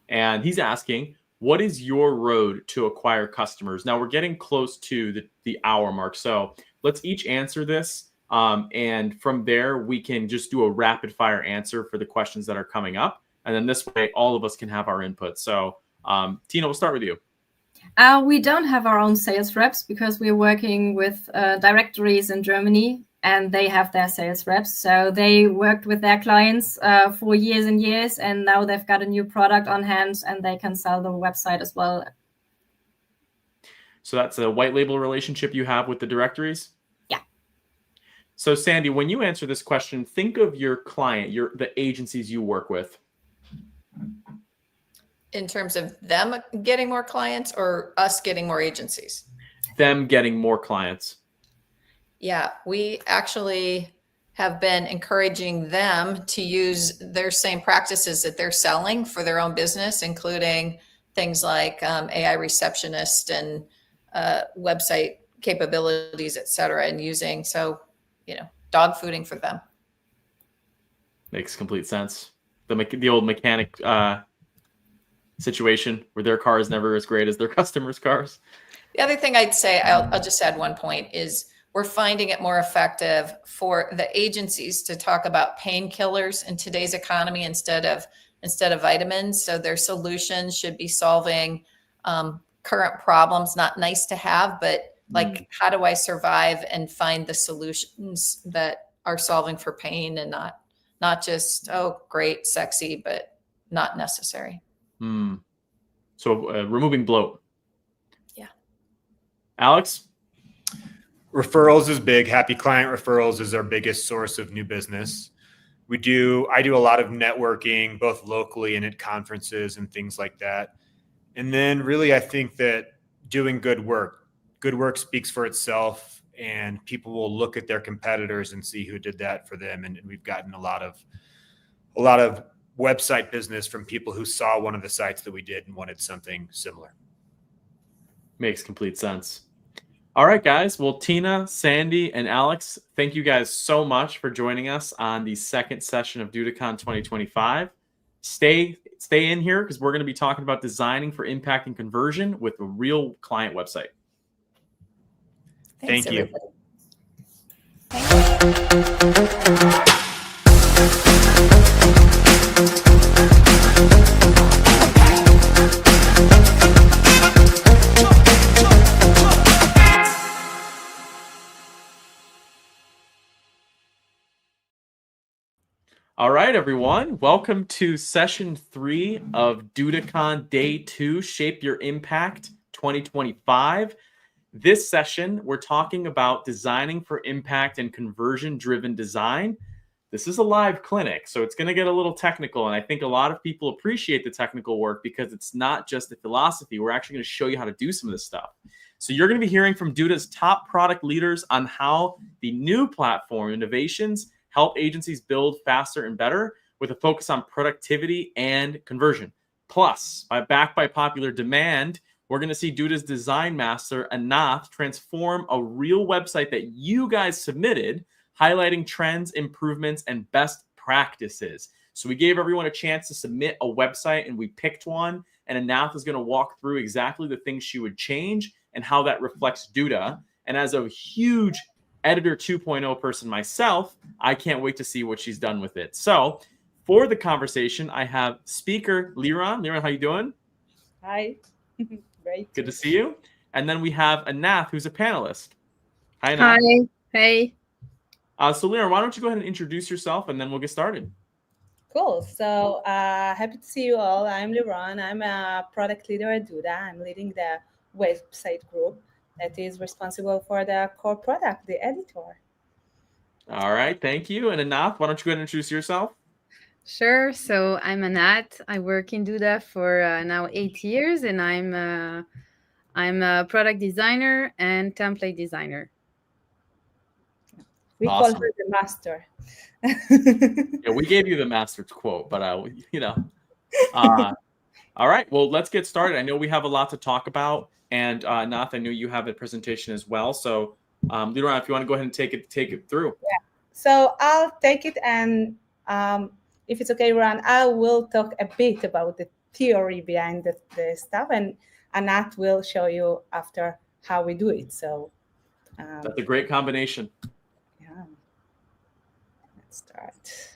And he's asking, what is your road to acquire customers? Now we're getting close to the hour mark. So let's each answer this. And from there, we can just do a rapid fire answer for the questions that are coming up. And then this way, all of us can have our input. So Tina, we'll start with you. We don't have our own sales reps because we're working with directories in Germany and they have their sales reps. So they worked with their clients for years and years, and now they've got a new product on hand and they can sell the website as well. So that's a white label relationship you have with the directories? Yeah. So Sandy, when you answer this question, think of your client, the agencies you work with. In terms of them getting more clients or us getting more agencies? Them getting more clients. Yeah, we actually have been encouraging them to use their same practices that they're selling for their own business, including things like AI receptionist and website capabilities, et cetera, and using, dog fooding for them. Makes complete sense. The old mechanic situation where their car is never as great as their customers' cars. The other thing I'd say, I'll just add one point, is we're finding it more effective for the agencies to talk about painkillers in today's economy instead of vitamins. So their solutions should be solving current problems, not nice to have, but like, how do I survive and find the solutions that are solving for pain and not just, oh, great, sexy, but not necessary. So removing bloat. Yeah. Alex? Referrals is big. Happy client referrals is our biggest source of new business. I do a lot of networking, both locally and at conferences and things like that. And then really, I think that doing good work speaks for itself, and people will look at their competitors and see who did that for them. And we've gotten a lot of website business from people who saw one of the sites that we did and wanted something similar. Makes complete sense. All right, guys. Well, Tina, Sandy, and Alex, thank you guys so much for joining us on the second session of DudaCon 2025. Stay in here because we're going to be talking about designing for impact and conversion with a real client website. Thanks, Thank you. Everybody. All right, everyone. Welcome to session 3 of DudaCon Day 2, Shape Your Impact 2025. This session, we're talking about designing for impact and conversion-driven design. This is a live clinic, so it's going to get a little technical, and I think a lot of people appreciate the technical work because it's not just the philosophy. We're actually going to show you how to do some of this stuff. So you're going to be hearing from Duda's top product leaders on how the new platform innovations help agencies build faster and better with a focus on productivity and conversion. Plus, backed by popular demand, we're going to see Duda's design master, Anath, transform a real website that you guys submitted, highlighting trends, improvements, and best practices. So we gave everyone a chance to submit a website, and we picked one, and Anath is going to walk through exactly the things she would change and how that reflects Duda. And as a huge Editor 2.0 person myself, I can't wait to see what she's done with it. So for the conversation, I have speaker Liran. Liran, how you doing? Hi. Great. Good to see you. And then we have Anath, who's a panelist. Hi, Anath. Hi. Hey. So Liran, why don't you go ahead and introduce yourself, and then we'll get started. Cool. So happy to see you all. I'm Liran. I'm a product leader at Duda. I'm leading the website group that is responsible for the core product, the editor. All right, thank you. And Anath, why don't you go ahead and introduce yourself? Sure. So I'm Anath. I work in Duda for now 8 years, and I'm a product designer and template designer. We Awesome. call her the master. Yeah, we gave you the master's quote, but all right. Well, let's get started. I know we have a lot to talk about. And Nath, I know you have a presentation as well. So, Liran, if you want to go ahead and take it through. Yeah. So I'll take it, and if it's okay, Ron, I will talk a bit about the theory behind the stuff, and Nath will show you after how we do it. So that's a great combination. Yeah. Let's start.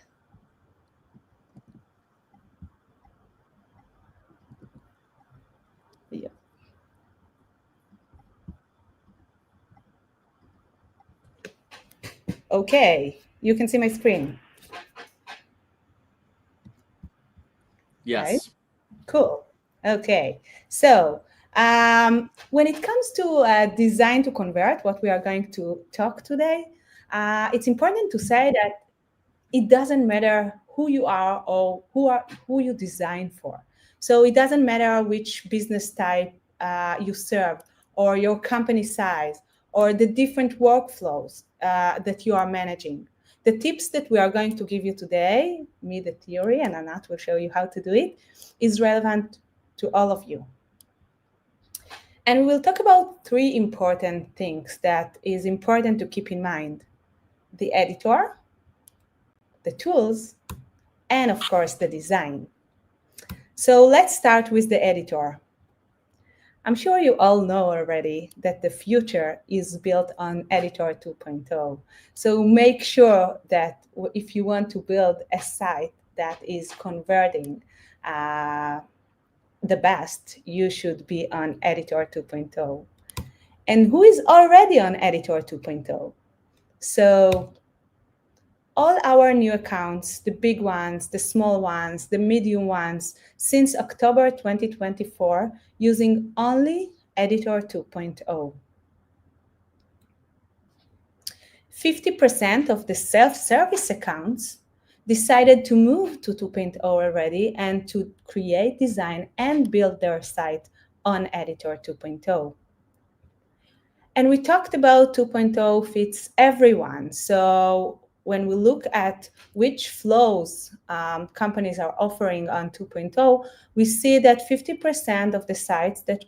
Yeah. Okay, you can see my screen. Yes. Right? Cool. Okay. So when it comes to design to convert, what we are going to talk today, it's important to say that it doesn't matter who you are or who you design for. So it doesn't matter which business type you serve, or your company size, or the different workflows that you are managing. The tips that we are going to give you today, me, the theory, and Anath will show you how to do it, is relevant to all of you. And we'll talk about 3 important things that is important to keep in mind: the editor, the tools, and of course, the design. So let's start with the editor. I'm sure you all know already that the future is built on Editor 2.0. So make sure that if you want to build a site that is converting the best, you should be on Editor 2.0. And who is already on Editor 2.0? So all our new accounts, the big ones, the small ones, the medium ones, since October 2024, using only Editor 2.0. 50% of the self-service accounts decided to move to 2.0 already and to create, design, and build their site on Editor 2.0. And we talked about 2.0 fits everyone. So when we look at which flows companies are offering on 2.0, we see that 50% of the sites that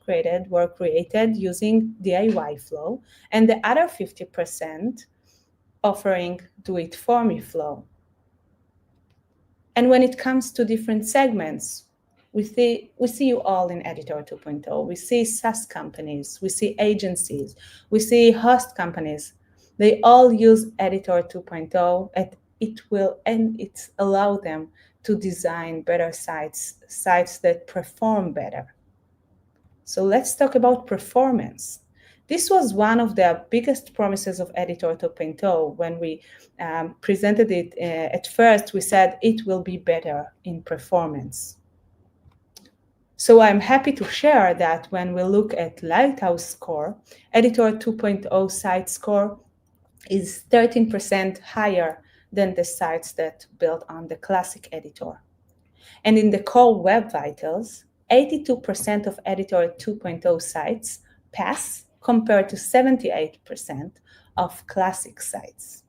were created using DIY flow, and the other 50% offering do-it-for-me flow. And when it comes to different segments, we see you all in Editor 2.0. We see SaaS companies, we see agencies, we see host companies. They all use Editor 2.0, and it's allow them to design better sites that perform better. So let's talk about performance. This was one of the biggest promises of Editor 2.0. When we presented it at first, we said it will be better in performance. So I'm happy to share that when we look at Lighthouse score, Editor 2.0 site score is 13% higher than the sites that built on the classic editor. And in the core Web Vitals, 82% of Editor 2.0 sites pass compared to 78% of classic sites.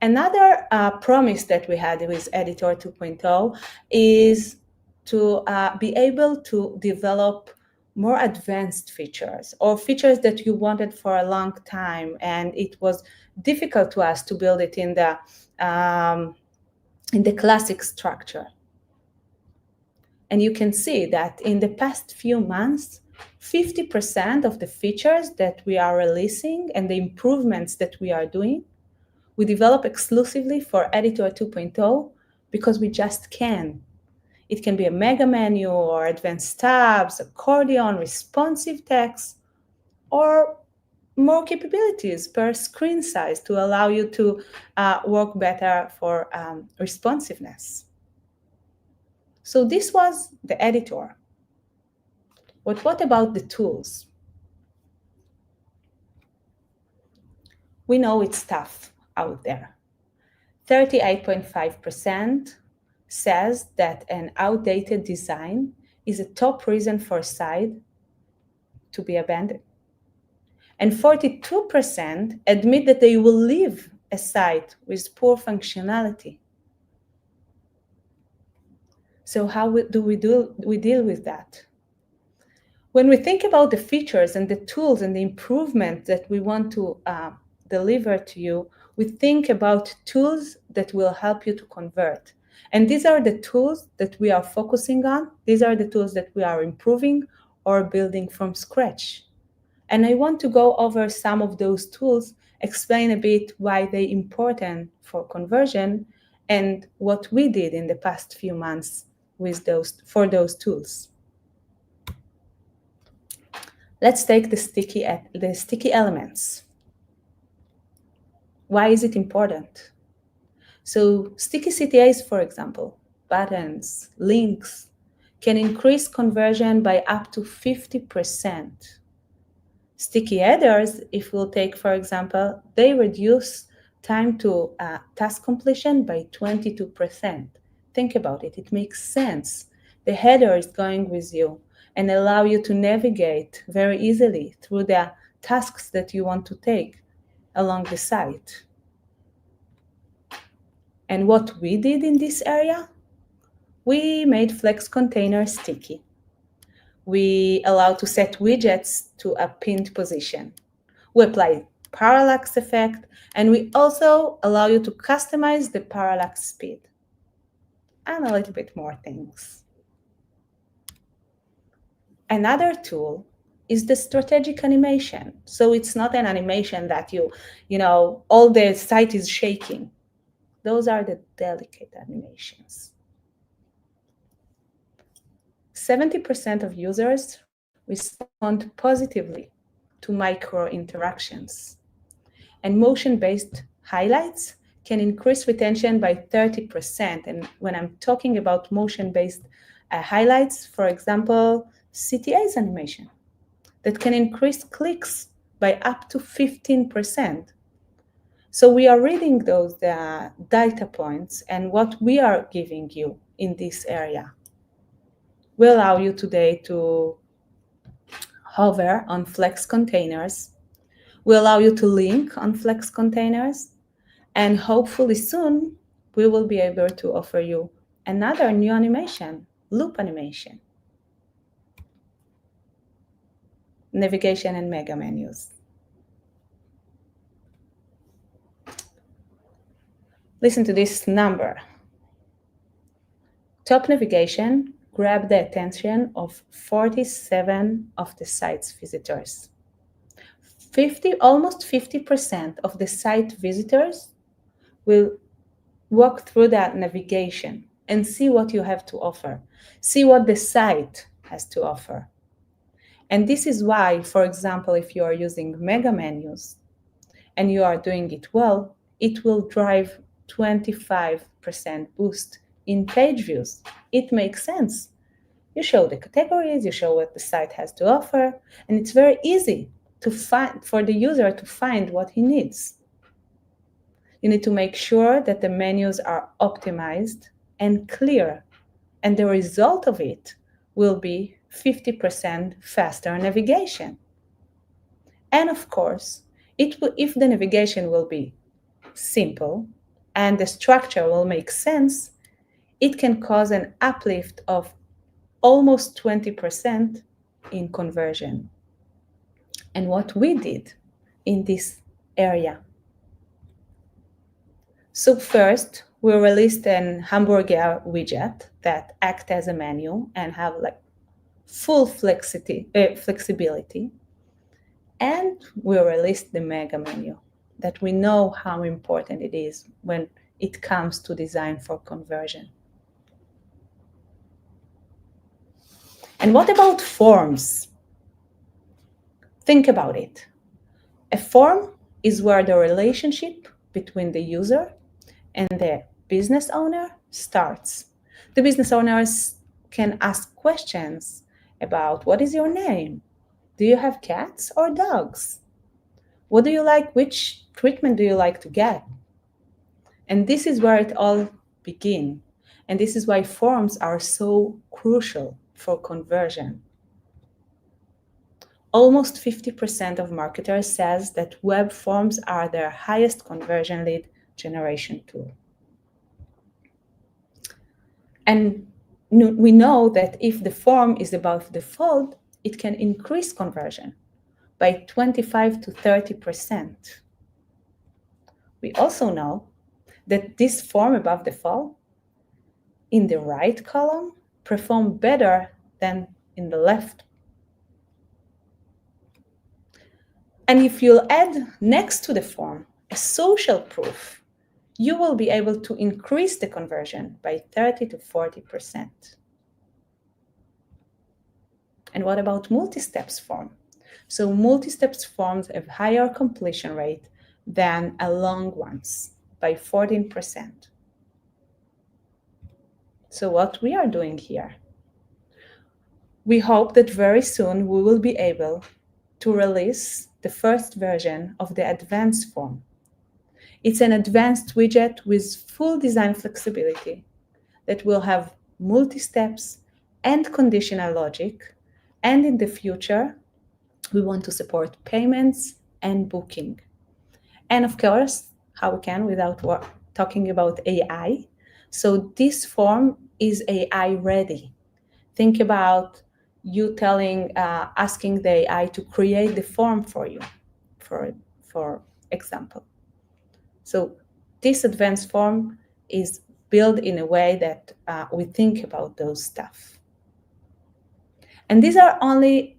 Another promise that we had with Editor 2.0 is to be able to develop more advanced features, or features that you wanted for a long time, and it was difficult to us to build it in the classic structure. And you can see that in the past few months, 50% of the features that we are releasing and the improvements that we are doing, we develop exclusively for Editor 2.0 because we just can. It can be a mega menu or advanced tabs, accordion, responsive text, or more capabilities per screen size to allow you to work better for responsiveness. So this was the editor. But what about the tools? We know it's tough out there. 38.5% says that an outdated design is a top reason for a site to be abandoned. And 42% admit that they will leave a site with poor functionality. So how do we deal with that? When we think about the features and the tools and the improvement that we want to deliver to you, we think about tools that will help you to convert. And these are the tools that we are focusing on. These are the tools that we are improving or building from scratch. And I want to go over some of those tools, explain a bit why they're important for conversion and what we did in the past few months for those tools. Let's take the sticky elements. Why is it important? So sticky CTAs, for example, buttons, links, can increase conversion by up to 50%. Sticky headers, if we'll take, for example, they reduce time to task completion by 22%. Think about it. It makes sense. The header is going with you and allow you to navigate very easily through the tasks that you want to take along the site. And what we did in this area, we made Flex containers sticky. We allow to set widgets to a pinned position. We apply parallax effect, and we also allow you to customize the parallax speed. And a little bit more things. Another tool is the strategic animation. So it's not an animation that all the site is shaking. Those are the delicate animations. 70% of users respond positively to micro interactions. And motion-based highlights can increase retention by 30%. And when I'm talking about motion-based highlights, for example, CTA's animation, that can increase clicks by up to 15%. So we are reading those data points, and what we are giving you in this area will allow you today to hover on Flex containers, will allow you to link on Flex containers, and hopefully soon we will be able to offer you another new animation, loop animation, navigation and mega menus. Listen to this number. Top navigation grabbed the attention of 47 of the site's visitors. Almost 50% of the site visitors will walk through that navigation and see what you have to offer, see what the site has to offer. And this is why, for example, if you are using mega menus and you are doing it well, it will drive 25% boost in page views. It makes sense. You show the categories, you show what the site has to offer, and it's very easy to find for the user to find what he needs. You need to make sure that the menus are optimized and clear, and the result of it will be 50% faster navigation. And of course, if the navigation will be simple and the structure will make sense, it can cause an uplift of almost 20% in conversion. And what we did in this area. So first, we released an hamburger widget that acts as a menu and have like full flexibility. And we released the mega menu that we know how important it is when it comes to design for conversion. And what about forms? Think about it. A form is where the relationship between the user and the business owner starts. The business owners can ask questions about what is your name? Do you have cats or dogs? What do you like? Which treatment do you like to get? And this is where it all begins. And this is why forms are so crucial for conversion. Almost 50% of marketers says that web forms are their highest conversion lead generation tool. And we know that if the form is above default, it can increase conversion by 25 to 30%. We also know that this form above default in the right column perform better than in the left. And if you'll add next to the form a social proof, you will be able to increase the conversion by 30 to 40%. And what about multi-steps form? So multi-steps forms have higher completion rate than a long ones by 14%. So what we are doing here, we hope that very soon we will be able to release the first version of the advanced form. It's an advanced widget with full design flexibility that will have multi-steps and conditional logic. And in the future, we want to support payments and booking. And of course, how we can without talking about AI. So this form is AI ready. Think about you asking the AI to create the form for you, for example. So this advanced form is built in a way that we think about those stuff. And these are only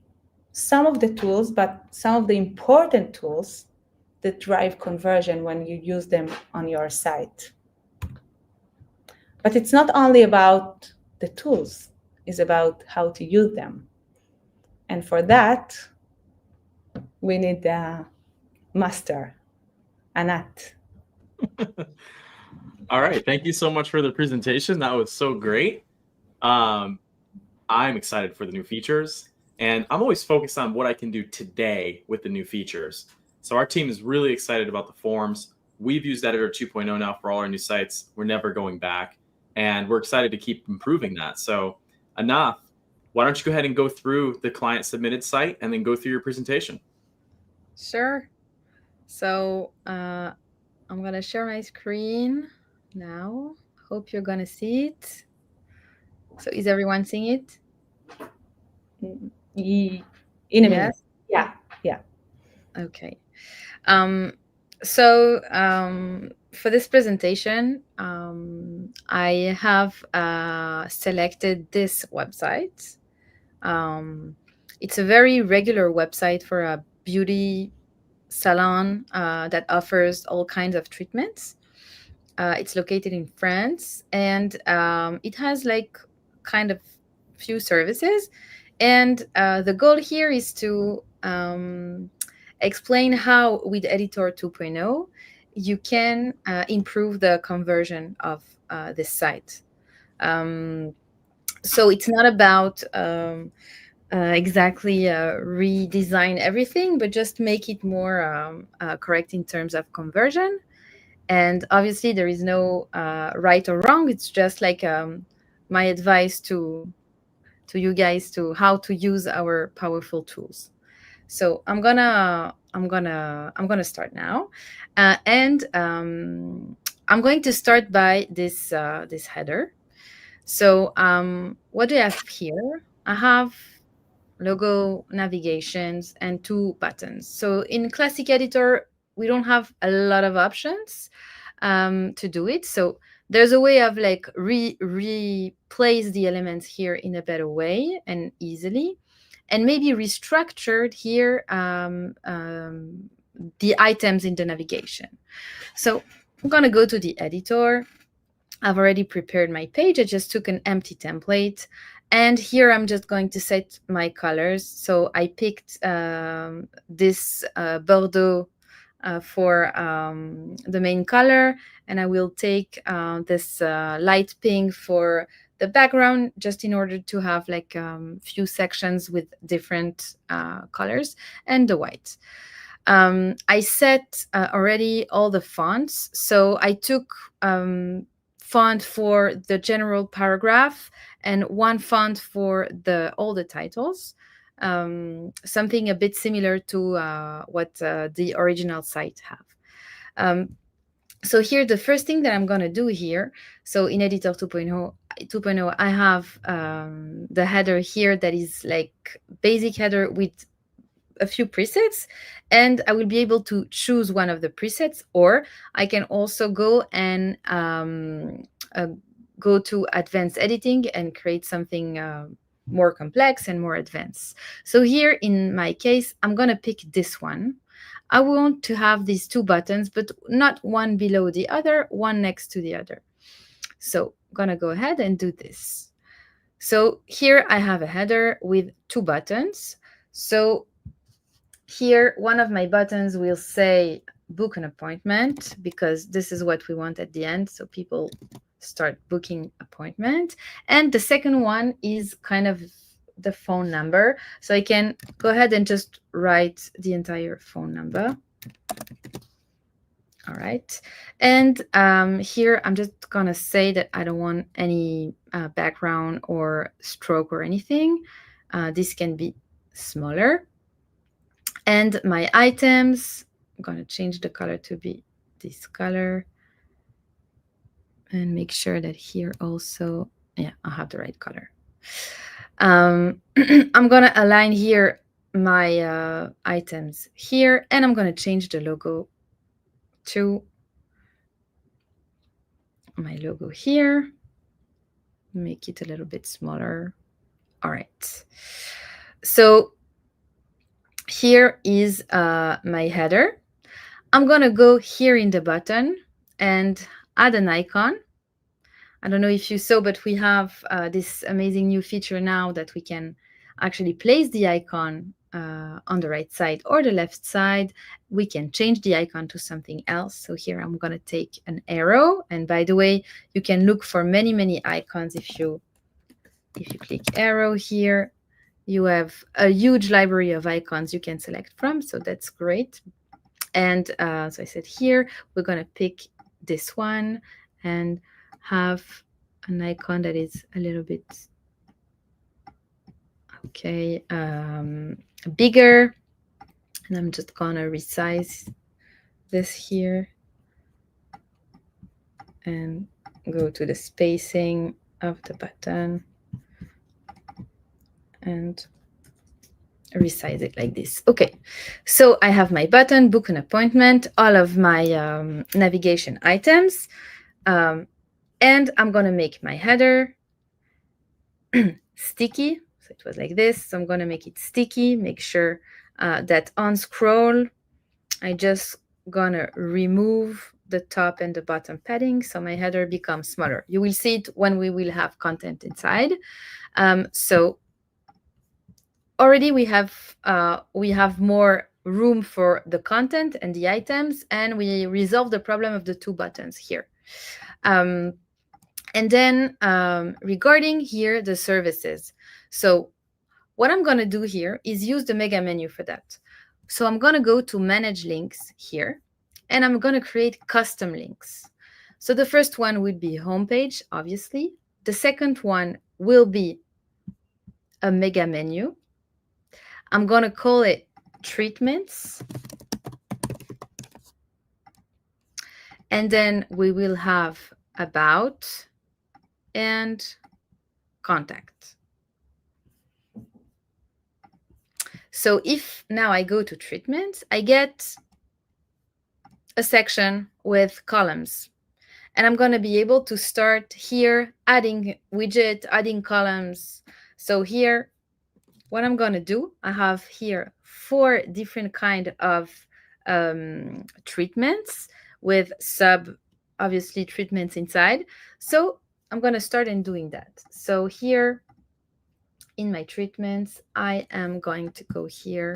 some of the tools, but some of the important tools that drive conversion when you use them on your site. But it's not only about the tools, it's about how to use them. And for that, we need a master, Anat. All right. Thank you so much for the presentation. That was so great. I'm excited for the new features, and I'm always focused on what I can do today with the new features. So our team is really excited about the forms. We've used Editor 2.0 now for all our new sites. We're never going back, and we're excited to keep improving that. So Anath, why don't you go ahead and go through the client submitted site and then go through your presentation? Sure. So I'm going to share my screen now. Hope you're going to see it. So is everyone seeing it? In a minute. Yes? Yeah. Okay. For this presentation, I have selected this website. It's a very regular website for a beauty salon that offers all kinds of treatments. It's located in France, and it has like kind of few services. And the goal here is to explain how with Editor 2.0 you can improve the conversion of this site. So it's not about exactly redesign everything, but just make it more correct in terms of conversion. And obviously there is no right or wrong. It's just like my advice to you guys to how to use our powerful tools. So I'm gonna start now, and I'm going to start by this this header. So what do I have here? I have logo, navigations, and 2 buttons. So in Classic Editor, we don't have a lot of options to do it. So there's a way of like replace the elements here in a better way and easily, and maybe restructured here the items in the navigation. So I'm going to go to the editor. I've already prepared my page. I just took an empty template. And here I'm just going to set my colors. So I picked this Bordeaux for the main color. And I will take this light pink for the background, just in order to have like few sections with different colors, and the white. I set already all the fonts. So I took font for the general paragraph and 1 font for all the titles, something a bit similar to what the original site have. So here, the first thing that I'm going to do here, so in Editor 2.0, I have the header here that is like basic header with a few presets, and I will be able to choose one of the presets, or I can also go and go to advanced editing and create something more complex and more advanced. So here in my case, I'm going to pick this one. I want to have these 2 buttons, but not one below the other, one next to the other. So I'm going to go ahead and do this. So here I have a header with 2 buttons. So here, one of my buttons will say book an appointment, because this is what we want at the end. So people start booking appointment. And the second one is kind of the phone number. So I can go ahead and just write the entire phone number. All right. And here I'm just going to say that I don't want any background or stroke or anything. This can be smaller. And my items, I'm going to change the color to be this color. And make sure that here also, yeah, I have the right color. I'm going to align here my items here, and I'm going to change the logo to my logo here. Make it a little bit smaller. All right. So here is my header. I'm going to go here in the button and add an icon. I don't know if you saw, but we have this amazing new feature now that we can actually place the icon on the right side or the left side. We can change the icon to something else. So here I'm going to take an arrow. And by the way, you can look for many icons. If you click arrow here, you have a huge library of icons you can select from. So that's great. And so I said here, we're going to pick this one and have an icon that is a little bit, okay, bigger. And I'm just going to resize this here and go to the spacing of the button and resize it like this. Okay, so I have my button, book an appointment, all of my navigation items, and I'm going to make my header sticky. So it was like this. So I'm going to make it sticky, make sure that on scroll, I just going to remove the top and the bottom padding so my header becomes smaller. You will see it when we will have content inside. So already we have more room for the content and the items, and we resolve the problem of the two buttons here. And then regarding here the services. So what I'm going to do here is use the mega menu for that. So I'm going to go to manage links here, and I'm going to create custom links. So the first one would be homepage, obviously. The second one will be a mega menu. I'm going to call it treatments. And then we will have about and contact. So if now I go to treatments, I get a section with columns. And I'm going to be able to start here adding widget, adding columns. So here, what I'm going to do, I have here 4 different kind of treatments with obviously treatments inside. So I'm going to start in doing that. So here in my treatments, I am going to go here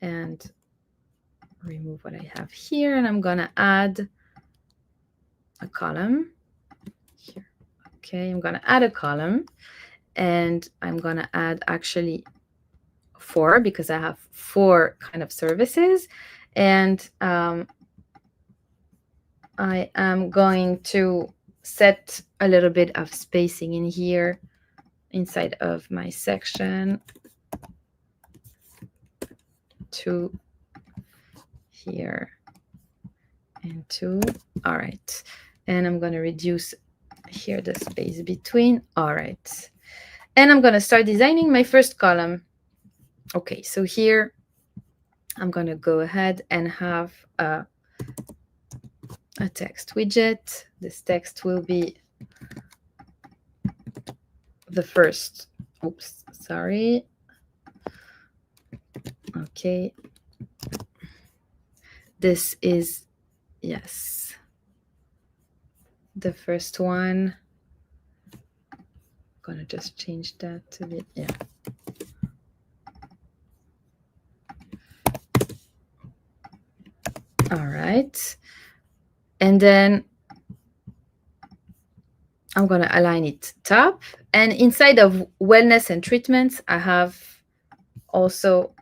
and remove what I have here, and I'm going to add a column here. Okay, I'm going to add a column, and I'm going to add actually 4 because I have 4 kind of services, and I am going to set a little bit of spacing in here inside of my section to here and 2. All right. And I'm going to reduce here the space between. All right. And I'm going to start designing my first column. Okay, so here I'm going to go ahead and have a text widget. This text will be the first. Oops, sorry. Okay. This is, yes, the first one. I'm gonna just change that to the, yeah. All right. And then I'm going to align it top. And inside of wellness and treatments, I have also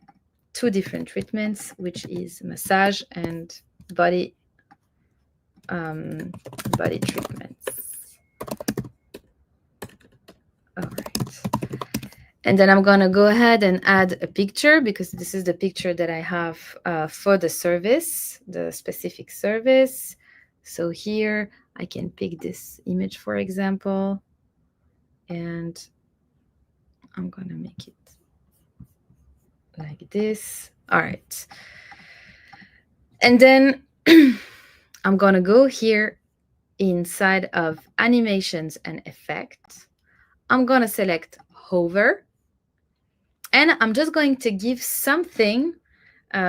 2 different treatments, which is massage and body treatments. All right. And then I'm going to go ahead and add a picture because this is the picture that I have for the service, the specific service. So here I can pick this image, for example, and I'm going to make it like this. All right. And then I'm going to go here inside of animations and effects. I'm going to select hover. And I'm just going to give something,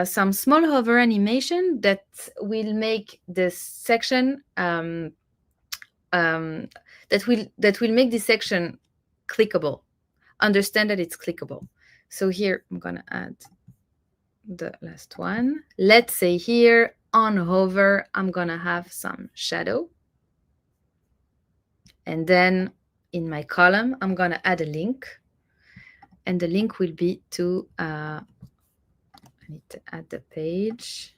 some small hover animation that will make this section, that will make this section clickable. Understand that it's clickable. So here I'm going to add the last one. Let's say here on hover, I'm going to have some shadow. And then in my column, I'm going to add a link. And the link will be to, I need to add the page.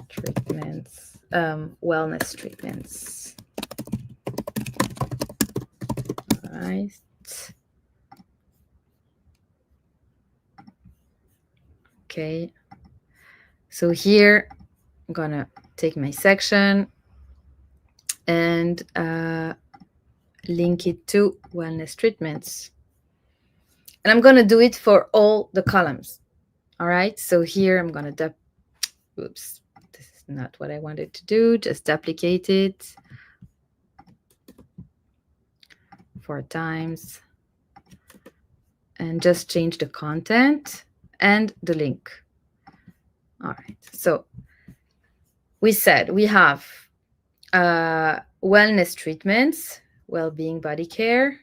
Treatments, wellness treatments. All right. Okay. So here, I'm going to take my section and link it to wellness treatments. And I'm going to do it for all the columns. All right. So here I'm going to, oops, this is not what I wanted to do. Just duplicate it 4 times and just change the content and the link. All right. So we said we have wellness treatments, well-being body care,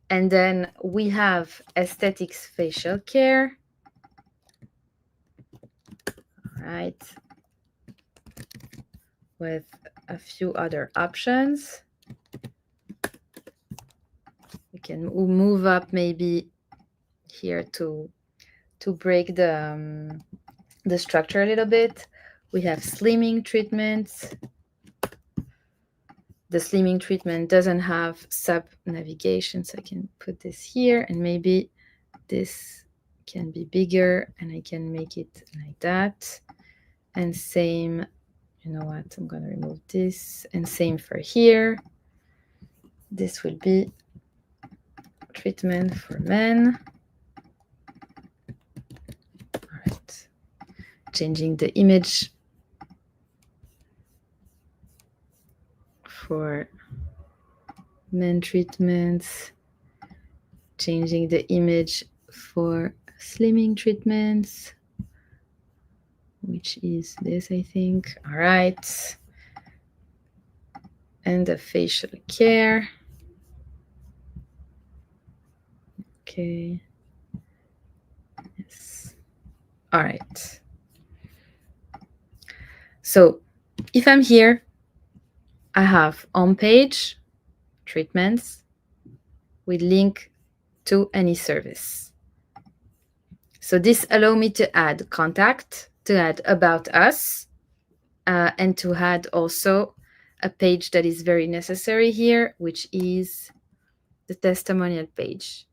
and then we have aesthetics facial care. All right. With a few other options. We can move up maybe here to break the structure a little bit. We have slimming treatments. The slimming treatment doesn't have sub navigation, so I can put this here, and maybe this can be bigger, and I can make it like that. And same, you know what, I'm going to remove this, and same for here. This will be treatment for men. All right. Changing the image for men treatments. Changing the image for slimming treatments, which is this, I think. All right. And the facial care. Okay. Yes. All right. So if I'm here, I have on page treatments with link to any service. So this allows me to add contact, to add about us, and to add also a page that is very necessary here, which is the testimonial page.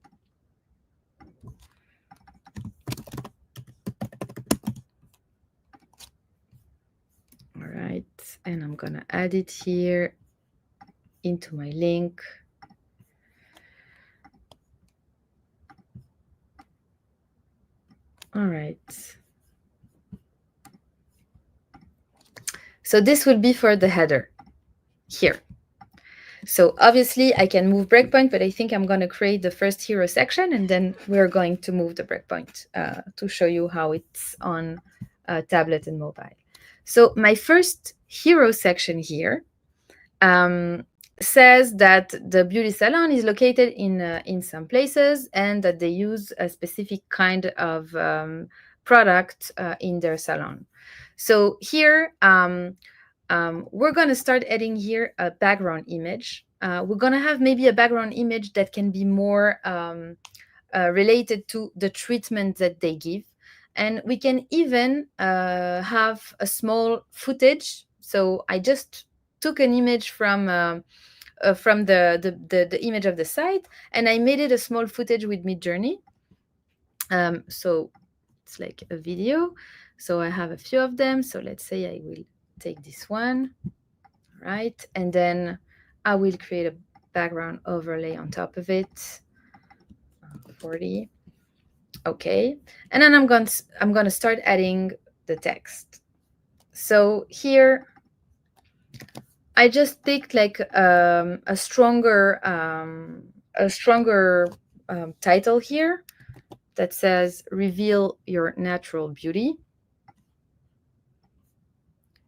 All right, and I'm gonna add it here into my link. All right. So this will be for the header here. So obviously I can move breakpoint, but I think I'm going to create the first hero section, and then we're going to move the breakpoint to show you how it's on tablet and mobile. So my first hero section here says that the beauty salon is located in some places, and that they use a specific kind of product in their salon. So here we're going to start adding here a background image. We're going to have maybe a background image that can be more related to the treatment that they give. And we can even have a small footage. So I just took an image from the image of the site, and I made it a small footage with Midjourney. So it's like a video. So I have a few of them. So let's say I will take this one, right? And then I will create a background overlay on top of it. 40. Okay. And then I'm going to start adding the text. So here I just picked like a stronger title here that says "Reveal Your Natural Beauty."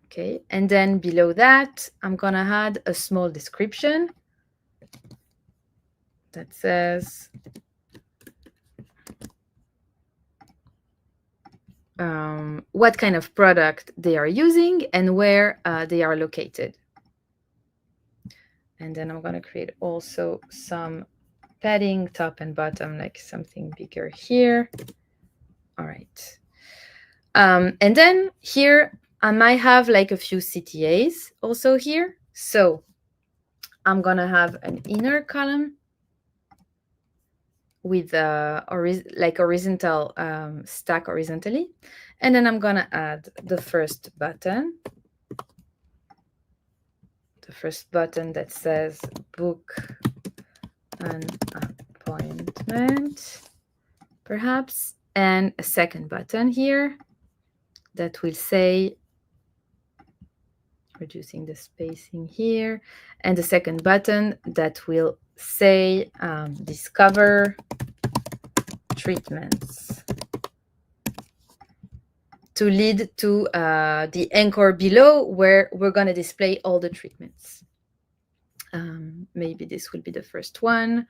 Okay, and then below that, I'm gonna add a small description that says what kind of product they are using and where they are located. And then I'm going to create also some padding top and bottom, like something bigger here. All right. And then here I might have like a few CTAs also here. So I'm going to have an inner column with like horizontal stack horizontally. And then I'm going to add the first button. The first button that says book an appointment, perhaps, and a second button here that will say, reducing the spacing here, and the second button that will say discover treatments, to lead to the anchor below where we're going to display all the treatments. Maybe this will be the first one.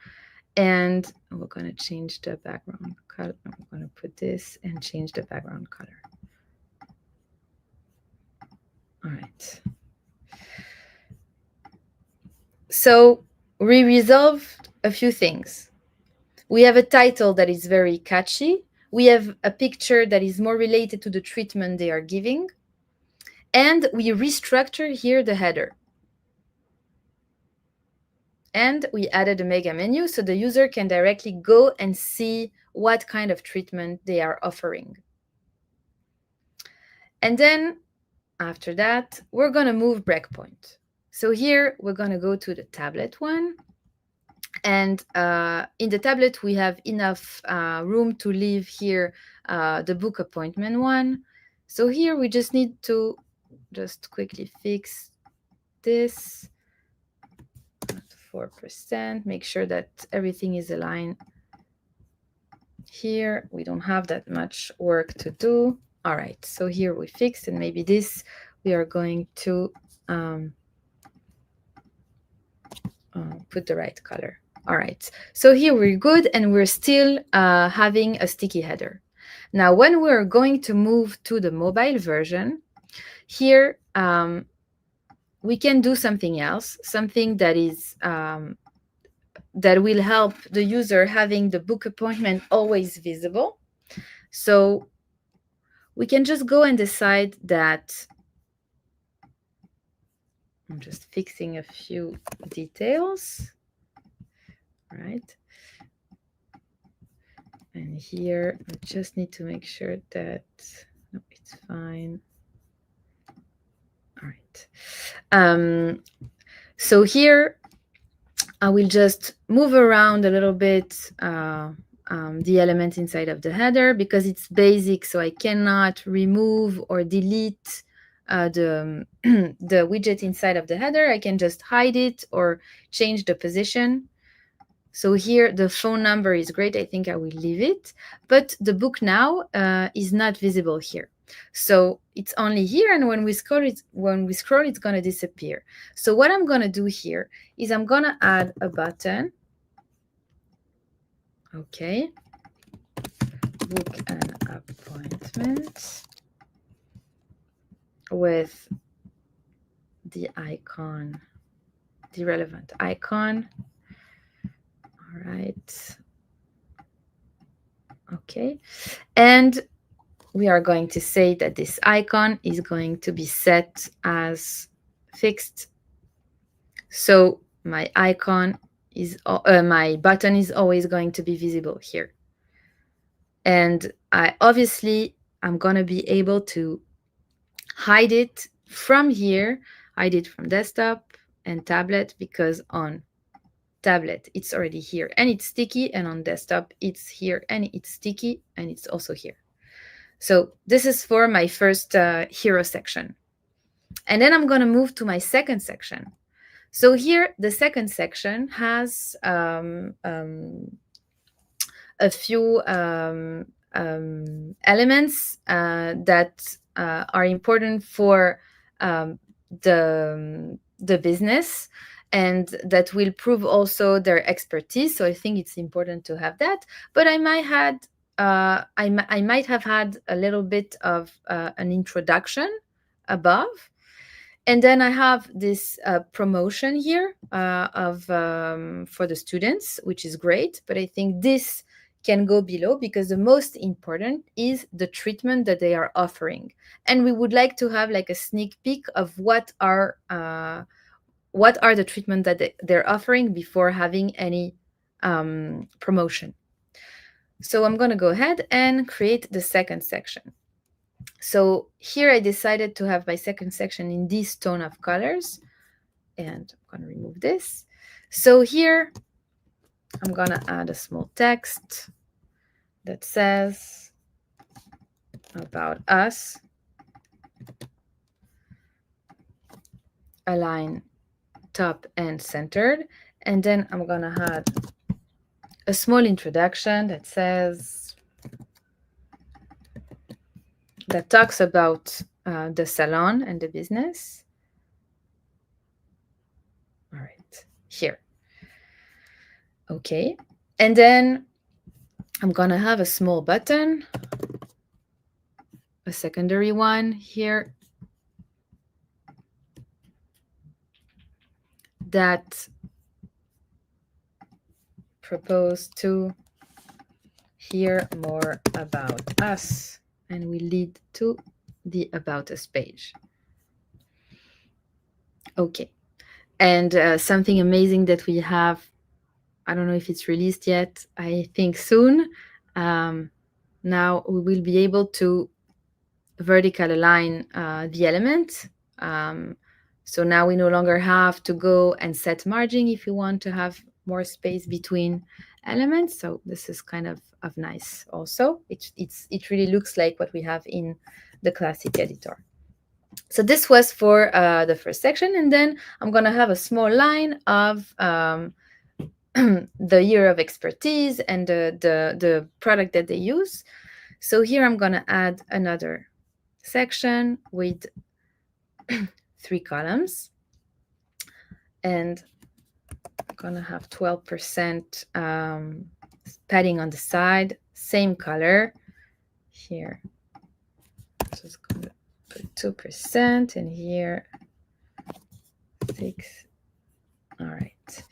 And we're going to change the background color. I'm going to put this and change the background color. All right. So we resolved a few things. We have a title that is very catchy. We have a picture that is more related to the treatment they are giving. And we restructure here the header. And we added a mega menu so the user can directly go and see what kind of treatment they are offering. And then after that, we're going to move breakpoint. So here we're going to go to the tablet one. And in the tablet, we have enough room to leave here the book appointment one. So here we just need to just quickly fix this. 4%, make sure that everything is aligned here. We don't have that much work to do. All right, so here we fixed, and maybe this we are going to put the right color. All right, so here we're good, and we're still having a sticky header. Now, when we're going to move to the mobile version, here we can do something else, something that is that will help the user having the book appointment always visible. So we can just go and decide that I'm just fixing a few details, right? And here I just need to make sure that no, it's fine. All right. So here I will just move around a little bit the element inside of the header because it's basic, so I cannot remove or delete the widget inside of the header. I can just hide it or change the position. So here the phone number is great. I think I will leave it, but the book now is not visible here. So it's only here, and when we scroll, it's going to disappear. So what I'm going to do here is I'm going to add a button. Okay. Book an appointment with the icon, the relevant icon. All right. Okay. And we are going to say that this icon is going to be set as fixed. So my icon is, my button is always going to be visible here. And I'm going to be able to hide it from here, hide it from desktop and tablet, because on tablet it's already here and it's sticky, and on desktop it's here and it's sticky and it's also here. So this is for my first hero section. And then I'm going to move to my second section. So here, the second section has a few elements that are important for the business, and that will prove also their expertise. So I think it's important to have that. But I might add I might have had a little bit of an introduction above. And then I have this promotion here for the students, which is great. But I think this can go below because the most important is the treatment that they are offering. And we would like to have like a sneak peek of what are the treatment that they're offering before having any promotion. So I'm going to go ahead and create the second section. So here I decided to have my second section in this tone of colors, and I'm going to remove this. So here I'm going to add a small text that says about us, align top and centered, and then I'm going to add a small introduction that says, that talks about the salon and the business. All right, here. Okay, and then I'm gonna have a small button, a secondary one here that propose to hear more about us, and we lead to the About Us page. Okay, and something amazing that we have, I don't know if it's released yet, I think soon. Now we will be able to vertical align the element. So now we no longer have to go and set margin if you want to have more space between elements. So this is kind of nice also. It really looks like what we have in the classic editor. So this was for the first section, and then I'm going to have a small line of the year of expertise and the product that they use. So here I'm going to add another section with 3 columns, and I'm going to have 12% padding on the side, same color here. So it's going to put 2%, and here 6. All right.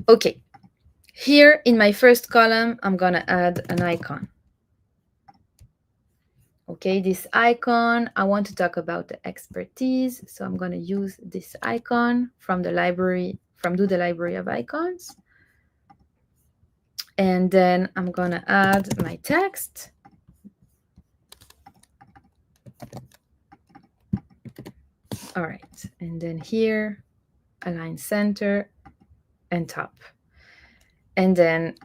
Okay. Here in my first column, I'm going to add an icon. Okay, this icon, I want to talk about the expertise. So I'm going to use this icon from the library, from Duda library of icons. And then I'm going to add my text. All right. And then here, align center and top. And then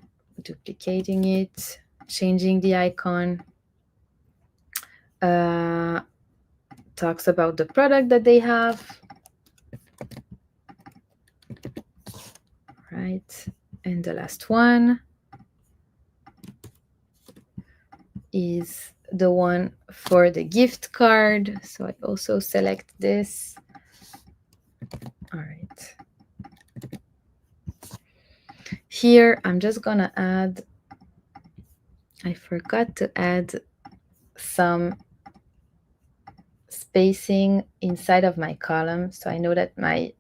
duplicating it, changing the icon. Talks about the product that they have. Right. And the last one is the one for the gift card. So I also select this. All right. Here, I'm just going to add, I forgot to add some spacing inside of my column. So I know that my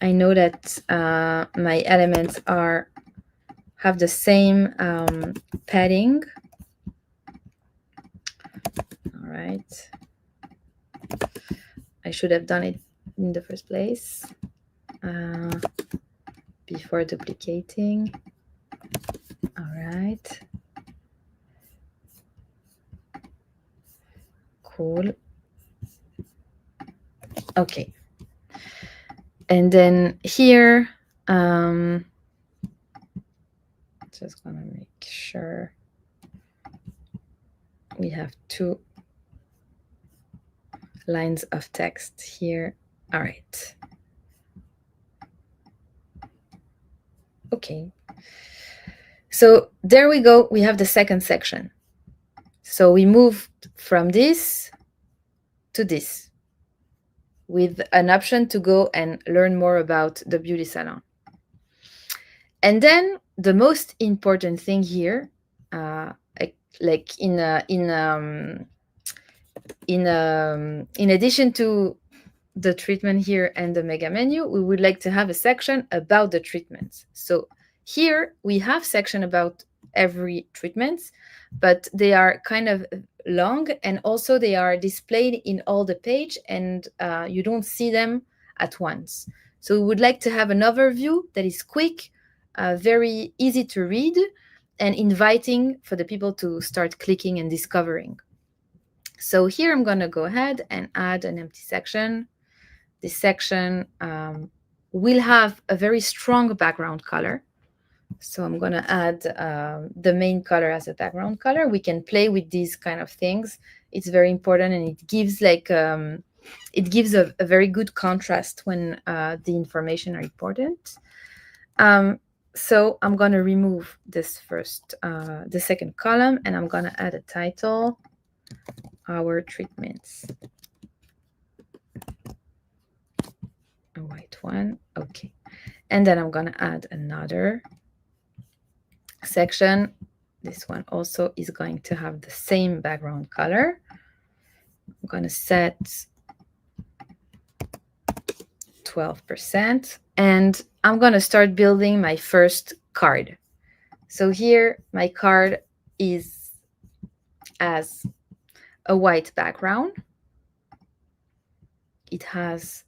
elements have the same padding. All right. I should have done it in the first place before duplicating. All right. Cool. Okay. And then here, just gonna make sure we have 2 lines of text here. All right. Okay. So there we go. We have the second section. So we moved from this to this with an option to go and learn more about the beauty salon. And then the most important thing here, like in addition to the treatment here and the mega menu, we would like to have a section about the treatments. So here we have section about every treatment, but they are kind of long, and also they are displayed in all the page, and you don't see them at once. So we would like to have an overview that is quick, very easy to read, and inviting for the people to start clicking and discovering. So here I'm going to go ahead and add an empty section. This section will have a very strong background color. So I'm going to add the main color as a background color. We can play with these kind of things. It's very important, and it gives like it gives a very good contrast when the information are important. So I'm going to remove this first, the second column, and I'm going to add a title, our treatments. A white one, okay. And then I'm going to add another section. This one also is going to have the same background color. I'm going to set 12%, and I'm going to start building my first card. So here my card is as a white background. It has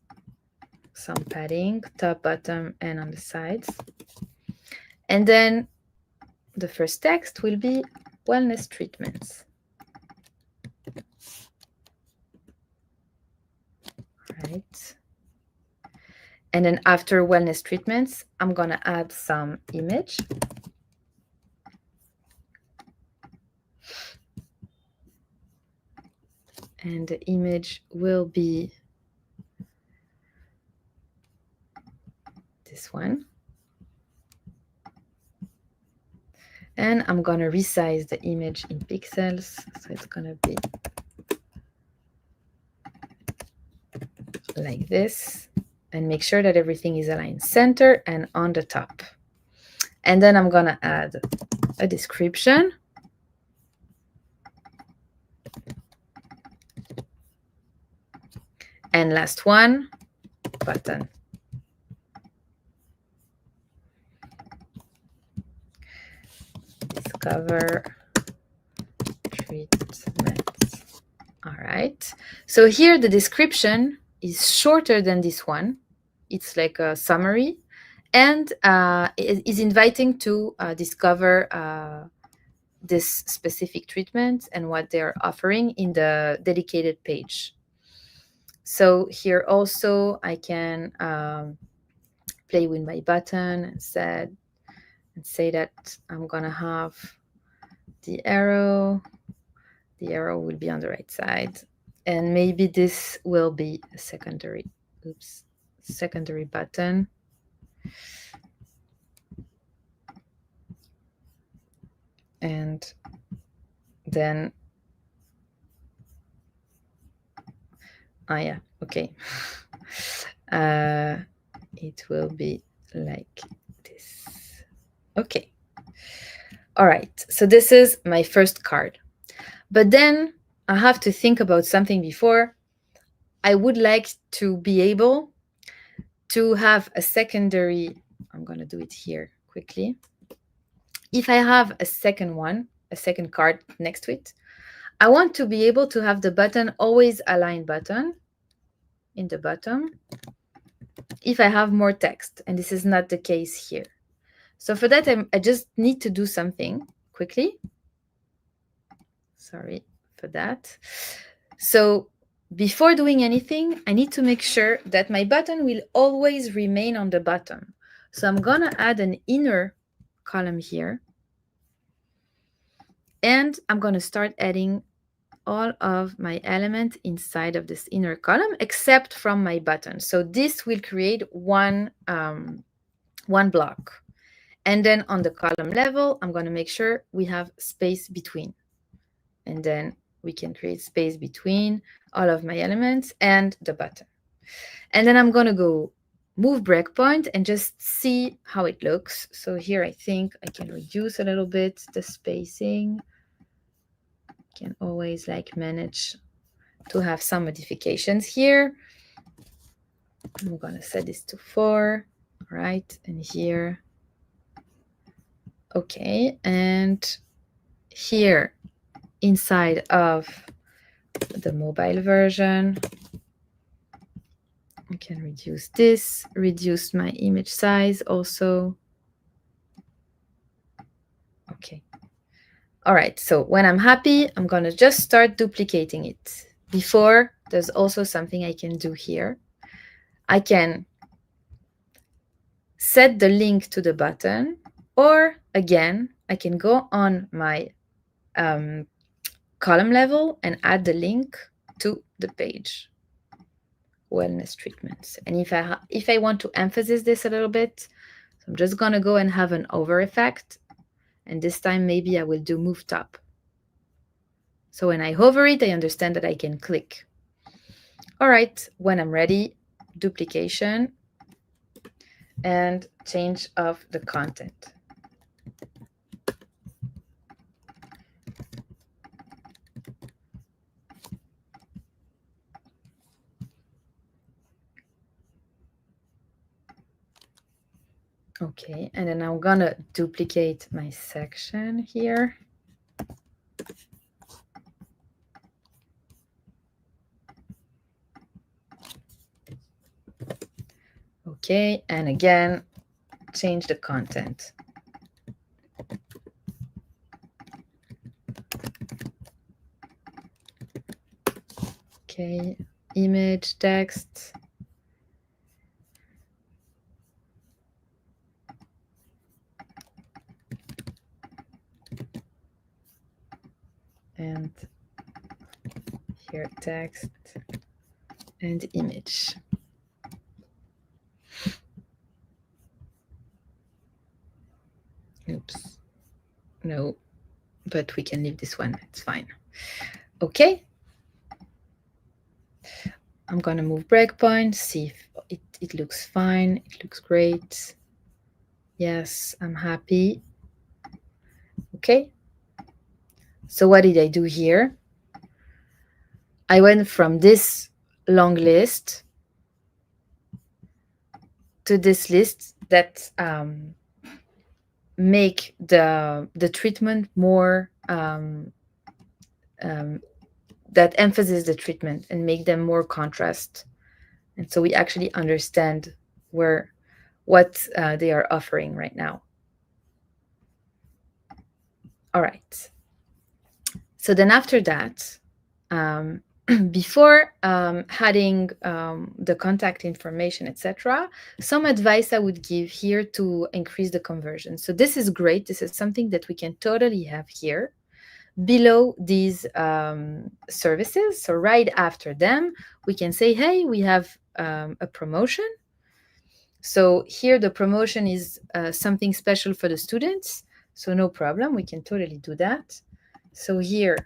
some padding, top, bottom, and on the sides. And then the first text will be wellness treatments. Right. And then after wellness treatments, I'm going to add some image. And the image will be this one. And I'm going to resize the image in pixels. So it's going to be like this. And make sure that everything is aligned center and on the top. And then I'm going to add a description. And last one, button. Discover treatments. All right. So here the description is shorter than this one. It's like a summary, and it is inviting to discover this specific treatment and what they are offering in the dedicated page. So here also I can play with my button and say that I'm gonna have the arrow. The arrow will be on the right side, and maybe this will be a secondary. Oops. Secondary button. And then, yeah, okay. It will be like this. Okay. All right. So this is my first card. But then I have to think about something before. I would like to be able to have a secondary, I'm going to do it here quickly. If I have a second card next to it, I want to be able to have the button always align button in the bottom if I have more text, and this is not the case here. So for that, I just need to do something quickly. Sorry for that. So before doing anything, I need to make sure that my button will always remain on the bottom. So I'm going to add an inner column here. And I'm going to start adding all of my elements inside of this inner column, except from my button. So this will create one block. And then on the column level, I'm going to make sure we have space between. And then we can create space between all of my elements and the button. And then I'm going to go move breakpoint and just see how it looks. So here I think I can reduce a little bit the spacing. can always like manage to have some modifications here. I'm going to set this to 4, right? And here, okay. And here inside of the mobile version, I can reduce this, reduce my image size also. Okay. All right. So when I'm happy, I'm going to just start duplicating it. Before, there's also something I can do here. I can set the link to the button, or again, I can go on my column level and add the link to the page. Wellness treatments. And if I want to emphasize this a little bit, so I'm just going to go and have an over effect. And this time, maybe I will do move top. So when I hover it, I understand that I can click. All right, when I'm ready, duplication and change of the content. Okay, and then I'm gonna duplicate my section here. Okay, and again, change the content. Okay, image, text. And here text and image. Oops. No, but we can leave this one. It's fine. Okay. I'm going to move breakpoint, see if it looks fine. It looks great. Yes, I'm happy. Okay. So what did I do here? I went from this long list to this list that make the treatment more that emphasizes the treatment and make them more contrast. And so we actually understand what they are offering right now. All right. So then after that, before adding the contact information, etc., some advice I would give here to increase the conversion. So this is great. This is something that we can totally have here below these services. So right after them, we can say, hey, we have a promotion. So here the promotion is something special for the students. So no problem. We can totally do that. So here,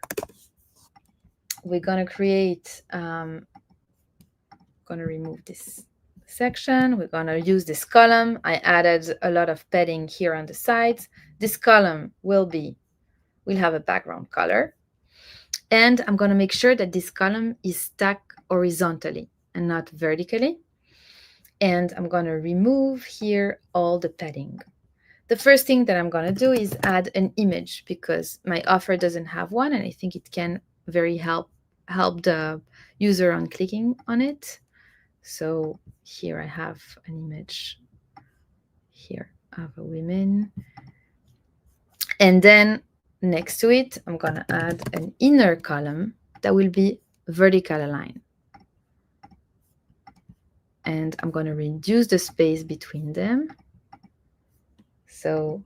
we're going to create, going to remove this section. We're going to use this column. I added a lot of padding here on the sides. This column will have a background color. And I'm going to make sure that this column is stacked horizontally and not vertically. And I'm going to remove here all the padding. The first thing that I'm going to do is add an image because my offer doesn't have one, and I think it can very help the user on clicking on it. So here I have an image here of a woman. And then next to it, I'm going to add an inner column that will be vertical aligned. And I'm going to reduce the space between them. So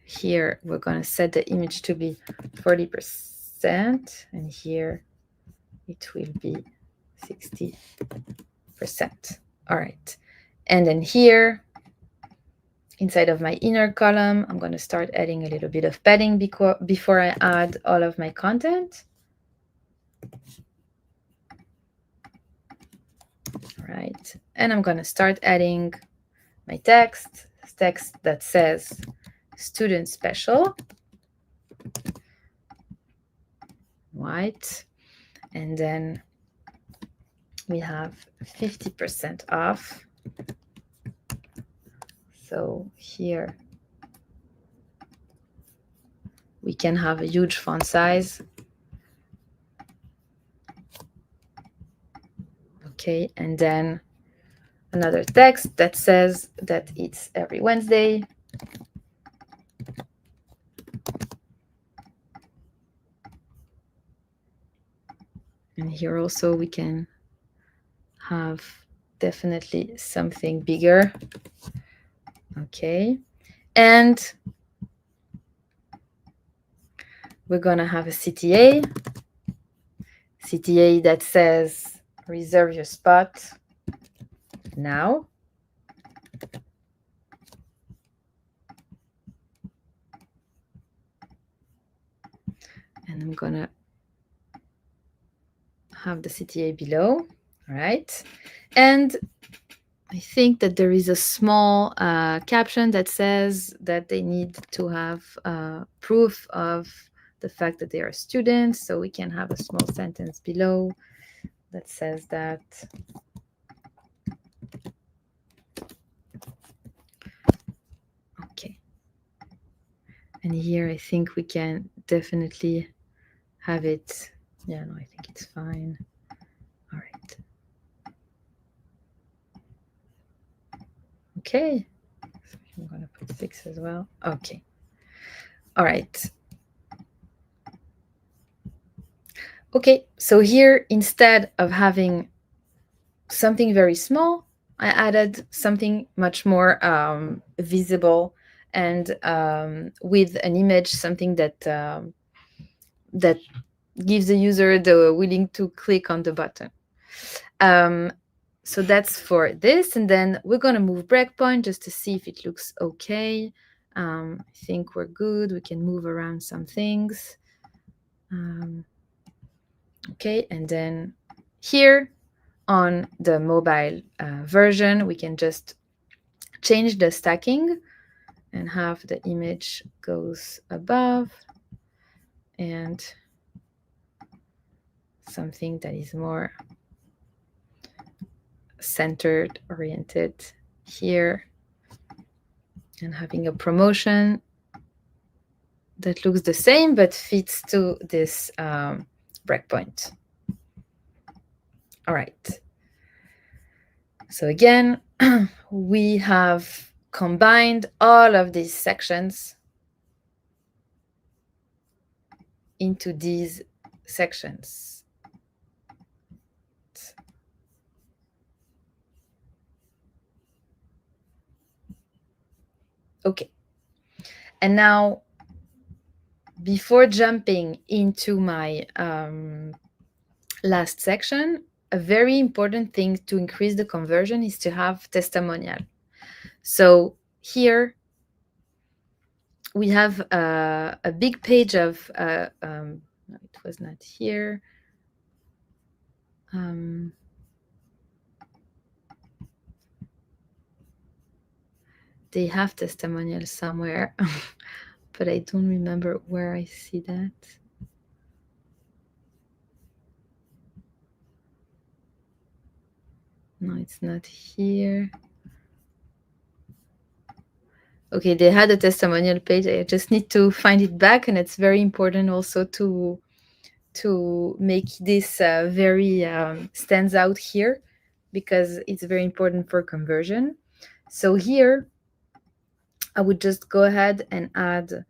here we're going to set the image to be 40%, and here it will be 60%. All right. And then here, inside of my inner column, I'm going to start adding a little bit of padding before I add all of my content. All right. And I'm going to start adding my text that says student special. right? And then we have 50% off. So here we can have a huge font size. Okay, and then another text that says that it's every Wednesday. And here also we can have definitely something bigger. Okay, and we're gonna have a CTA that says reserve your spot now. And I'm gonna have the CTA below, all right? And I think that there is a small caption that says that they need to have proof of the fact that they are students. So we can have a small sentence below that says that. Okay. And here I think we can definitely have it. Yeah, no, I think it's fine. All right. Okay. So I'm going to put 6 as well. Okay. All right. Okay. So here, instead of having something very small, I added something much more visible and with an image, something that that gives the user the willing to click on the button. So that's for this. And then we're going to move breakpoint just to see if it looks okay. I think we're good. We can move around some things. Okay. And then here on the mobile version, we can just change the stacking and have the image goes above and something that is more centered, oriented here, and having a promotion that looks the same but fits to this breakpoint. All right. So again, we have combined all of these sections into these sections. Okay. And now, before jumping into my last section, a very important thing to increase the conversion is to have testimonial. So here we have a big page of, no, it was not here. They have testimonials somewhere, but I don't remember where I see that. No, it's not here. Okay, they had a testimonial page. I just need to find it back, and it's very important also to make this very stands out here, because it's very important for conversion. So here, I would just go ahead and add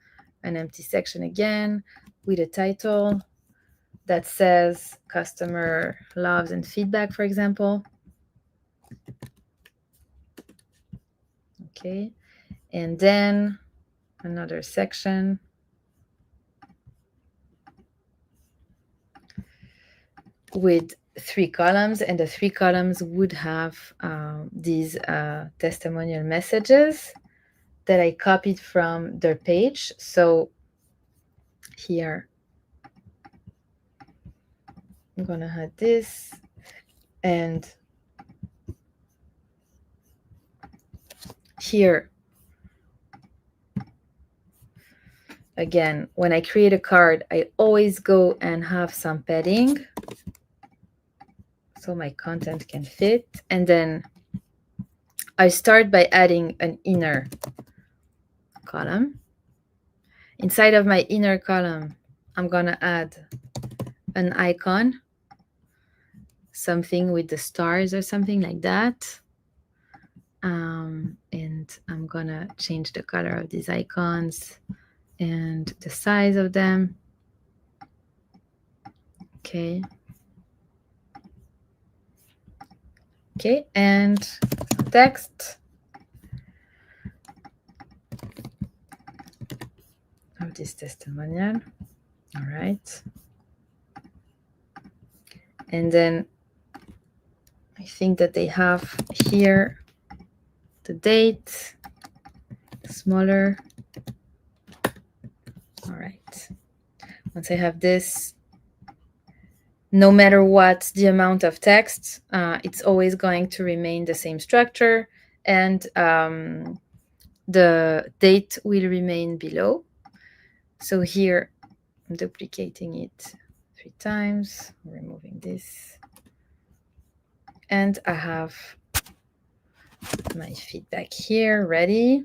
an empty section again with a title that says customer loves and feedback, for example. Okay, and then another section with 3 columns, and the 3 columns would have these testimonial messages that I copied from their page. So here, I'm going to add this, and here again, when I create a card, I always go and have some padding so my content can fit. And then I start by adding an inner column. Inside of my inner column, I'm going to add an icon, something with the stars or something like that. And I'm going to change the color of these icons and the size of them. Okay. Okay, and text of this testimonial. All right. And then I think that they have here the date, smaller. All right. Once I have this, no matter what the amount of text, it's always going to remain the same structure, and the date will remain below. So here, I'm duplicating it 3 times, removing this. And I have my feedback here ready.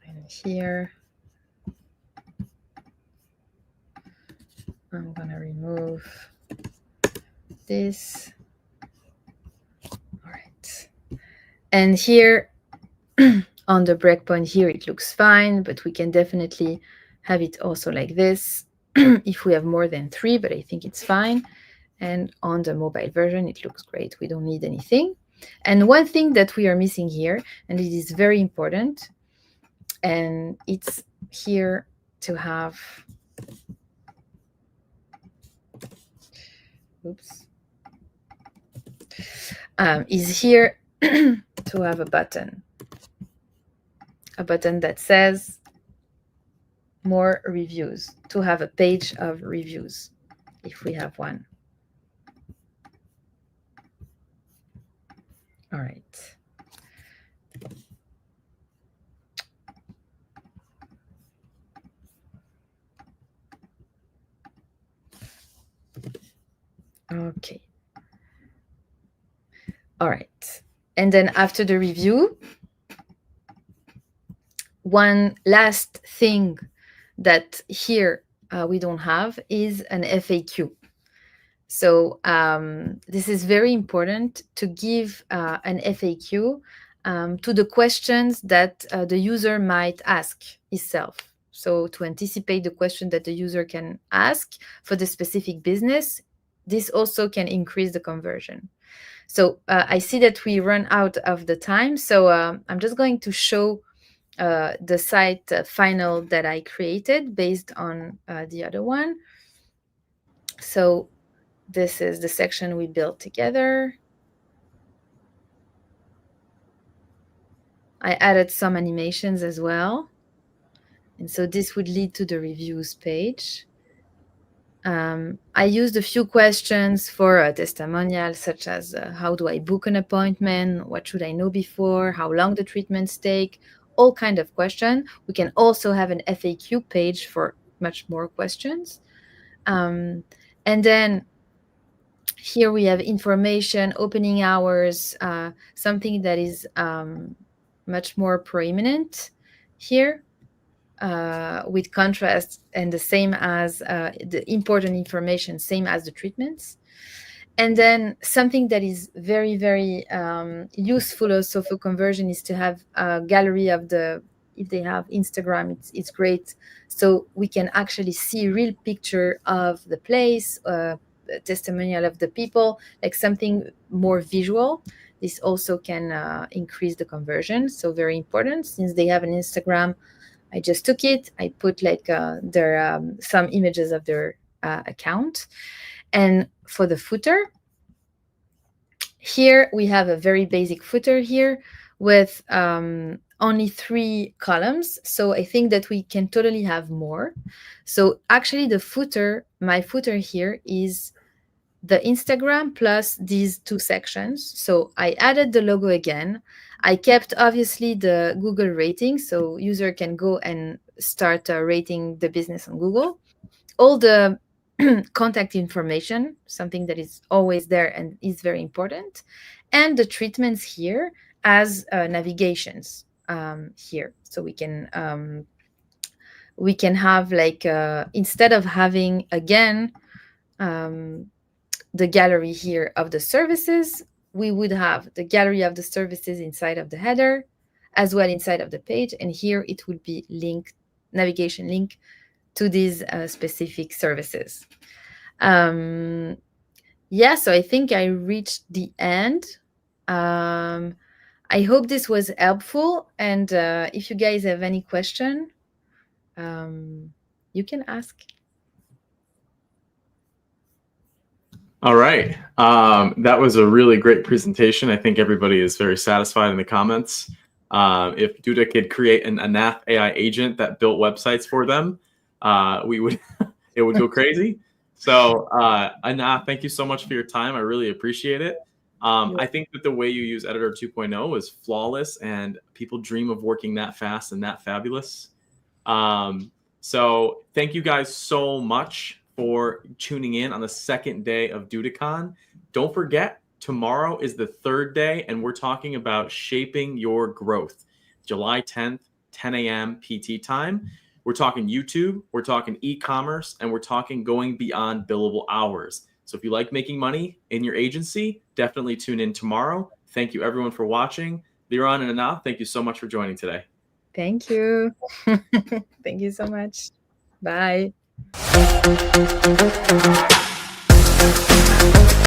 And here, I'm going to remove this. All right. And here, on the breakpoint here, it looks fine, but we can definitely have it also like this if we have more than 3, but I think it's fine. And on the mobile version, it looks great. We don't need anything. And one thing that we are missing here, and it is very important, and it's here to have, is here to have a button that says more reviews, to have a page of reviews if we have one. All right. Okay. All right. And then after the review, one last thing that here we don't have is an FAQ. So this is very important to give an FAQ to the questions that the user might ask itself. So to anticipate the question that the user can ask for the specific business, this also can increase the conversion. So I see that we run out of the time. So I'm just going to show the site final that I created based on the other one. So this is the section we built together. I added some animations as well. And so this would lead to the reviews page. I used a few questions for a testimonial, such as how do I book an appointment? What should I know before? How long the treatments take? All kinds of questions. We can also have an FAQ page for much more questions. And then here we have information, opening hours, something that is much more prominent here. With contrast and the same as the important information, same as the treatments. And then something that is very, very useful also for conversion is to have a gallery of the, if they have Instagram, it's great. So we can actually see a real picture of the place, testimonial of the people, like something more visual. This also can increase the conversion. So very important. Since they have an Instagram, I just took it. I put like their some images of their account. And for the footer, here we have a very basic footer here with only 3 columns. So I think that we can totally have more. So actually the footer, my footer here is the Instagram plus these 2 sections. So I added the logo again. I kept obviously the Google rating, so user can go and start rating the business on Google. All the contact information, something that is always there and is very important, and the treatments here as navigations here, so we can have like instead of having again the gallery here of the services, we would have the gallery of the services inside of the header as well inside of the page, and here it would be navigation link to these specific services. Yeah, so I think I reached the end. I hope this was helpful, and if you guys have any question, you can ask. All right. That was a really great presentation. I think everybody is very satisfied in the comments. If Duda could create an Anath AI agent that built websites for them, it would go crazy. So Anath, thank you so much for your time. I really appreciate it. I think that the way you use Editor 2.0 is flawless, and people dream of working that fast and that fabulous. So thank you guys so much for tuning in on the second day of DudaCon. Don't forget, tomorrow is the third day, and we're talking about shaping your growth. July 10th, 10 a.m. PT time. We're talking YouTube, we're talking e-commerce, and we're talking going beyond billable hours. So if you like making money in your agency, definitely tune in tomorrow. Thank you everyone for watching. Liran and Anath, thank you so much for joining today. Thank you. Thank you so much. Bye.